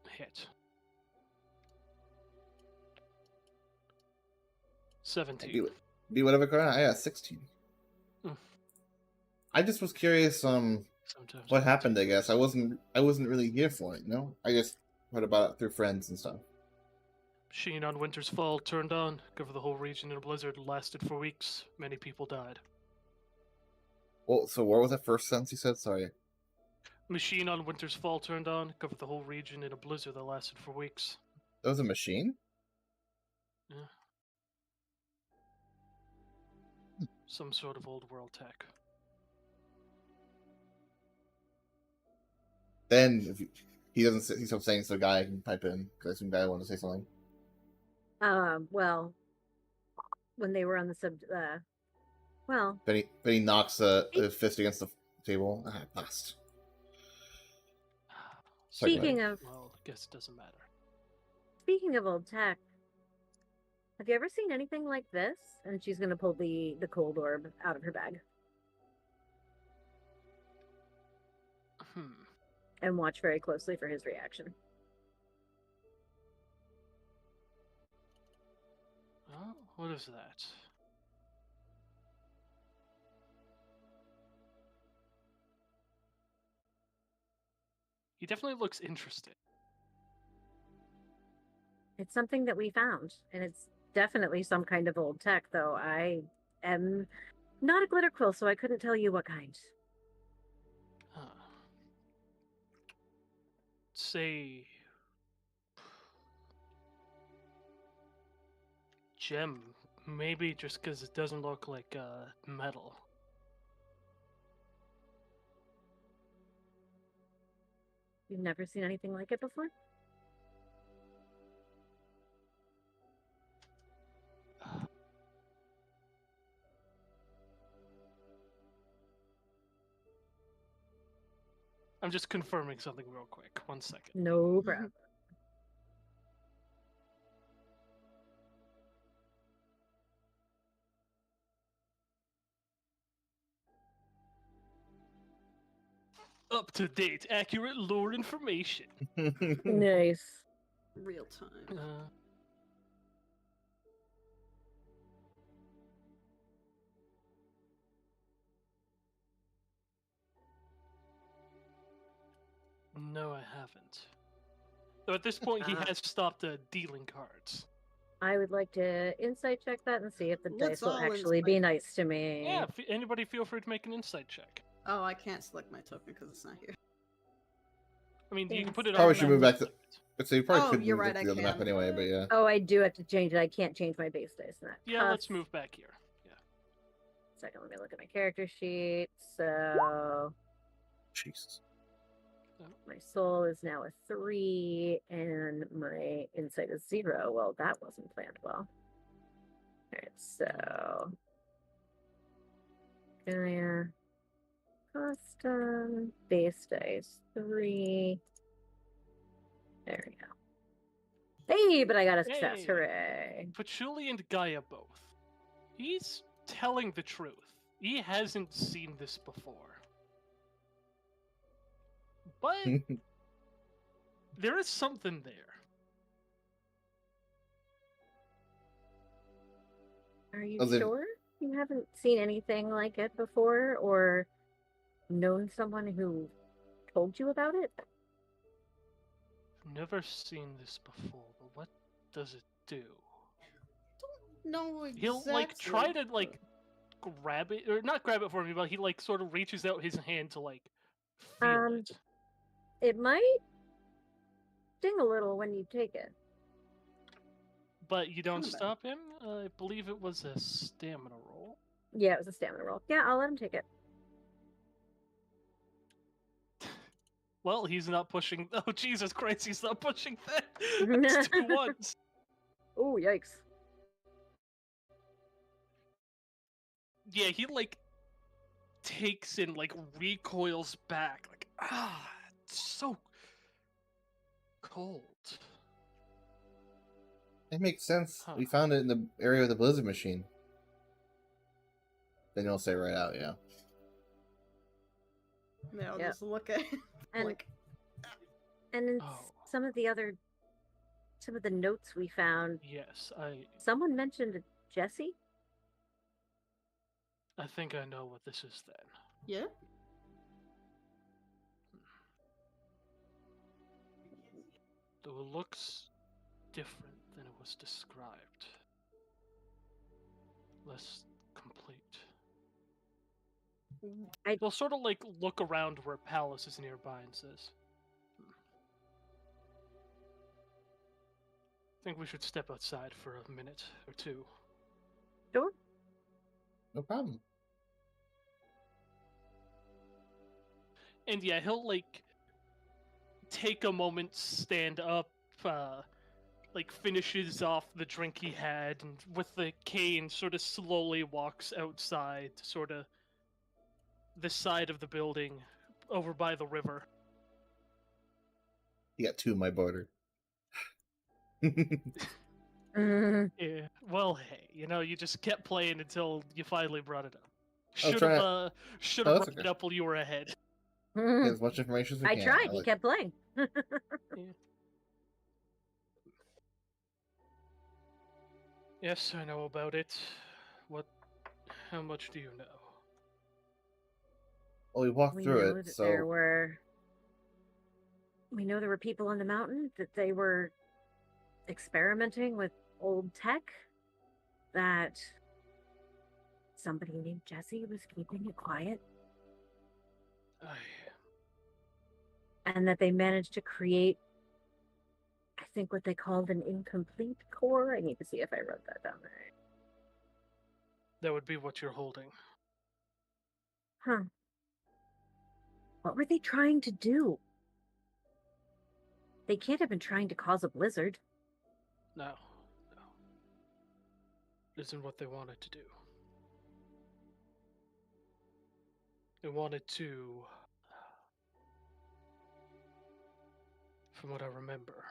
Hit. 17. Be whatever card. I got 16. Hmm. I just was curious. Sometimes What happened? I guess I wasn't really here for it. I just heard about it through friends and stuff. Machine on Winter's Fall turned on, covered the whole region in a blizzard, lasted for weeks. Many people died. Well, so what was that first sentence you said? Sorry. Machine on Winter's Fall turned on, covered the whole region in a blizzard that lasted for weeks. That was a machine? Yeah. Some sort of old world tech. Then if he doesn't, he stops saying so. Guy can pipe in because I assume Guy wanted to say something. Well, when they were on the But he knocks a fist against the table. Bust. Speaking of Well, I guess it doesn't matter. old tech, have you ever seen anything like this? And she's gonna pull the cold orb out of her bag and watch very closely for his reaction. Oh, what is that? He definitely looks interested. It's something that we found, and it's definitely some kind of old tech, though I am not a glitter quill, so I couldn't tell you what kind. Huh. Say... gem. Maybe just because it doesn't look like metal. You've never seen anything like it before? I'm just confirming something real quick. 1 second. No problem. Up to date, accurate lore information. Nice. Real time. No, I haven't. Though at this point, he Ah. has stopped dealing cards. I would like to insight check that and see if the Let's dice will all actually be insight. nice to me. Yeah, anybody feel free to make an insight check. Oh, I can't select my token because it's not here. I mean, you can put it Probably on should the move back map. But so you probably Oh, could you're move right, back I to the other map can. anyway, but yeah. Oh, I do have to change it. I can't change my base dice in that. Yeah, let's move back here. Yeah. Second, let me look at my character sheet. So Jesus. my soul is now a 3, and my insight is 0. Well, that wasn't planned well. Alright, so Gaia, custom, base dice 3. There we go. Hey, but I got a success. Hey. Hooray. Patchouli and Gaia both. He's telling the truth. He hasn't seen this before. But there is something there. Are you Oh, they- sure you haven't seen anything like it before or known someone who told you about it? Never seen this before, but what does it do? No, exactly. He'll like try to like grab it, or not grab it for me, but he like sort of reaches out his hand to like feel it. It might sting a little when you take it. But you don't Kinda bad. stop him? I believe it was a stamina roll. Yeah, it was a stamina roll. Yeah, I'll let him take it. Well, he's not pushing. Oh, Jesus Christ, he's not pushing that. That's 2 ones. Oh, yikes. Yeah, he like takes and like recoils back. Like, it's so cold. It makes sense. Huh. We found it in the area of the blizzard machine. Then you'll say right out, yeah. Yeah, I'll Yeah. just look at it. And like, and in Oh. some of the notes we found, Yes, someone mentioned Jesse. I think I know what this is then. yeah? Though it looks different than it was described. Less complete. He'll sort of like look around where Palace is nearby and says, I think we should step outside for a minute or two. Sure. No problem. And yeah, he'll like take a moment, stand up, like finishes off the drink he had, and with the cane sort of slowly walks outside, sort of the side of the building over by the river. You got 2 in my border. Yeah. Well, hey, you just kept playing until you finally brought it up. I was Should trying have to- should Oh, have that's brought it okay. up while you were ahead. Get as much information as we I can. tried. He like- kept playing. Yes, I know about it. How much do you know? Well, we walked We through know it, that so we know there were people on the mountain, that they were experimenting with old tech, that somebody named Jesse was keeping it quiet, and that they managed to create, I think, what they called an incomplete core. I need to see if I wrote that down right. That would be what you're holding. Huh. What were they trying to do? They can't have been trying to cause a blizzard. No. Isn't what they wanted to do. They wanted to, from what I remember,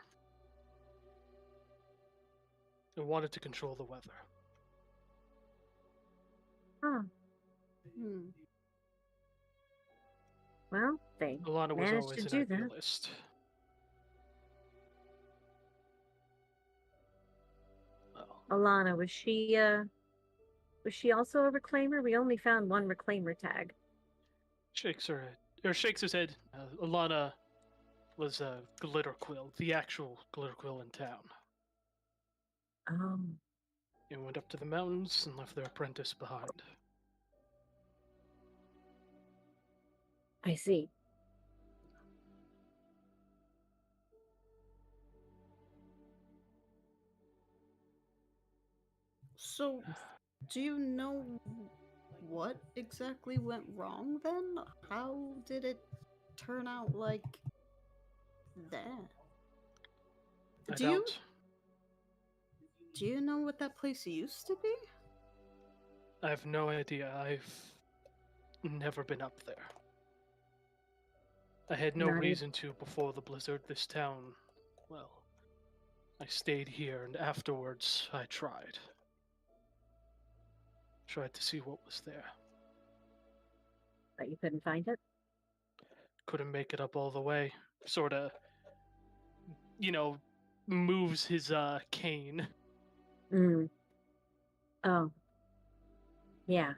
they wanted to control the weather. Huh. Hmm. Well, They Alana was managed always to an do that. idealist. Well, Alana, was she also a reclaimer? We only found one reclaimer tag. shakes her head, or shakes his head. Alana was a glitter quill, the actual glitter quill in town. Oh, They went up to the mountains and left their apprentice behind. I see. So, do you know what exactly went wrong then? How did it turn out like that? I Do you don't. do you know what that place used to be? I have no idea. I've never been up there. I had no Not e- reason to before the blizzard. This town, well, I stayed here, and afterwards I tried. Tried to see what was there. But you couldn't find it? Couldn't make it up all the way. Sorta, moves his cane. Mm. Oh. Yeah.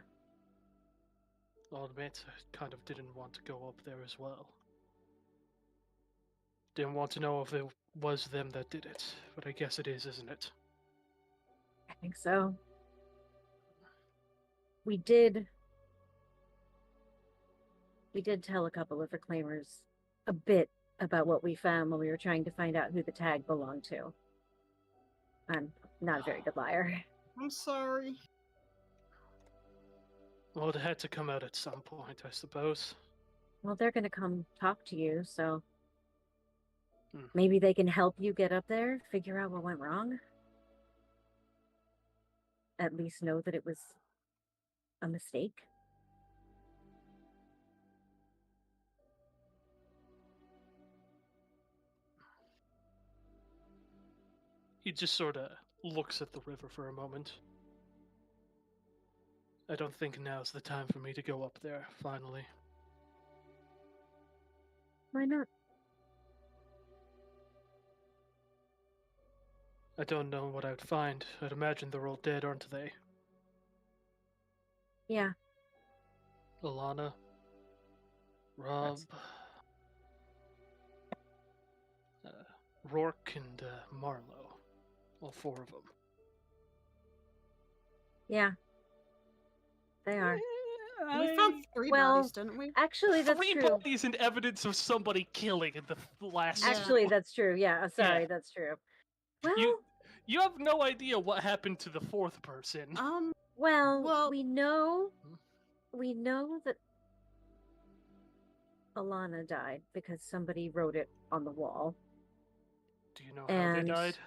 I'll admit, I kind of didn't want to go up there as well. Didn't want to know if it was them that did it, but I guess it is, isn't it? I think so. We did tell a couple of reclaimers a bit about what we found when we were trying to find out who the tag belonged to. I'm not a very good liar. I'm sorry. Well, it had to come out at some point, I suppose. Well, they're going to come talk to you, so Hmm. maybe they can help you get up there, figure out what went wrong. At least know that it was a mistake. He just sorta looks at the river for a moment. I don't think now's the time for me to go up there, finally. Why not? I don't know what I'd find. I'd imagine they're all dead, aren't they? Yeah, Alana, Rob, Rourke, and Marlowe. All four of them. yeah. They are. We found three Well, bodies, didn't we? Actually, that's three true. bodies and evidence of somebody killing in the last. Yeah. Actually, that's true. Yeah, sorry, Yeah. that's true. Well, You have no idea what happened to the fourth person. well, well- we know that Alana died because somebody wrote it on the wall. Do you know how they and- died?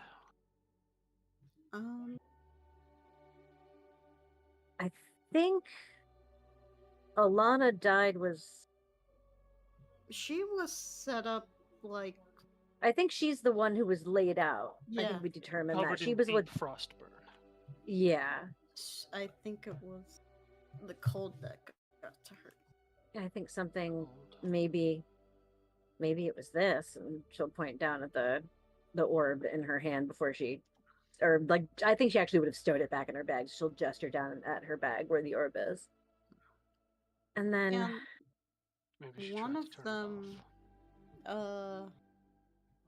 I think Alana died was. She was set up like I think she's the one who was laid out. I Yeah. think we determined Covered that she in was deep what. frost burn. Yeah, I think it was the cold that got to her. I think something. Cold. Maybe it was this, and she'll point down at the orb in her hand before she, or like I think she actually would have stowed it back in her bag. She'll gesture down at her bag where the orb is, and then And Maybe she one tried of to turn them, it off.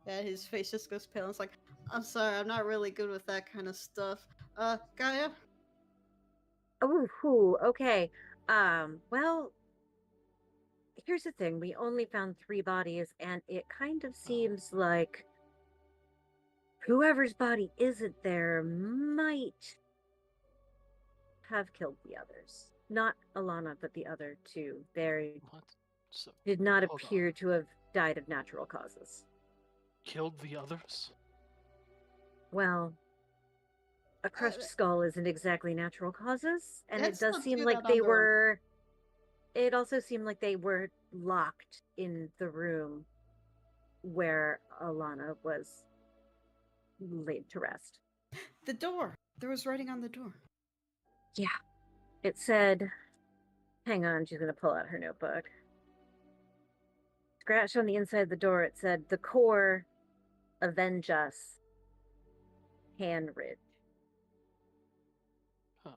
yeah, his face just goes pale. It's like, I'm sorry, I'm not really good with that kind of stuff. Gaia? okay. Well, here's the thing: we only found 3 bodies, and it kind of seems like whoever's body isn't there might have killed the others. Not Alana, but the other 2. They What? So did not Hold appear on. to have died of natural causes. killed the others? Well, a crushed skull isn't exactly natural causes, and it Let's does not seem do like that they under- were. It also seemed like they were locked in the room where Alana was laid to rest. The door. There was writing on the door. Yeah. It said, hang on, she's going to pull out her notebook. scratch on the inside of the door. It said, "The core, avenge us, Hanridge." Huh.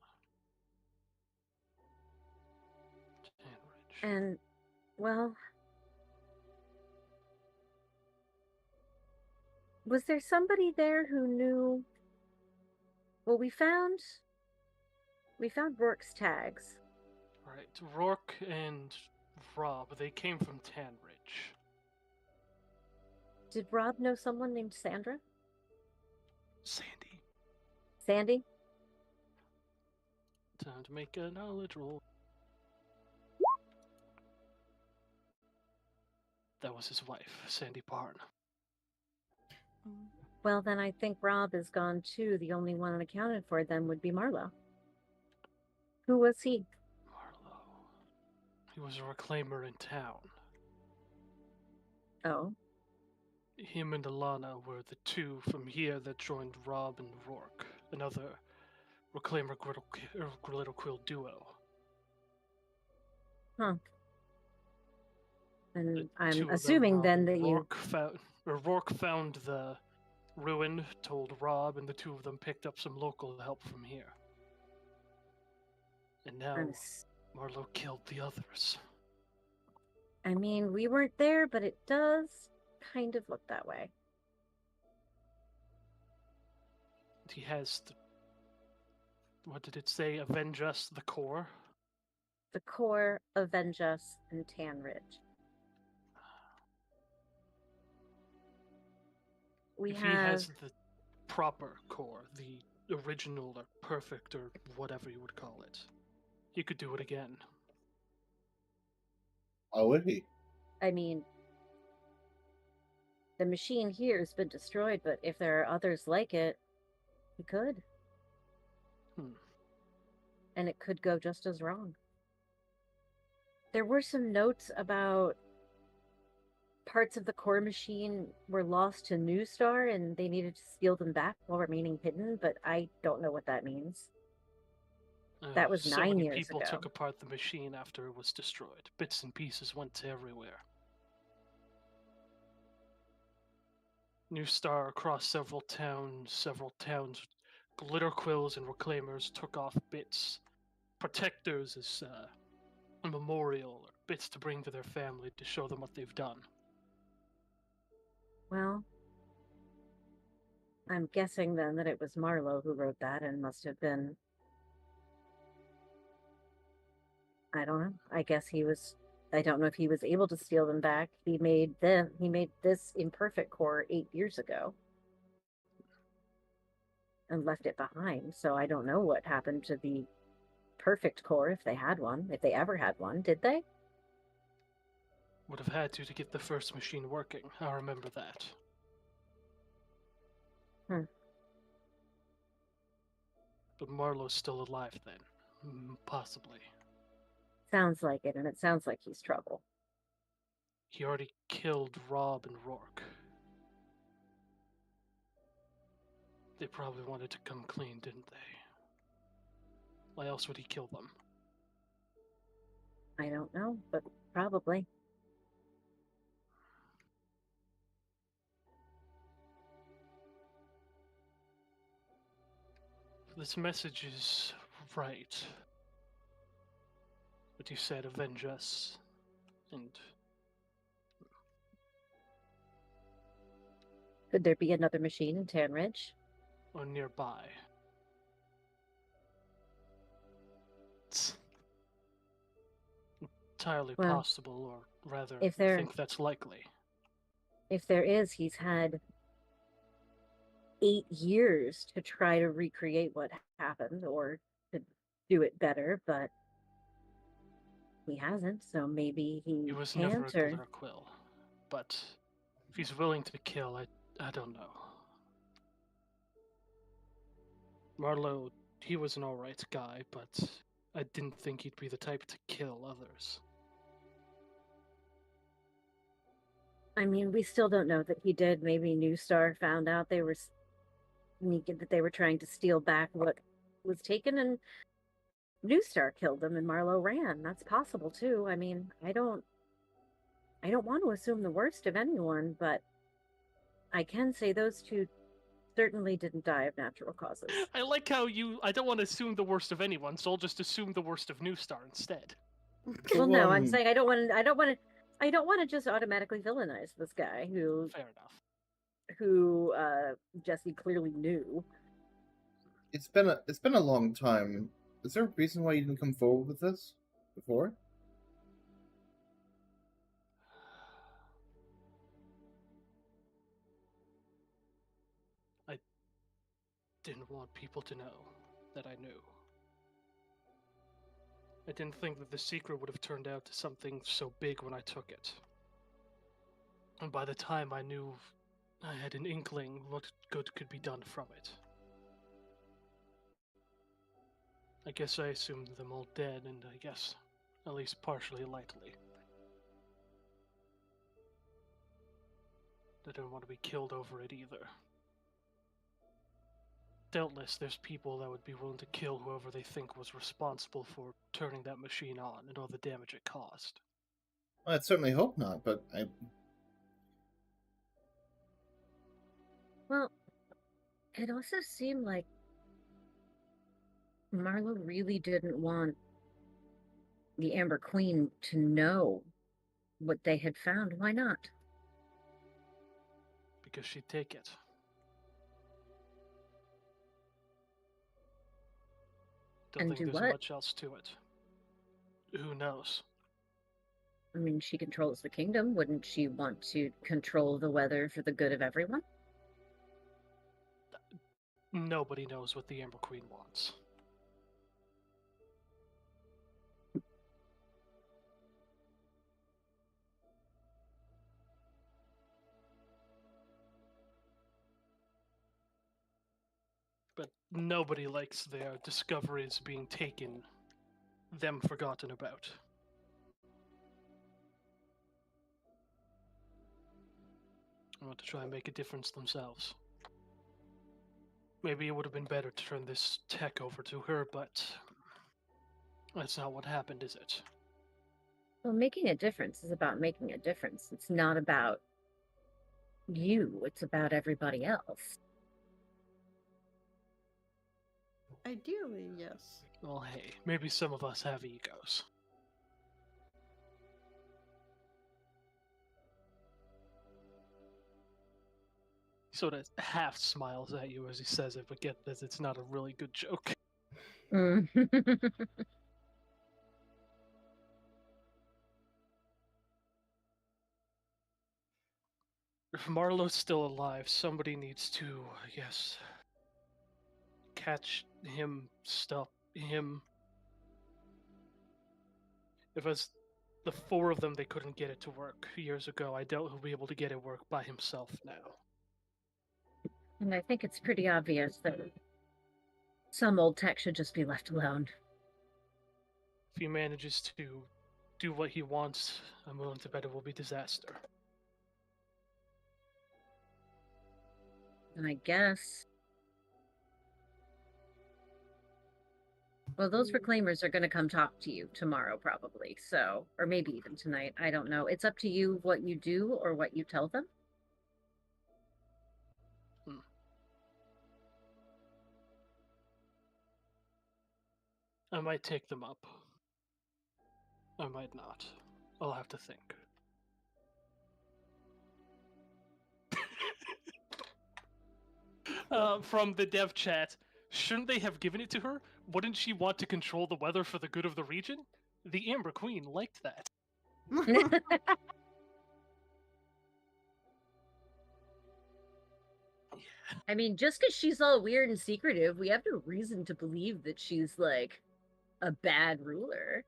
Sandwich. And, well, was there somebody there who knew? Well, we found Rourke's tags. Right. Rourke and Rob, they came from Tanridge. Did Rob know someone named Sandra? Sandy. Sandy? Time to make a knowledge roll. That was his wife, Sandy Barn. Well, then I think Rob is gone too. The only one unaccounted for then would be Marlowe. Who was he? Marlowe. He was a reclaimer in town. Oh, Him and Alana were the two from here that joined Rob and Rourke, another reclaimer Glitter Quill duo. huh. The And two I'm of them, assuming Rob then and that you. Rourke found the ruin, told Rob, and the two of them picked up some local help from here. And now I'm ass- Marlowe killed the others. I mean, we weren't there, but it does kind of look that way. He has the, what did it say? Avenge us, the core? The core, avenge us, and Tanridge. We If have. he has the proper core, the original or perfect or whatever you would call it, he could do it again. Why would he? I mean, the machine here has been destroyed, but if there are others like it, he could. And it could go just as wrong. There were some notes about parts of the core machine were lost to New Star and they needed to steal them back while remaining hidden, but I don't know what that means. That was so 9 many years people ago. took apart the machine after it was destroyed. Bits and pieces went everywhere. New Star across several towns, glitter quills and reclaimers took off bits. Protectors as a memorial, or bits to bring to their family to show them what they've done. Well, I'm guessing then that it was Marlowe who wrote that and must have been. I don't know. I guess he was. I don't know if he was able to steal them back. He made this imperfect core 8 years ago and left it behind. So I don't know what happened to the perfect core if they had one, if they ever had one. Did they? Would have had to get the first machine working. I remember that. But Marlowe's still alive then. Possibly. Sounds like it, and it sounds like he's trouble. He already killed Rob and Rourke. They probably wanted to come clean, didn't they? Why else would he kill them? I don't know, but probably. This message is right. What you said, avenge us, and Could there be another machine in Tanridge? or nearby. It's entirely Well, possible, or rather, if I there- think that's likely. If there is, he's had 8 years to try to recreate what happened or to do it better, but he hasn't, so maybe He was never a can't, or glitter quill, but if he's willing to kill, I don't know. Marlowe, he was an alright guy, but I didn't think he'd be the type to kill others. I mean, we still don't know that he did. Maybe New Star found out that they were trying to steal back what was taken, and New Star killed them, and Marlowe ran. That's possible too. I mean, I don't. I don't want to assume the worst of anyone, but I can say those two certainly didn't die of natural causes. I like how I don't want to assume the worst of anyone, so I'll just assume the worst of New Star instead. Well, no, I'm Um, saying I don't want to just automatically villainize this guy Fair enough. who Jesse clearly knew. it's been a long time. Is there a reason why you didn't come forward with this before? I didn't want people to know that I knew. I didn't think that the secret would have turned out to something so big when I took it. And by the time I knew, I had an inkling what good could be done from it. I guess I assumed them all dead, and I guess at least partially lightly. I didn't want to be killed over it either. Doubtless there's people that would be willing to kill whoever they think was responsible for turning that machine on and all the damage it caused. Well, I'd certainly hope not, but Well, it also seemed like Marlo really didn't want the Amber Queen to know what they had found. Why not? Because she'd take it. Don't And think do there's what? much else to it. Who knows? I mean, she controls the kingdom. Wouldn't she want to control the weather for the good of everyone? Nobody knows what the Amber Queen wants. But nobody likes their discoveries being taken, them forgotten about. I want to try and make a difference themselves. Maybe it would have been better to turn this tech over to her, but that's not what happened, is it? Well, making a difference is about making a difference. It's not about you, it's about everybody else. Ideally, yes. Well, hey, maybe some of us have egos. He sort of half smiles at you as he says it, but get this, it's not a really good joke. Mm. If Marlo's still alive, somebody needs to, I guess, catch him, stop him. If as the four of them, they couldn't get it to work years ago, I doubt he'll be able to get it work by himself now. And I think it's pretty obvious that some old tech should just be left alone. If he manages to do what he wants, I'm willing to bet it will be disaster. And I guess. Well, those reclaimers are going to come talk to you tomorrow, probably. So, or maybe even tonight. I don't know. It's up to you what you do or what you tell them. I might take them up. I might not. I'll have to think. From the dev chat, shouldn't they have given it to her? Wouldn't she want to control the weather for the good of the region? The Amber Queen liked that. I mean, just because she's all weird and secretive, we have no reason to believe that she's like a bad ruler.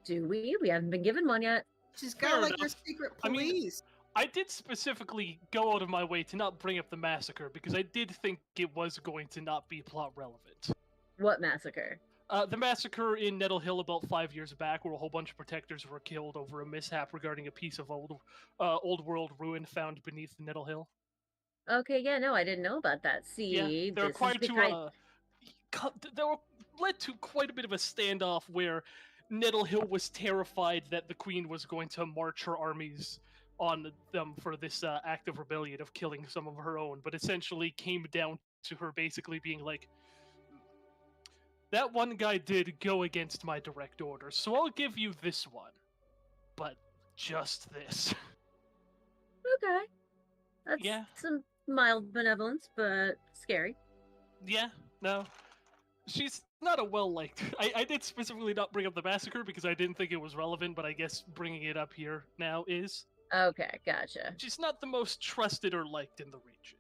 Do we? We haven't been given one yet. She's got Fair like her enough. secret I mean, police. I did specifically go out of my way to not bring up the massacre because I did think it was going to not be plot relevant. What massacre? The massacre in Nettle Hill about 5 years back, where a whole bunch of protectors were killed over a mishap regarding a piece of old world ruin found beneath Nettle Hill. Okay, yeah, no, I didn't know about that. See, Yeah, this is the kind... there led to quite a bit of a standoff where Nettle Hill was terrified that the queen was going to march her armies on them for this act of rebellion of killing some of her own, but essentially came down to her basically being like, that one guy did go against my direct orders, so I'll give you this one. But just this. Okay. That's Yeah. some mild benevolence, but scary. Yeah, no. She's not a well-liked. I did specifically not bring up the massacre because I didn't think it was relevant, but I guess bringing it up here now is. Okay, gotcha. She's not the most trusted or liked in the region.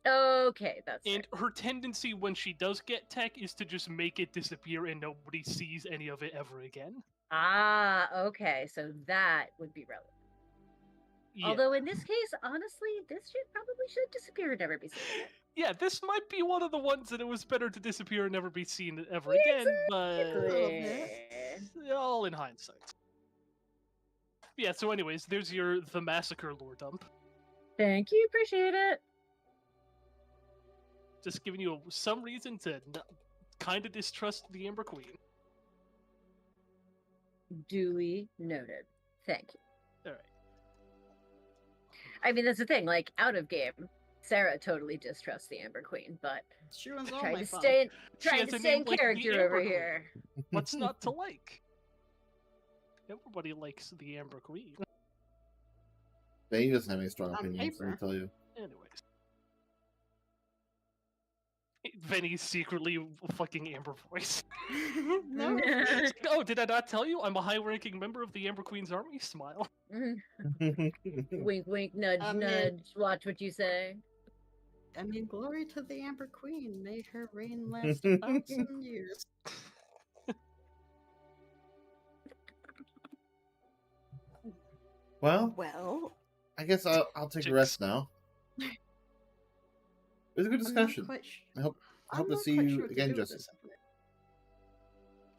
Okay, that's And fair. her tendency when she does get tech is to just make it disappear and nobody sees any of it ever again. Ah, okay, so that would be relevant. Yeah. Although in this case, honestly, this shit probably should disappear and never be seen again. Yeah, this might be one of the ones that it was better to disappear and never be seen ever again, but all in hindsight. Yeah, so anyways, there's the massacre lore dump. Thank you, appreciate it. Just giving you some reason to kind of distrust the Amber Queen. Duly noted. Thank you. Alright. I mean, that's the thing, like, out of game, Sarah totally distrusts the Amber Queen, but She ruins all trying my to fun. stay in, She trying has to a stay in name like the character Amber over Queen. here. What's not to like? Everybody likes the Amber Queen. He doesn't have any strong On opinions, let me paper. tell you. Anyways. Venny's secretly fucking Amber voice. No. It's like, oh, did I not tell you? I'm a high-ranking member of the Amber Queen's army? Smile. Wink, wink, nudge, I mean- nudge. Watch what you say. I mean, glory to the Amber Queen. May her reign last 1,000 years. Well, Well, I guess I'll take a rest now. It was a good discussion. I hope to see you again, Justin.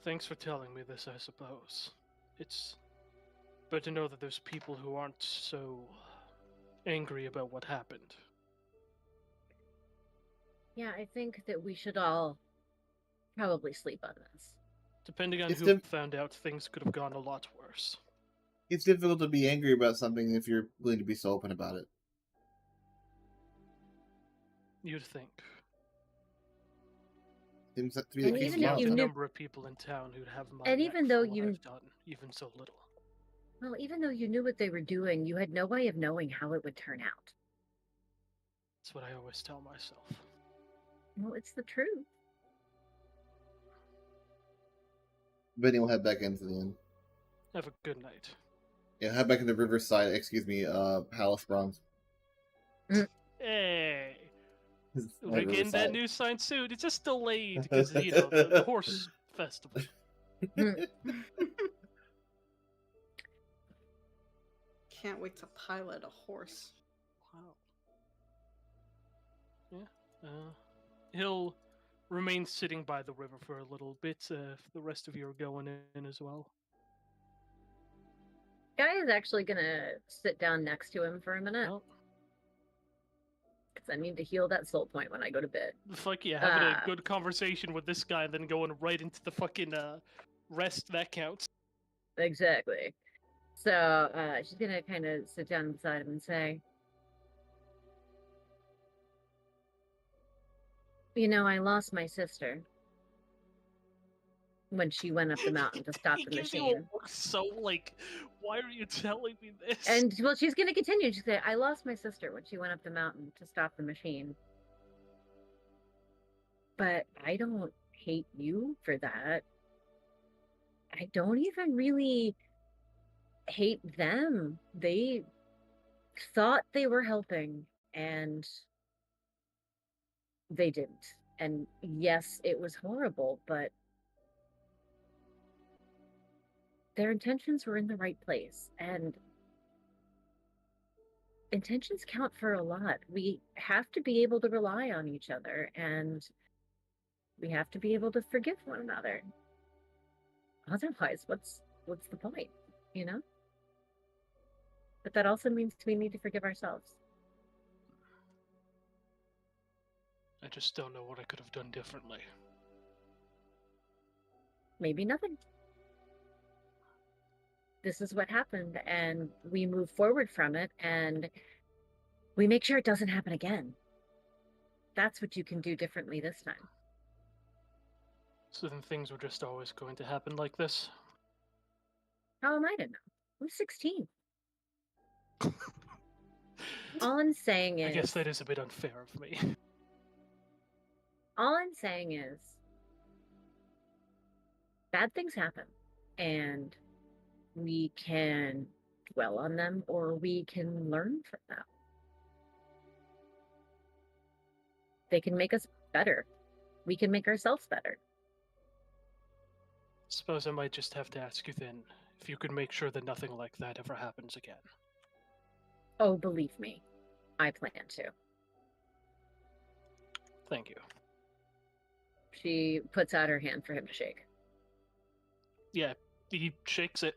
Thanks for telling me this, I suppose. It's but to know that there's people who aren't so angry about what happened. Yeah, I think that we should all probably sleep on this. Depending on It's who found out, things could have gone a lot worse. It's difficult to be angry about something if you're willing to be so open about it. You'd think. Seems to be And the case even a if lot of you times. knew- number of people in town who'd have my And neck even for though what you- I've done, even so little. Well, even though you knew what they were doing, you had no way of knowing how it would turn out. That's what I always tell myself. Well, it's the truth. Benny will head back into the inn. Have a good night. Yeah, head back into Riverside. Palace Bronze. Hey, Not we're getting that Riverside. new sign soon. It's just delayed because the horse festival. can't wait to pilot a horse. Wow. Yeah. He'll remain sitting by the river for a little bit. If the rest of you are going in as well. Guy is actually gonna sit down next to him for a minute. Well, Because I need to heal that soul point when I go to bed. fuck yeah, having a good conversation with this guy, and then going right into the fucking rest that counts. Exactly. So she's gonna kind of sit down beside him and say, "You know, I lost my sister when she went up the mountain to stop He the gives you a machine." look so like, why are you telling me this? And well, she's gonna continue. She said, "I lost my sister when she went up the mountain to stop the machine, but I don't hate you for that. I don't even really hate them. They thought they were helping, and they didn't. And yes, it was horrible, but their intentions were in the right place, and intentions count for a lot. We have to be able to rely on each other, and we have to be able to forgive one another. Otherwise, what's the point, you know? But that also means we need to forgive ourselves. I just don't know what I could have done differently. Maybe nothing. this is what happened, and we move forward from it, and we make sure it doesn't happen again. That's what you can do differently this time. So then things were just always going to happen like this? How am I to know? I'm 16. All I'm saying I is, guess that is a bit unfair of me. all I'm saying is, bad things happen, and we can dwell on them or we can learn from them. They can make us better. We can make ourselves better. Suppose I might just have to ask you then, if you could make sure that nothing like that ever happens again. Oh, believe me, I plan to. Thank you. She puts out her hand for him to shake. Yeah, he shakes it.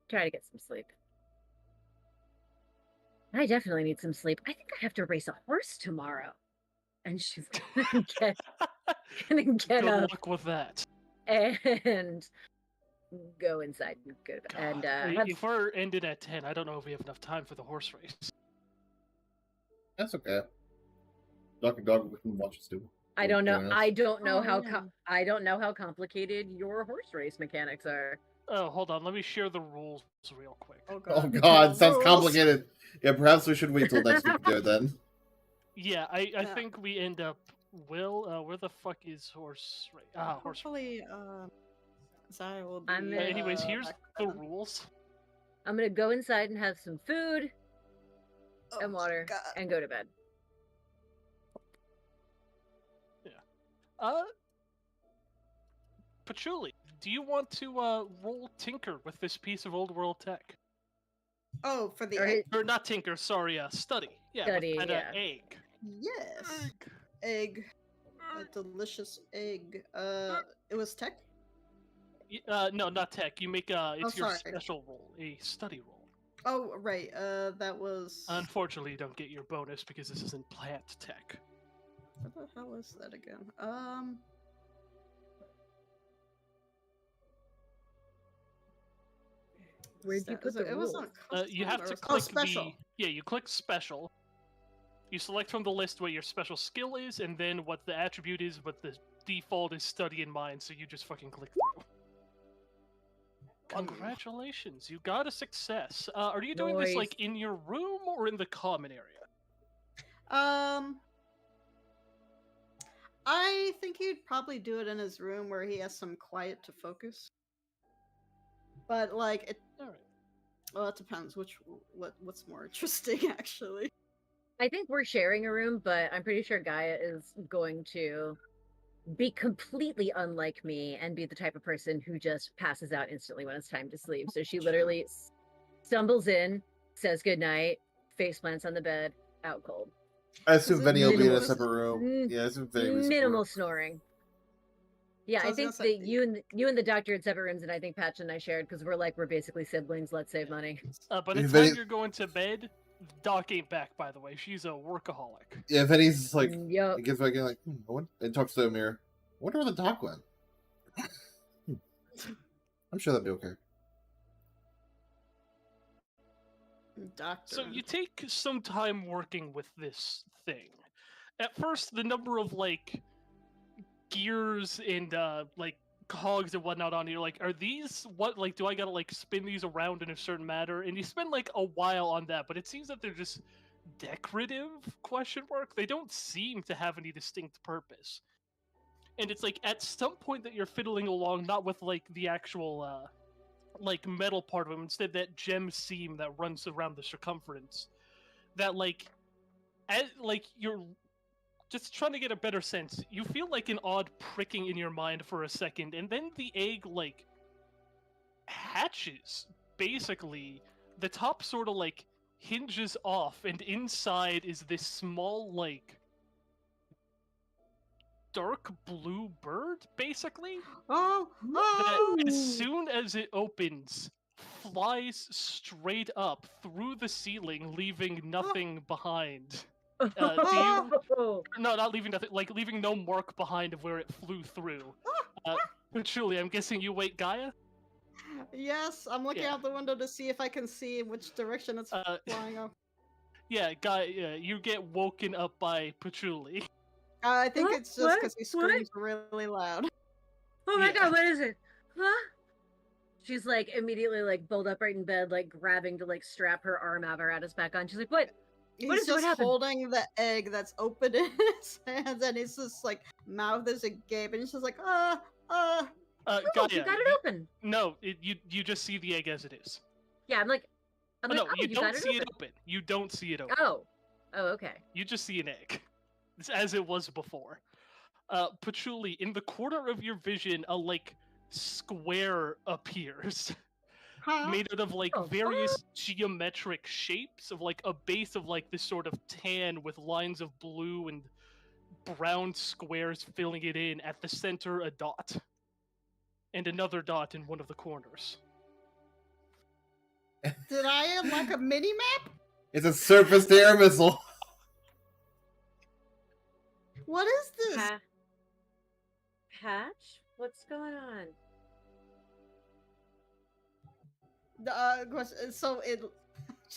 Try to get some sleep. I definitely need some sleep. I think I have to race a horse tomorrow. And she's gonna get Good up luck with that. and go inside and go to bed. God, And have, if we're ended at 10, I don't know if we have enough time for the horse race. That's okay. Dog we can watch us do. I don't know. Join us. I don't know Oh, how. yeah. I don't know how complicated your horse race mechanics are. Oh, hold on. Let me share the rules real quick. Oh Oh god. god, sounds Rules. complicated. Yeah, perhaps we should wait till next week to do it then. Yeah, I Yeah. think we end up. Will, where the fuck is horse race? Ah, horse. Hopefully, Zaya will be. I'm gonna- Anyways, here's back the then. rules. I'm gonna go inside and have some food Oh and my water God. and go to bed. Patchouli, do you want to roll tinker with this piece of old world tech? Oh, for the Or egg. Or not tinker, sorry, study. Yeah, Study, with that yeah. egg. Yes. Egg. A delicious egg. It was tech. No, not tech. You make it's your sorry. special roll, a study roll. Oh, right. That was. Unfortunately, you don't get your bonus because this isn't plant tech. What the hell is that again? Where'd you put the It was rules? on You have to custom or- click special. Yeah, you click special. You select from the list what your special skill is, and then what the attribute is, what the default is study in mind, so you just fucking click through. Congratulations, you got a success. Are you doing this, like, Nice. in your room or in the common area? I think he'd probably do it in his room where he has some quiet to focus. But like it, Alright. well, it depends what's more interesting actually. I think we're sharing a room, but I'm pretty sure Gaia is going to be completely unlike me and be the type of person who just passes out instantly when it's time to sleep. So she literally stumbles in, says goodnight, face plants on the bed, out cold. I assume Is it Venny will be in a minimal- separate room. Yeah, I assume Venny will be Minimal separate. snoring. Yeah, So I I was gonna think say- that you and the doctor had separate rooms, and I think Patch and I shared because we're basically siblings. Let's save money. By the If time any- you're going to bed, Doc ain't back, by the way. She's a workaholic. Yeah, Venny's like, Yup. he gets back in like, and talks to the mirror. I wonder where the dog went. I'm sure that'd be okay. Doctor. So you take some time working with this thing. At first, the number of like gears and like cogs and whatnot on it, you're like, are these what? Like, do I gotta like spin these around in a certain manner? And you spend like a while on that, but it seems that they're just decorative? Question mark. They don't seem to have any distinct purpose. And it's like at some point that you're fiddling along, not with like the actual like metal part of them, instead that gem seam that runs around the circumference, that like you're just trying to get a better sense. You feel like an odd pricking in your mind for a second, and then the egg like hatches. Basically, the top sort of like hinges off, and inside is this small like dark blue bird, basically. Oh, That as Ooh. soon as it opens, flies straight up through the ceiling, leaving nothing behind. Do you? No, not leaving nothing. Like leaving no mark behind of where it flew through. But truly, I'm guessing you wait Gaia. Yes, I'm looking Yeah. out the window to see if I can see which direction it's flying off. Yeah, guy, you get woken up by Patchouli. I think What? it's just What? because he What? screams really loud. Oh my Yeah. god, what is it? Huh? She's like immediately like pulled upright in bed, like grabbing to like strap her arm apparatus back on. She's like, what? What He's is it? What just happened? holding the egg that's open in his hands, and his just like mouth is agape, and he's just like, Oh, Gaia, you got it open. No, you just see the egg as it is. Yeah, I'm like, No, you you don't got it see open. it open. You don't see it open. Oh, okay. You just see an egg. It's as it was before. Patchouli, in the corner of your vision, a like square appears. huh? Made out of like Oh, various geometric shapes of like a base of like this sort of tan with lines of blue and brown squares filling it in. At the center, a dot. And another dot in one of the corners. Did I unlock a mini map? It's a surface to air missile. What is this? Patch? What's going on? So it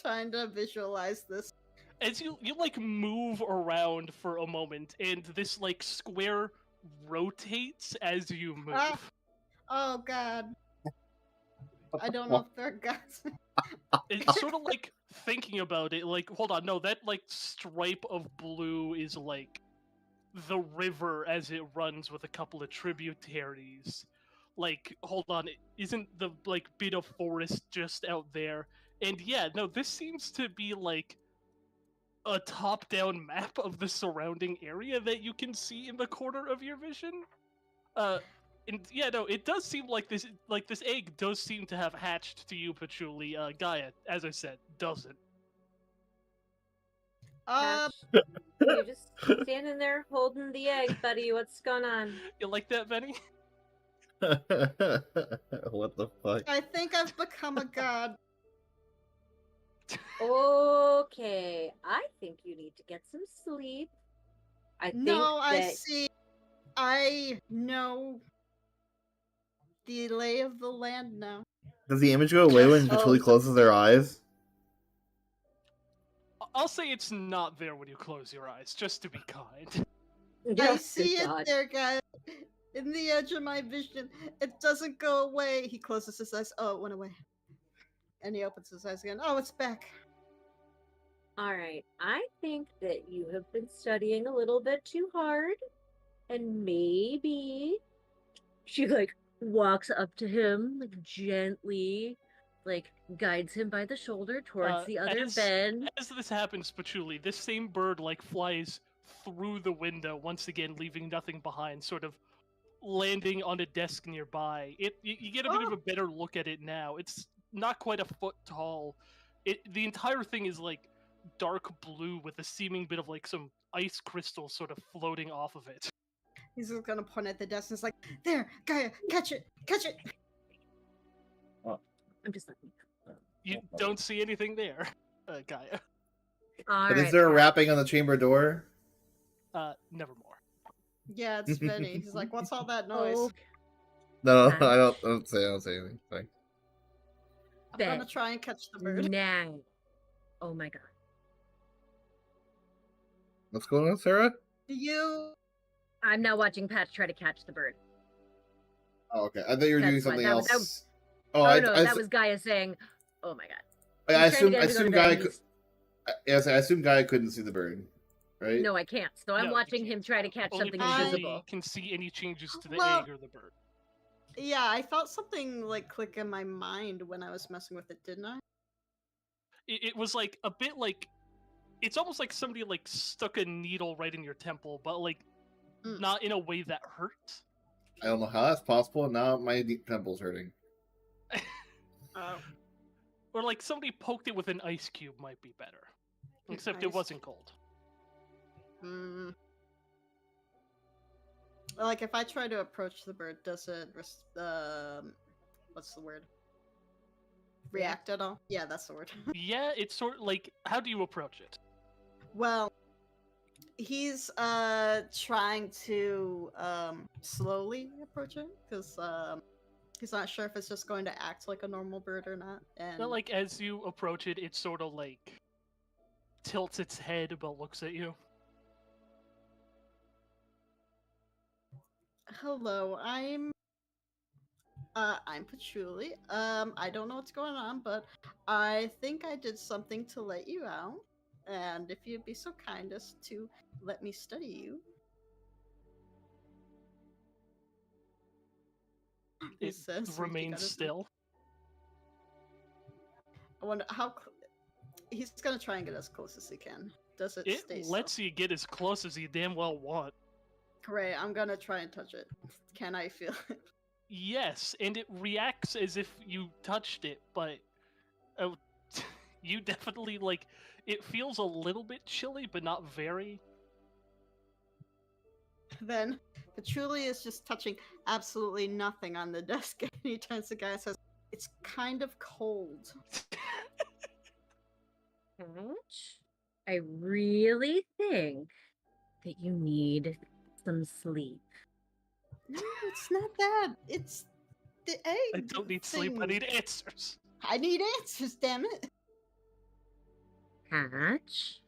trying to visualize this. As you like move around for a moment, and this like square rotates as you move. Oh god. I don't know if they're guys. It's sort of like thinking about it, like, hold on, no, that like stripe of blue is like the river as it runs with a couple of tributaries. Like, hold on, isn't the like bit of forest just out there? And yeah, no, this seems to be like a top-down map of the surrounding area that you can see in the corner of your vision. And yeah, no, it does seem like this egg does seem to have hatched to you, Patchouli. Gaia, as I said, doesn't. Patch, you're just standing there holding the egg, buddy. What's going on? You like that, Benny? What the fuck? I think I've become a god. Okay, I think you need to get some sleep. I think No, I that see. I know the lay of the land now. Does the image go away when Patchouli closes their eyes? I'll say it's not there when you close your eyes, just to be kind. I see it there, guys. In the edge of my vision. It doesn't go away. He closes his eyes. Oh, it went away. And he opens his eyes again. Oh, it's back. All right, I think that you have been studying a little bit too hard, and maybe she like walks up to him, like gently, like guides him by the shoulder towards the other bed. As this happens, Patchouli, this same bird like flies through the window once again, leaving nothing behind, sort of landing on a desk nearby. You get a bit of a better look at it now. It's not quite a foot tall. The entire thing is like dark blue with a seeming bit of like some ice crystals sort of floating off of it. He's just gonna point at the desk and it's like, there, Gaia, catch it, catch it. I'm just like, You don't see anything there, Gaia. But is there a rapping on the chamber door? Nevermore. Yeah, it's Benny. He's like, what's all that noise? oh, No, I don't say anything. Sorry. I'm gonna try and catch the bird. now. Oh my god. What's going on, Sarah? I'm now watching Patch try to catch the bird. Oh, okay. I thought you were doing That's fine. something That was- else. that was Gaia saying, "Oh my god." I He's trying to assume get him to go to Gaia. bed, Yes, I assume Gaia couldn't see the bird, right? No, I can't. So I'm No, you watching can't. him try to catch Only something Patchouli invisible. can see any changes to the Well- egg or the bird. Yeah, I felt something like click in my mind when I was messing with it, didn't I? It was like a bit like, it's almost like somebody like stuck a needle right in your temple, but like not in a way that hurt. I don't know how that's possible. Now my temple's hurting. Oh. Or like somebody poked it with an ice cube might be better. Except it Ice wasn't cold. Hmm. Like if I try to approach the bird, does it what's the word? React at all? Yeah, that's the word. Yeah, it's sort of like, how do you approach it? Well, he's trying to slowly approach it because He's not sure if it's just going to act like a normal bird or not. And But like as you approach it, it sort of like tilts its head but looks at you. hello, I'm Patchouli. I don't know what's going on, but I think I did something to let you out. And if you'd be so kind as to let me study you. He It says, reaching out remains his- still. I wonder how. He's gonna try and get as close as he can. Does it stay It lets you get as close as you damn well want. Great, I'm gonna try and touch it. Can I feel it? Yes, and it reacts as if you touched it, but uh, you definitely like it feels a little bit chilly, but not very. Then Patchouli is just touching absolutely nothing on the desk, and he turns to the guy and says, "It's kind of cold." Ouch. I really think that you need some sleep. No, it's not that. It's the egg. I don't need sleep, I thing. need answers. I need answers, damn it. Hatch?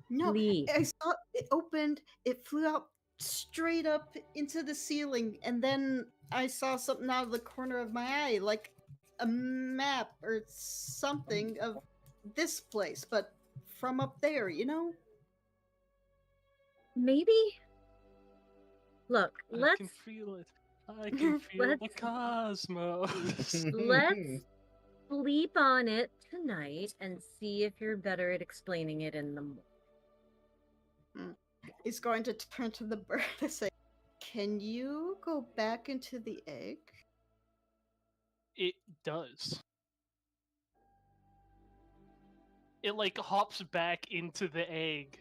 No, Sleep. I saw it opened, it flew out straight up into the ceiling, and then I saw something out of the corner of my eye, like a map or something of this place, but from up there, you know? Maybe? Look, I let's can feel it. I can feel the Let's- cosmos. Let's sleep on it tonight and see if you're better at explaining it in the morning. He's going to turn to the bird and say, "Can you go back into the egg?" It does. It like hops back into the egg,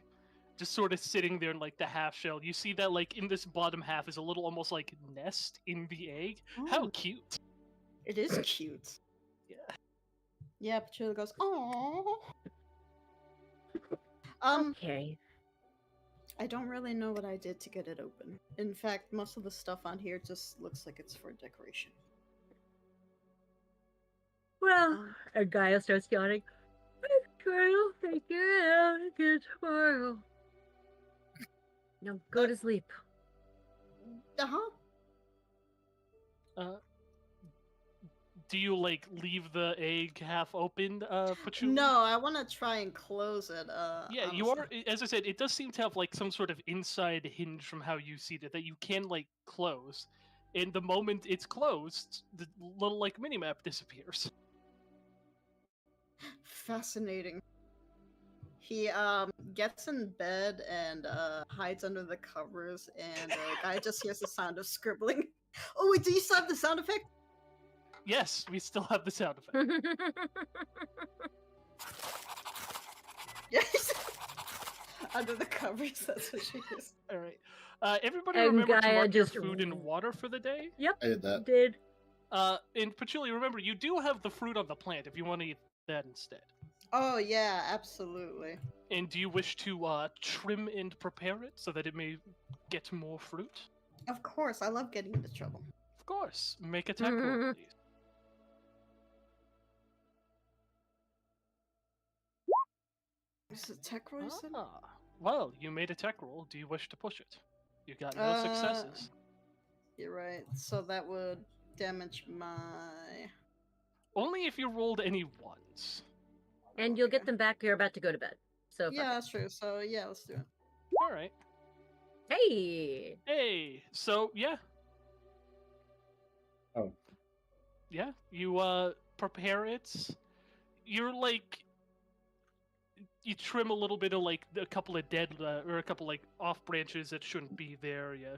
just sort of sitting there in like the half shell. You see that like in this bottom half is a little almost like nest in the egg. How Oh, cute. it is cute. Yeah. Yeah, Patchouli goes, "Aww." Okay. I don't really know what I did to get it open. In fact, most of the stuff on here just looks like it's for decoration. Well, Um, and Gaia starts yawning. I'm trying to figure it out again tomorrow. Now go to sleep. uh-huh. Do you like leave the egg half open, Patchouli? No, I want to try and close it. Yeah, you honestly. are. As I said, it does seem to have like some sort of inside hinge from how you see it that you can like close. And the moment it's closed, the little like mini map disappears. Fascinating. He gets in bed and hides under the covers, and guy just hears the sound of scribbling. Oh wait, do you still have the sound effect? Yes, we still have the sound effect. Yes. Under the covers, that's what she is. All right. Everybody And remember to Gaia mark your just food and water for the day. Yep, I did that. did. And Patchouli, remember you do have the fruit on the plant if you want to eat that instead. Oh yeah, absolutely. And do you wish to trim and prepare it so that it may get more fruit? Of course, I love getting into trouble. Of course. Make a tech roll, please. Is it tech roll, you said? Well, you made a tech roll. Do you wish to push it? You got no successes. You're right. So that would damage my. Only if you rolled any ones. And you'll get Okay. them back. You're about to go to bed. So fuck Yeah, it. that's true. So yeah, let's do it. All right. Hey. Hey. So yeah. Oh. Yeah. You prepare it. You're like. You trim a little bit of like a couple of dead or a couple like off branches that shouldn't be there. You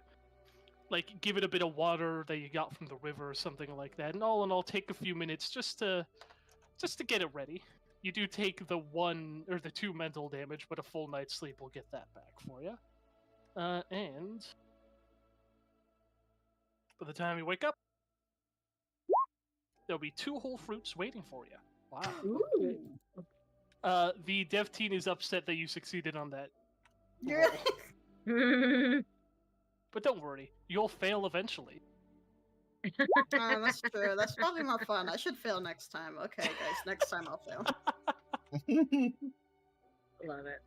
like give it a bit of water that you got from the river or something like that. And all in all, take a few minutes just to get it ready. You do take the 1 or the 2 mental damage, but a full night's sleep will get that back for you. And by the time you wake up, there'll be 2 whole fruits waiting for you. Wow. Ooh. The dev team is upset that you succeeded on that. You're But don't worry, you'll fail eventually. That's true. That's probably more fun. I should fail next time. Okay, guys, next time I'll fail. Love it.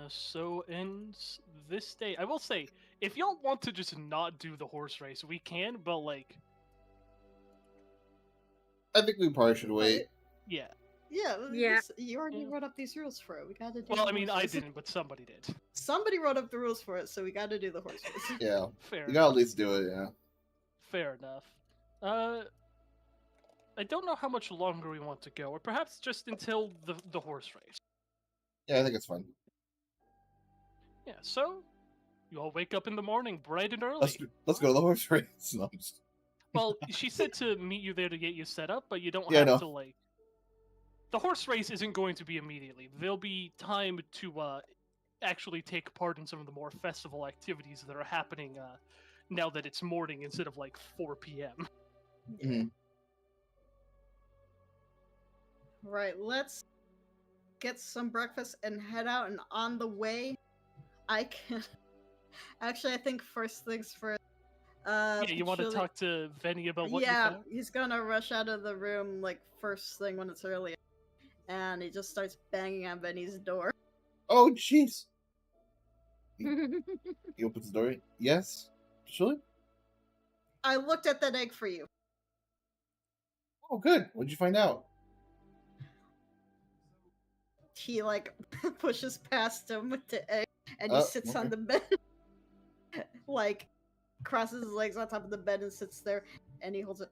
So ends this day. I will say, if y'all want to just not do the horse race, we can, but like, I think we probably should wait. yeah. Yeah, Yeah. you already Yeah. wrote up these rules for it. We gotta do Well, the I mean, horse I race. didn't, but somebody did. Somebody wrote up the rules for it, so we gotta do the horse race. Yeah, Fair you gotta enough. at least do it. Yeah. Fair enough. I don't know how much longer we want to go, or perhaps just until the horse race. Yeah, I think it's fun. Yeah, so you all wake up in the morning bright and early. Let's go to the horse race. No, I'm just... Well, she said to meet you there to get you set up, but you don't Yeah, I have know. to like. The horse race isn't going to be immediately. There'll be time to actually take part in some of the more festival activities that are happening now that it's morning instead of like 4 p.m. Mhm. Right, let's get some breakfast and head out. And on the way, I can. Actually, I think first things first. Yeah, you want to Julie- talk to Venny about what you Yeah, found? he's gonna rush out of the room like first thing when it's early, and he just starts banging on Benny's door. Oh, jeez. He opens the door. Yes, sure. I looked at that egg for you. Oh, good. What'd you find out? He like pushes past him with the egg, and he Oh, sits on okay. the bed, like crosses his legs on top of the bed and sits there, and he holds it.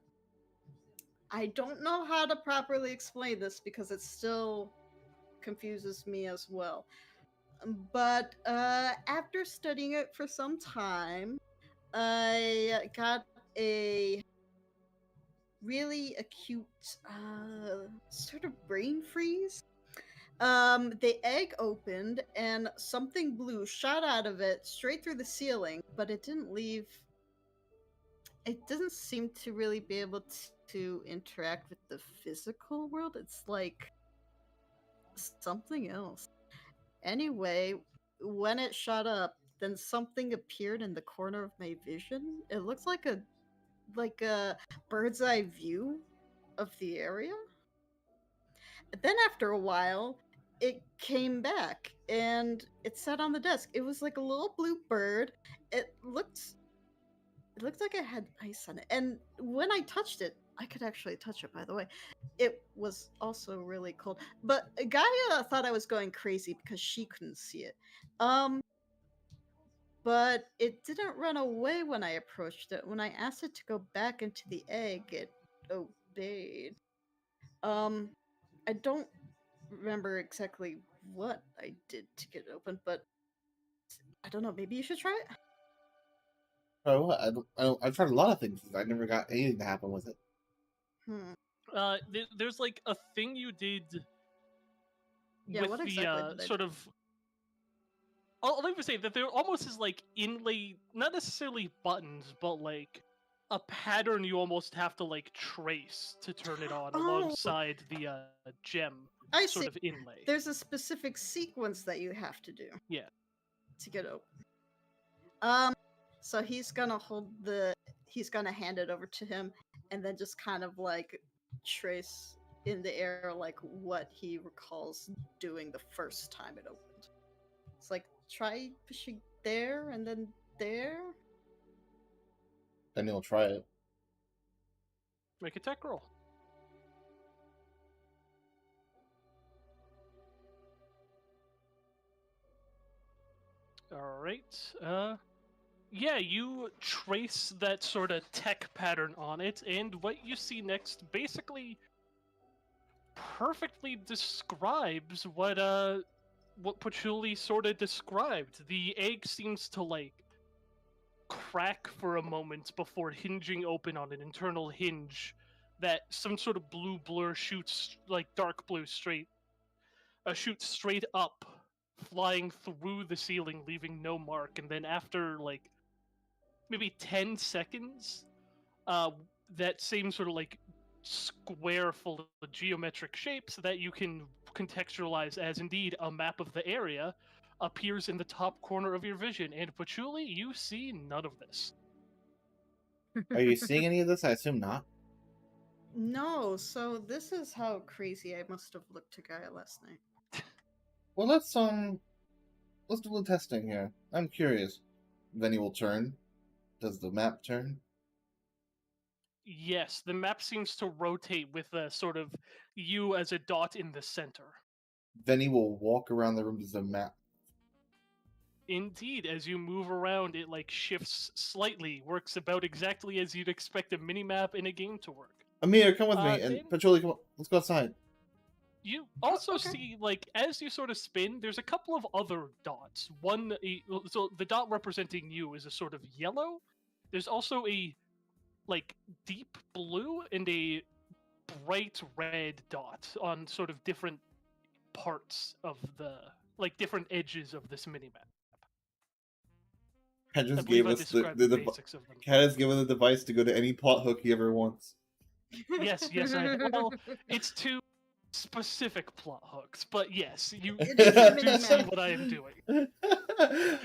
I don't know how to properly explain this because it still confuses me as well. But after studying it for some time, I got a really acute sort of brain freeze. The egg opened and something blue shot out of it straight through the ceiling, but it didn't leave. It doesn't seem to really be able to interact with the physical world. It's like something else. Anyway, when it shot up, then something appeared in the corner of my vision. It looks like a bird's eye view of the area. Then after a while, it came back and it sat on the desk. It was like a little blue bird. It looked like it had ice on it. And when I touched it, I could actually touch it, by the way. It was also really cold. But Gaia thought I was going crazy because she couldn't see it. But it didn't run away when I approached it. When I asked it to go back into the egg, it obeyed. I don't remember exactly what I did to get it open, but I don't know. Maybe you should try it. Oh, what? I've tried a lot of things. I never got anything to happen with it. There's like a thing you did Yeah, with what the exactly did I sort do? of. I'll even say that there almost is like inlay, not necessarily buttons, but like a pattern you almost have to like trace to turn it on Oh. alongside the gem I sort see. of inlay. There's a specific sequence that you have to do. Yeah. To get open. So he's gonna hand it over to him, and then just kind of like trace in the air like what he recalls doing the first time it opened. It's like try pushing there and then there. Then he'll try it. Make a tech roll. All right. Yeah, you trace that sort of tech pattern on it, and what you see next basically perfectly describes what Patchouli sort of described. The egg seems to like crack for a moment before hinging open on an internal hinge that some sort of blue blur shoots, like dark blue shoots straight up, flying through the ceiling, leaving no mark. And then after like maybe 10 seconds, that same sort of like square full of geometric shapes that you can contextualize as indeed a map of the area appears in the top corner of your vision, and Patchouli, you see none of this. Are you seeing any of this? I assume not. No, so this is how crazy I must have looked to Gaia last night. Well, let's do a little testing here. I'm curious. Then he will turn. Does the map turn? Yes, the map seems to rotate with a sort of you as a dot in the center. Then he will walk around the room. Does the map? Indeed, as you move around, it like shifts slightly, works about exactly as you'd expect a minimap in a game to work. Amir, come with me, and then- Patchouli, come on. Let's go outside. You also okay. see, like, as you sort of spin, there's a couple of other dots. So the dot representing you is a sort of yellow. There's also a, like, deep blue and a bright red dot on sort of different parts of the, like, different edges of this minimap. Kat I just believe gave I us described the the basics of them. Kat has given the device to go to any plot hook he ever wants. Yes, well, it's two specific plot hooks, but yes, you It is a do see minimap. what I am doing.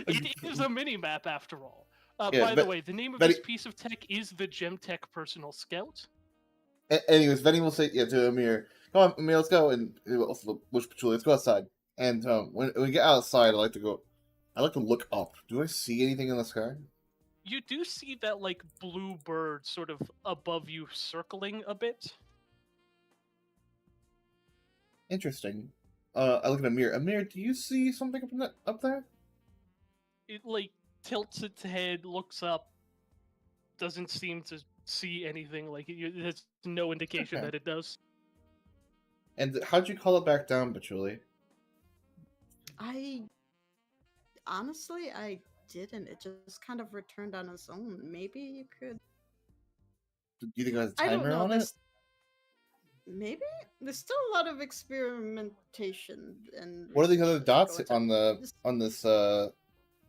It is a mini-map after all. Yeah, By the way, the name of but this piece of tech is the Gemtech Personal Scout. Anyways, Venny will say to Amir, "Come on, Amir, let's go." And he will also push Patchouli, "Let's go outside." And when we get outside, I like to look up. Do I see anything in the sky? You do see that, like, blue bird sort of above you circling a bit. Interesting. I look at Amir. Amir, do you see something up there? It, like, tilts its head, looks up, doesn't seem to see anything. Like, there's no indication Okay. that it does. And how'd you call it back down, Patchouli? Honestly, I didn't. It just kind of returned on its own. Maybe you could. Do you think it has a I don't timer know. on it? Maybe there's still a lot of experimentation and. What are these other research dots going on this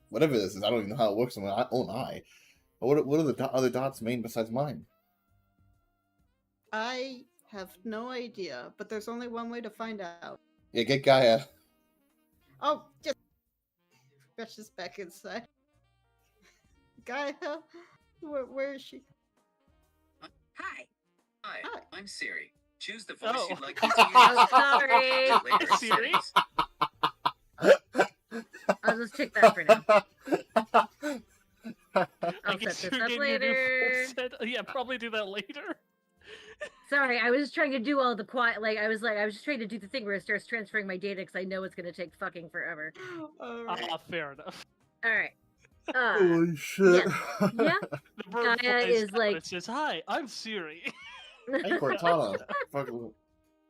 whatever this is? I don't even know how it works on my own eye. But what are the other dots main besides mine? I have no idea, but there's only one way to find out. Yeah, get Gaia. Oh, just rushes back inside. Gaia, where is she? Hi. Hi, Hi. I'm Siri. Choose the voice Oh. you'd like me to use. Oh, sorry. Later Siri? settings. I'll just check that for now. I I'll guess set this you're up getting your new later. full set. Yeah, probably do that later. Sorry, I was trying to do all the quiet. I was just trying to do the thing where it starts transferring my data because I know it's going to take fucking forever. Alright. Fair enough. All right. Holy shit! Yeah. The bird Gaia flies is down like- and says, "Hi, I'm Siri." Hey, Cortana. Fuck, I don't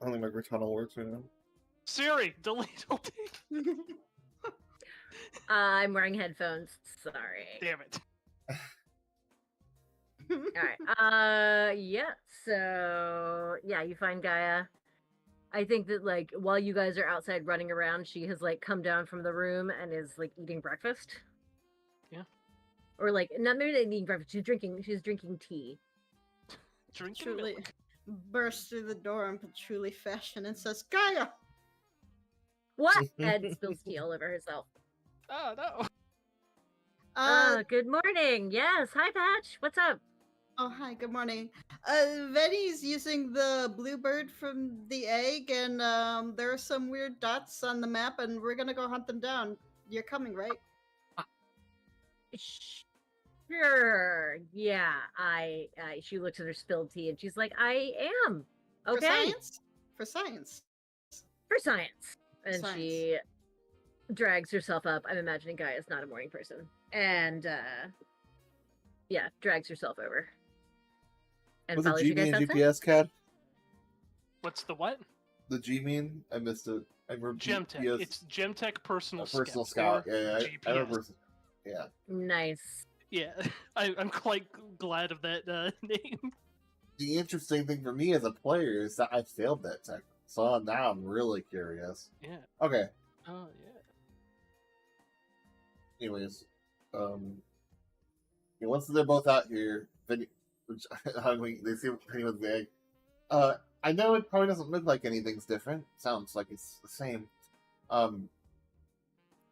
think my Cortana works right now. Siri, delete all data. I'm wearing headphones. Sorry. Damn it. All right. Yeah. So yeah, you find Gaia. I think that like while you guys are outside running around, she has like come down from the room and is like eating breakfast. Yeah. Or like not maybe not eating breakfast. She's drinking tea. Drinking Truly milk. bursts through the door in patchouli fashion and says, Gaia! What? And spills tea all over herself. Oh no. Good morning. Yes. Hi, Patch. What's up? Oh, hi, good morning. Venny's using the bluebird from the egg, and there are some weird dots on the map, and we're gonna go hunt them down. You're coming, right? Sure. Yeah. I she looks at her spilled tea and she's like, I am. For Okay. science? For science. For science. And Science. she drags herself up. I'm imagining Gaia's not a morning person. And yeah, drags herself over. And Was it follows you GB guys and outside? GPS, Cat? What's the what? The G mean? I missed it. I remember Gemtech. GPS, It's Gemtech Personal Scout. personal scout. or Yeah, I GPS. remember. Yeah. Nice. Yeah, I'm quite glad of that name. The interesting thing for me as a player is that I failed that tech. So now I'm really curious. Yeah. Okay. Oh yeah. Anyways, yeah, once they're both out here, then they see Penny with the egg. I know it probably doesn't look like anything's different. Sounds like it's the same.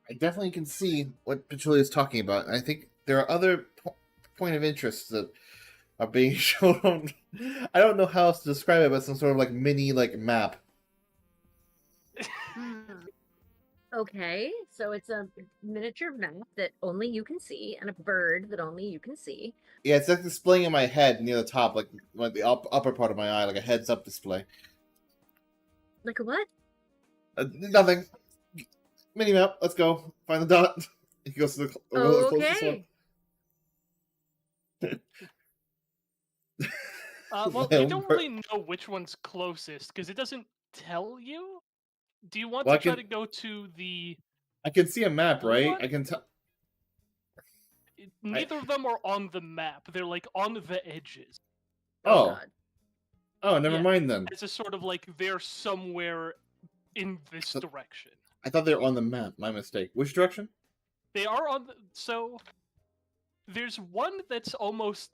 I definitely can see what Petrulia is talking about. And I think there are other point of interest that are being shown. I don't know how else to describe it, but some sort of like mini like map. Hmm. Okay, so it's a miniature map that only you can see, and a bird that only you can see. Yeah, it's like displaying in my head near the top, like the upper part of my eye, like a heads-up display. Like a what? Nothing. Mini map. Let's go. Find the dot. He goes to the closest one. Okay. Well, you don't really know which one's closest because it doesn't tell you. Do you want Well, to try to go to the? I can see a map, blue right? one? I can tell. Neither of them are on the map. They're like on the edges. Oh. God. Oh, never Yeah. mind then. It's just sort of like they're somewhere in this So- direction. I thought they were on the map. My mistake. Which direction? They are on the, so there's one that's almost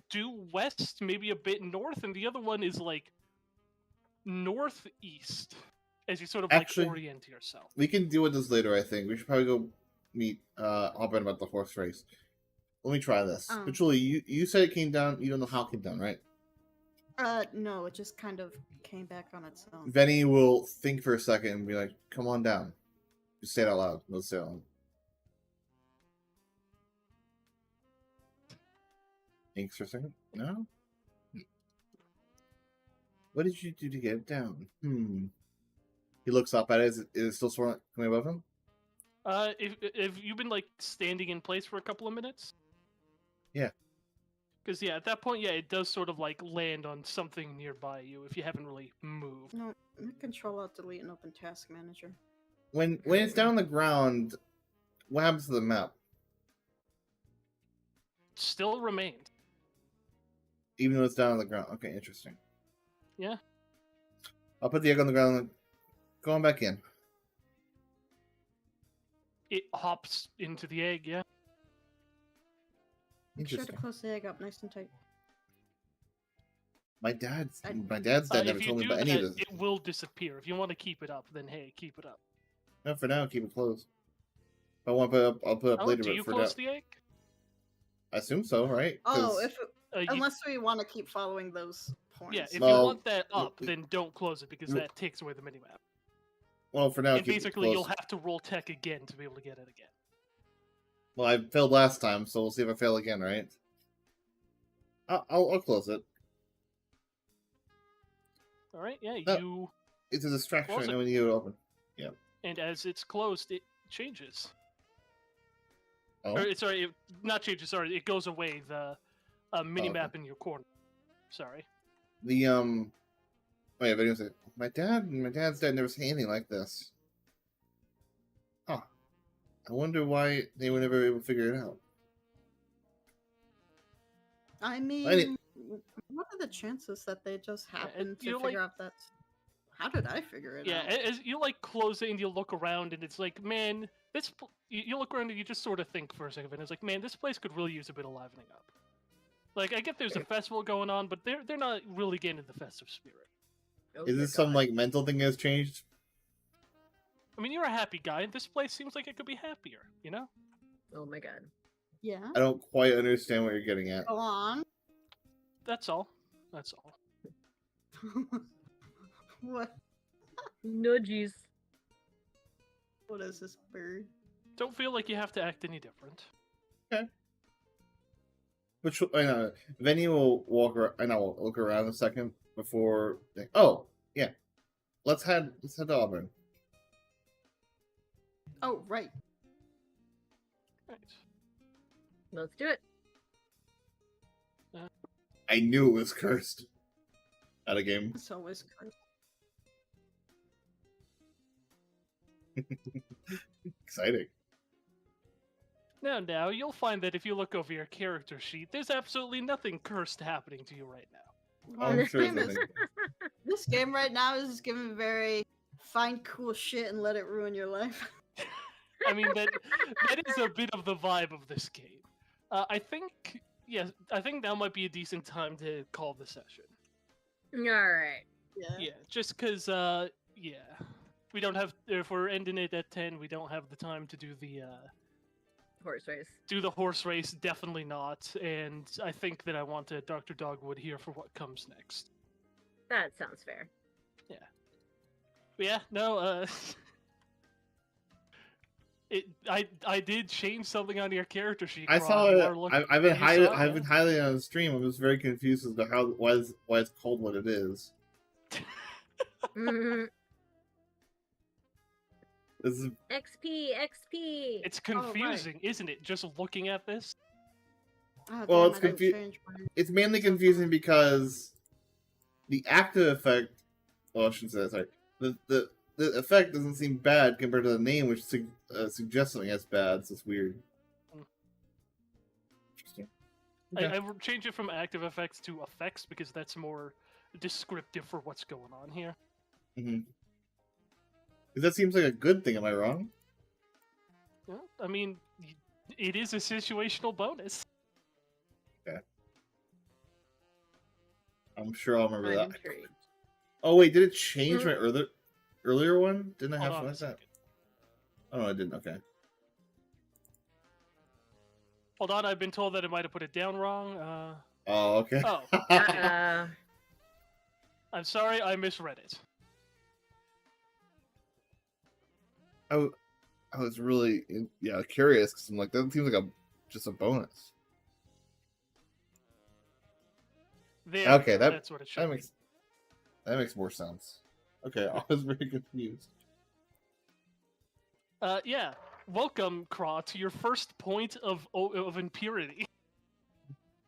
due west, maybe a bit north, and the other one is like northeast as you sort of Actually- like orient yourself. We can deal with this later, I think. We should probably go meet Auburn about the horse race. Let me try this. But Julie, you said it came down. You don't know how it came down, right? No, it just kind of came back on its own. Venny will think for a second and be like, "Come on down." Just say it out loud. Let's say it out loud. Thanks for a second. No? What did you do to get it down? He looks up at it. Is it still soaring coming above him? If you've been like standing in place for a couple of minutes? Yeah. Because yeah, at that point, yeah, it does sort of like land on something nearby you if you haven't really moved. No, Control Alt Delete and open Task Manager. When it's down on the ground, what happens to the map? Still remains. Even though it's down on the ground. Okay, interesting. Yeah. I'll put the egg on the ground and go on back in. It hops into the egg, yeah. Make sure to Interesting. close the egg up nice and tight. My dad's I- dad never If you told me do about any of that, this. it will disappear. If you want to keep it up, then hey, keep it up. No, for now, keep it closed. If I want to put it up, I'll put it up Oh, later. do But you for close now, the egg? I assume so, right? Oh, 'Cause- if You- unless we want to keep following those points. yeah, if Well, you want that up, we- then don't close it because we- that takes away the minimap. well, for now, And keep basically, it you'll closed. have to roll tech again to be able to get it again. Well, I failed last time, so we'll see if I fail again, right? I'll close it. All right, yeah, No. you. It's a distraction. Close I it. know when you get it open. And as it's closed, it changes. Oh, Or, sorry, not changes. Sorry, it goes away. The mini okay. map in your corner. Sorry. the Oh yeah, video said my dad's dad never seen anything like this. Huh. I wonder why they were never able to figure it out. I mean, Any- what are the chances that they just happened and to you're figure like- out that? How did I figure it Yeah, out? as you like close it and you look around and it's like, man, you look around and you just sort of think for a second and it's like, man, this place could really use a bit of livening up. Like, I get there's a festival going on, but they're not really getting the festive spirit. Oh, Is dear this some God. like mental thing has changed? I mean, you're a happy guy, and this place seems like it could be happier, you know? Oh my God. Yeah. I don't quite understand what you're getting at. Go on. That's all. That's all. What? Nudgies. What is this bird? Don't feel like you have to act any different. Which I know Venny will walk around. I know look around a second before. Oh yeah, let's head to Auburn. Oh, right. Right. Let's do it. I knew it was cursed. Out of game. It's always cursed. Exciting. Now, you'll find that if you look over your character sheet, there's absolutely nothing cursed happening to you right now. Oh, I'm this, sure game it's is, nothing. this game right now is giving very find cool shit and let it ruin your life. I mean, that is a bit of the vibe of this game. I think now might be a decent time to call the session. All right. Yeah. Yeah, just because, yeah. we don't have. If we're ending it at 10, we don't have the time to do the Horse race. horse race. Definitely not. And I think that I want a Dr. Dogwood here for what comes next. That sounds fair. But yeah, no. I did change something on your character sheet. I Ron. saw You it. are looking- I've been you saw it, I've been highlighting on the stream. I'm just very confused as to why it's called what it is. Mhm. This is XP, XP. It's confusing, isn't it? Just looking at this. Oh, Well, damn, it's I didn't confu- change mine. it's mainly confusing because the active effect. Well, I shouldn't say that. Sorry. The effect doesn't seem bad compared to the name, which suggests something that's bad. So it's weird. Hmm. Interesting. I would change it from active effects to effects because that's more descriptive for what's going on here. Mm-hmm. That seems like a good thing. Am I wrong? Well, I mean, it is a situational bonus. I'm sure I'll remember I'm that. intrigued. Oh wait, did it change my earlier one? Didn't I Hold have on something a like that? second. Oh, no, I didn't. Okay. Hold on, I've been told that I might have put it down wrong. Oh, okay. Oh. I'm sorry, I misread it. I was really curious because I'm like, that seems like just a bonus. There, Okay, that's what it should be. that makes more sense. Okay, I was very confused. Yeah. Welcome, Craw, to your first point of impurity.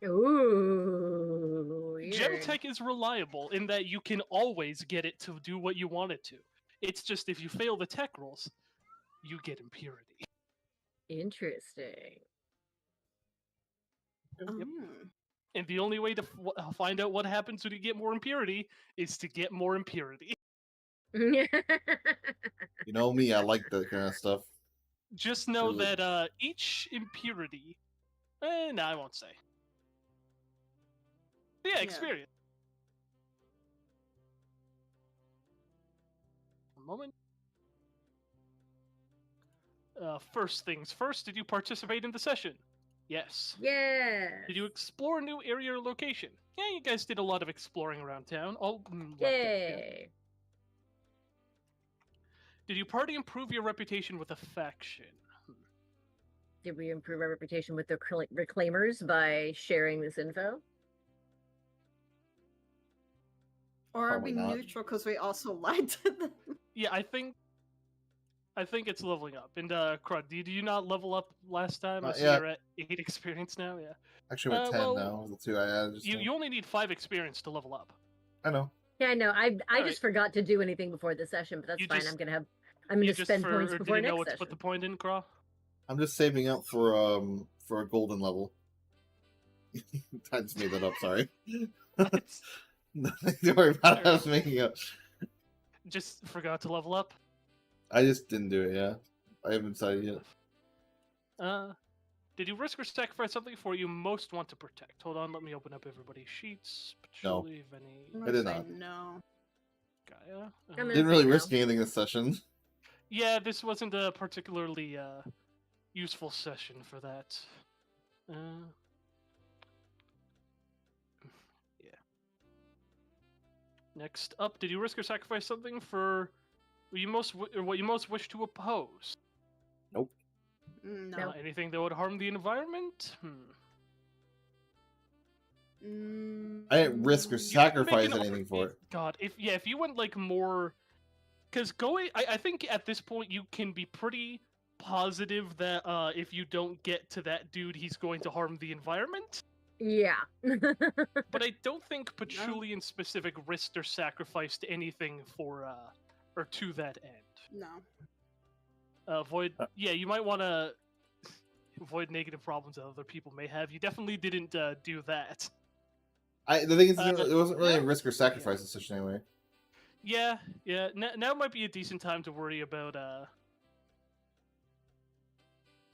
Ooh. Weird. Gemtech is reliable in that you can always get it to do what you want it to. It's just if you fail the tech rolls, you get impurity. Interesting. Yep. Mm. And the only way to find out what happens when you get more impurity is to get more impurity. You know me, I like that kind of stuff. Just know Really? that each impurity... no, I won't say. But yeah, Yeah. experience. One moment. First things first, did you participate in the session? Yes. Yeah. Did you explore a new area or location? Yeah, you guys did a lot of exploring around town. All left it, yeah. Yay. Did you party improve your reputation with a faction? Did we improve our reputation with the reclaimers by sharing this info? Or are Probably we not. neutral because we also lied to them? Yeah, I think it's leveling up. And Crud, did you not level up last time? I Not see yet. you're at 8 experience now. Yeah. Actually, I'm at 10 well, now. The 2 I added. You only need 5 experience to level up. I know. Yeah, I know. I Alright. just forgot to do anything before the session, but that's You fine. just- I'm gonna You just spend points or before didn't know next what to session. put the point in, Craw? I'm just saving up for a golden level. I just made that up. Sorry. Nothing to worry about. I was making up. Just forgot to level up. I just didn't do it. Yeah, I haven't decided yet. Did you risk or sacrifice something for you most want to protect? Hold on, let me open up everybody's sheets. No. Patchouli, Vinny, I'm I gonna did say not. No. Gaia. I'm gonna Didn't really say no. risk anything this session. Yeah, this wasn't a particularly useful session for that. Yeah. Next up, did you risk or sacrifice something for what you most wish to oppose? Nope. No. Nope. Anything that would harm the environment? I didn't risk or sacrifice Making anything for it. God, if you went like more, because I think at this point you can be pretty positive that if you don't get to that dude, he's going to harm the environment. Yeah. But I don't think Patchouli in specific risked or sacrificed anything for or to that end. No. Avoid, yeah, you might want to avoid negative problems that other people may have. You definitely didn't do that. The thing is, it wasn't really a no. risk or sacrifice decision anyway. Yeah. Now might be a decent time to worry about.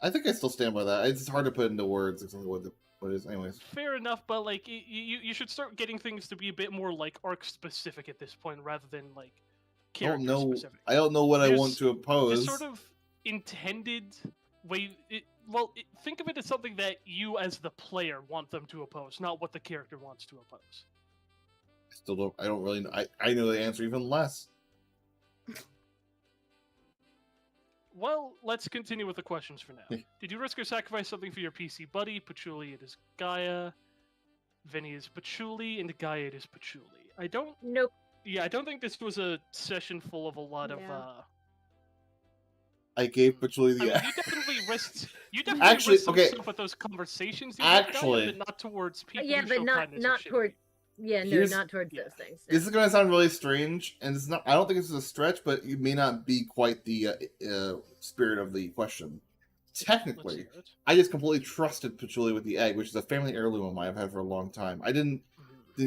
I think I still stand by that. It's hard to put into words exactly what it is. Anyways, Fair enough, but like you should start getting things to be a bit more like arc specific at this point, rather than like character know. specific. I don't know what I want There's- to The oppose. sort of intended way. Think of it as something that you, as the player, want them to oppose, not what the character wants to oppose. Still don't. I don't really. I know the answer even less. Well, let's continue with the questions for now. Yeah. Did you risk or sacrifice something for your PC buddy? Patchouli, it is Gaia. Vinny is Patchouli, and Gaia, it is Patchouli. I don't Nope. think this was a session full of a lot of. Yeah. I gave Patchouli I the. mean, you definitely risked. You definitely Actually, risked some okay. stuff with those conversations. You had, Gaia, Actually- but not towards people. Yeah, who but show not kindness or not shit. toward. Yeah, no, Here's- not towards yeah. those things. This is gonna sound really strange, and it's not. I don't think this is a stretch, but it may not be quite the spirit of the question. Let's Technically, hear it. I just completely trusted Patchouli with the egg, which is a family heirloom of mine I've had for a long time. I didn't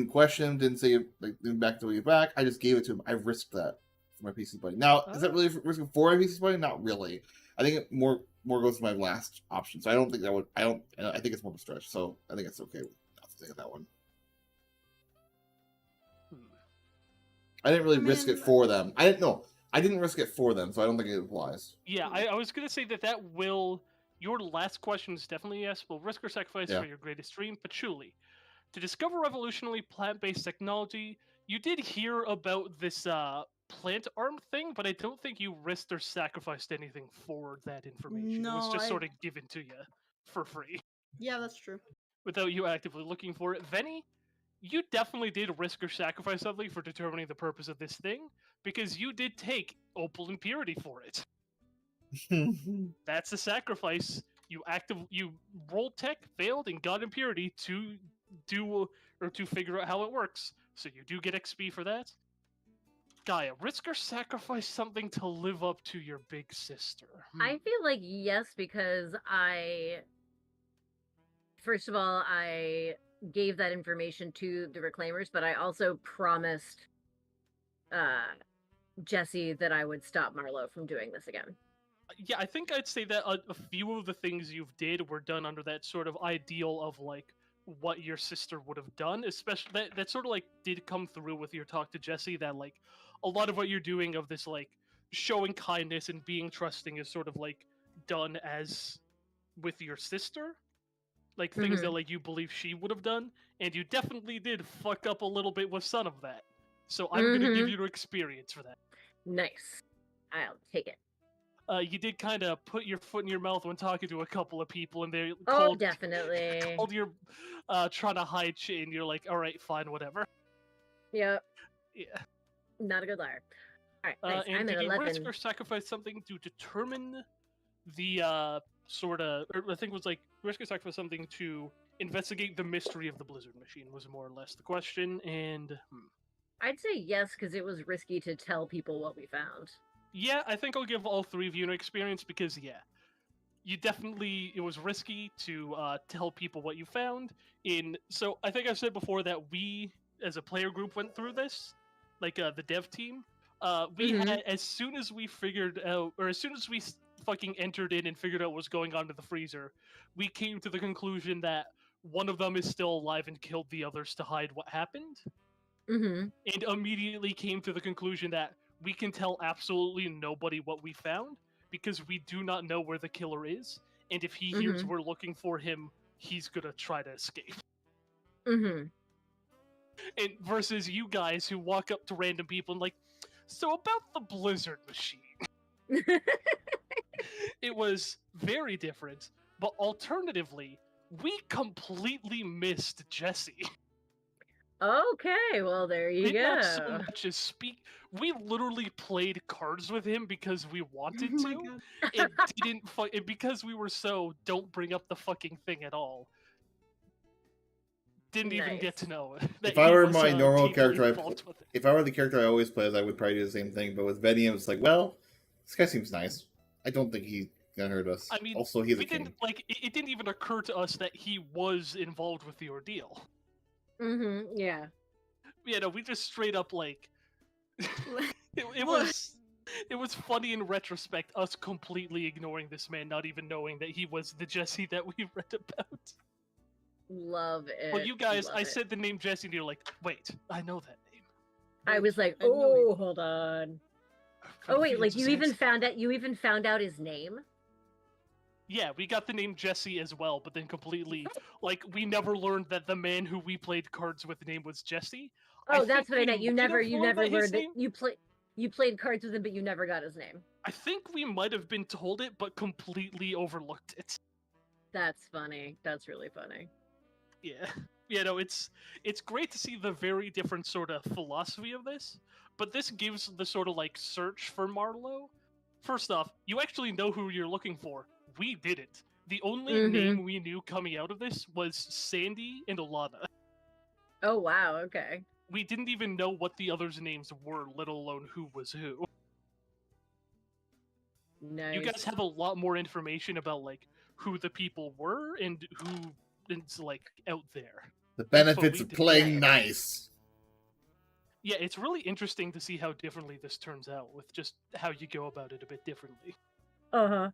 question him, didn't say like didn't back to back. I just gave it to him. I risked that for my PC buddy. Now, is that really risking for my PC buddy? Not really. I think it more goes to my last option. So I don't think that would. I think it's more of a stretch. So I think it's okay. I'll take that one. I didn't really risk it for them. I didn't risk it for them, so I don't think it applies. Yeah, I was gonna say that will. Your last question is definitely yes. Will risk or sacrifice Yeah. for your greatest dream? Patchouli. To discover revolutionary plant-based technology, you did hear about this plant arm thing, but I don't think you risked or sacrificed anything for that information. it was No, just I- sort of given to you for free Yeah, that's true. without you actively looking for it. Venny, you definitely did risk or sacrifice something for determining the purpose of this thing, because you did take opal impurity for it. That's the sacrifice. You rolled tech, failed, and got impurity to do or to figure out how it works. So you do get XP for that. Gaia, risk or sacrifice something to live up to your big sister. I feel like yes, because first of all, I gave that information to the reclaimers, but I also promised Jesse that I would stop Marlowe from doing this again. Yeah, I think I'd say that a few of the things you've did were done under that sort of ideal of like what your sister would have done, especially that sort of like did come through with your talk to Jesse, that like a lot of what you're doing of this like showing kindness and being trusting is sort of like done as with your sister, like things that like you believe she would have done, and you definitely did fuck up a little bit with some of that. So I'm gonna give you experience for that. Nice. I'll take it. You did kind of put your foot in your mouth when talking to a couple of people, and they Oh, definitely. called your trying to hide shit, and you're like, all right, fine, whatever. Yep. Yeah. Not a good liar. All right, nice. And I'm did at you 11. risk or sacrifice something to determine the sort of, or I think it was like risk or sacrifice something to investigate the mystery of the Blizzard machine was more or less the question, and I'd say yes, because it was risky to tell people what we found. yeah, I think I'll give all three of you an experience because yeah, it was risky to tell people what you found. So I think I've said before that we as a player group went through this, like the dev team. We had, as soon as we figured out, or as soon as we fucking entered in and figured out what was going on to the freezer, we came to the conclusion that one of them is still alive and killed the others to hide what happened. And immediately came to the conclusion that we can tell absolutely nobody what we found because we do not know where the killer is, and if he hears we're looking for him, he's gonna try to escape. And versus you guys who walk up to random people and like, so about the Blizzard machine. It was very different, but alternatively, we completely missed Jesse. Okay, well there you Did go. not so much as speak. We literally played cards with him because we wanted Oh my to. God. It didn't because we were so don't bring up the fucking thing at all. Didn't even get to Nice. know that If I he were was, my normal deeply character, involved with it. if I were the character I always play as, I would probably do the same thing. But with Benny, it was like, well, this guy seems nice. I don't think he's gonna hurt us. I mean, also, he's a we king. didn't like it didn't even occur to us that he was involved with the ordeal. Yeah. Yeah, no, we just straight up like it was funny in retrospect, us completely ignoring this man, not even knowing that he was the Jesse that we read about. Love it. Well, you guys, love I it. said the name Jesse, and you're like, wait, I know that name. I was like, I know oh, hold on. for Oh the wait, like fields you of even sand. found out his name? Yeah, we got the name Jesse as well, but then completely like we never learned that the man who we played cards with name was Jesse. Oh, that's what I we meant. You might never have learned that his learned that name. you played cards with him, but you never got his name. I think we might have been told it, but completely overlooked it. That's funny. That's really funny. Yeah, you know, it's great to see the very different sort of philosophy of this, but this gives the sort of like search for Marlowe. First off, you actually know who you're looking for. We didn't. The only Mhm. name we knew coming out of this was Sandy and Alana. Oh wow, okay. We didn't even know what the others' names were, let alone who was who. Nice. You guys have a lot more information about like who the people were and who is like out there. The benefits we of did playing not. nice. Yeah, it's really interesting to see how differently this turns out with just how you go about it a bit differently. Uh-huh.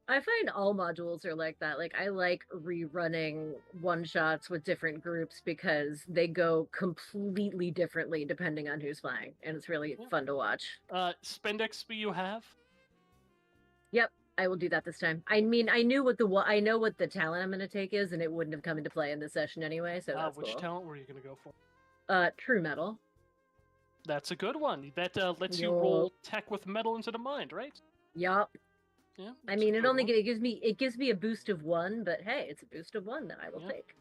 I find all modules are like that. Like I like rerunning one-shots with different groups because they go completely differently depending on who's playing, and it's really Yeah. fun to watch. Spend XP you have. Yep, I will do that this time. I mean, I know what the talent I'm going to take is, and it wouldn't have come into play in this session anyway, so that's Which cool. talent were you gonna go for? True metal. That's a good one. That lets you Yup. roll tech with metal into the mind, right? Yup. Yeah. I that's mean, a it good only one. it gives me a boost of 1, but hey, it's a boost of 1 that I will Yeah. take.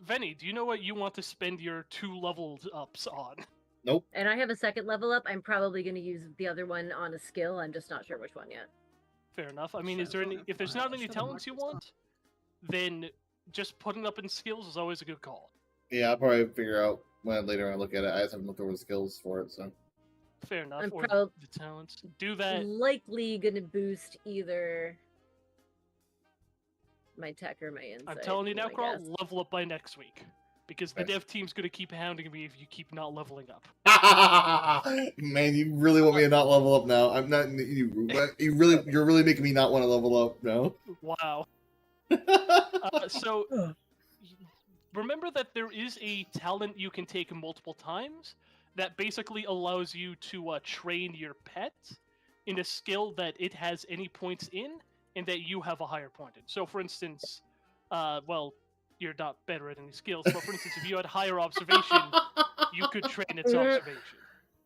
Venny, do you know what you want to spend your 2 leveled ups on? Nope. And I have a second level up. I'm probably going to use the other one on a skill. I'm just not sure which one yet. Fair enough. I mean, is there any? If there's not any talents you want, then just putting up in skills is always a good call. Yeah, I'll probably figure out when later I look at it. I just haven't looked over the skills for it, so. Fair enough. I'm Or prob- the talents. Do that. Likely going to boost either my tech or my insight. I'm telling you now, I Crawl, guess. level up by next week. Because the Okay. dev team's gonna keep hounding me if you keep not leveling up. Man, you really want me to not level up now? I'm not. You're really making me not want to level up now. Wow. So remember that there is a talent you can take multiple times that basically allows you to train your pet in a skill that it has any points in and that you have a higher point in. So, for instance, well, you're not better at any skills, but for instance, if you had higher observation, you could train its observation.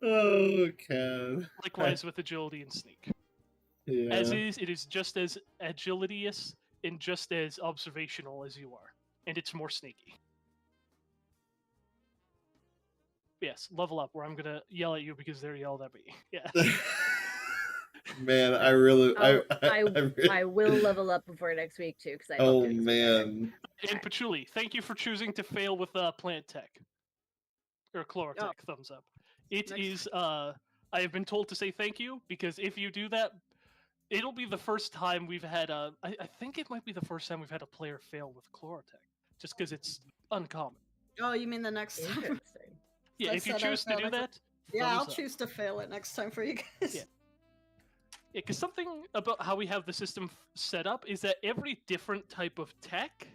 Oh, God. Likewise with agility and sneak. Yeah. As is, it is just as agilitious and just as observational as you are, and it's more sneaky. Yes, level up, where I'm gonna yell at you because they're yelled at me. Yeah. Man, I really, I will level up before next week too, because I. Oh hope to better. man. And Patchouli, thank you for choosing to fail with plant tech. Or chlorotech, thumbs up. It Next is, I have been told to say thank you, because if you do that, it'll be the first time we've had I think it might be the first time we've had a player fail with chlorotech. Just because it's uncommon. Oh, you mean the next time? Interesting. Yeah, I if you said I choose to failed do next that, Yeah, I'll thumbs up. choose to fail it next time for you guys. Yeah. Yeah, because something about how we have the system set up is that every different type of tech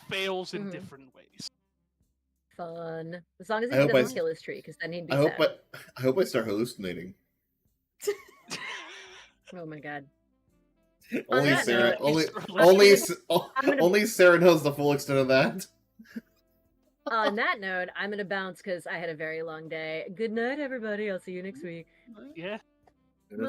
fails in Mhm. different ways. Fun. As long as I he hope doesn't I- kill his tree, because then he'd be I hope sad. I hope I start hallucinating. Oh my god. Only that Sarah. note, Only Sarah knows the full extent of that. On that note, I'm gonna bounce because I had a very long day. Good night, everybody. I'll see you next week. Yeah.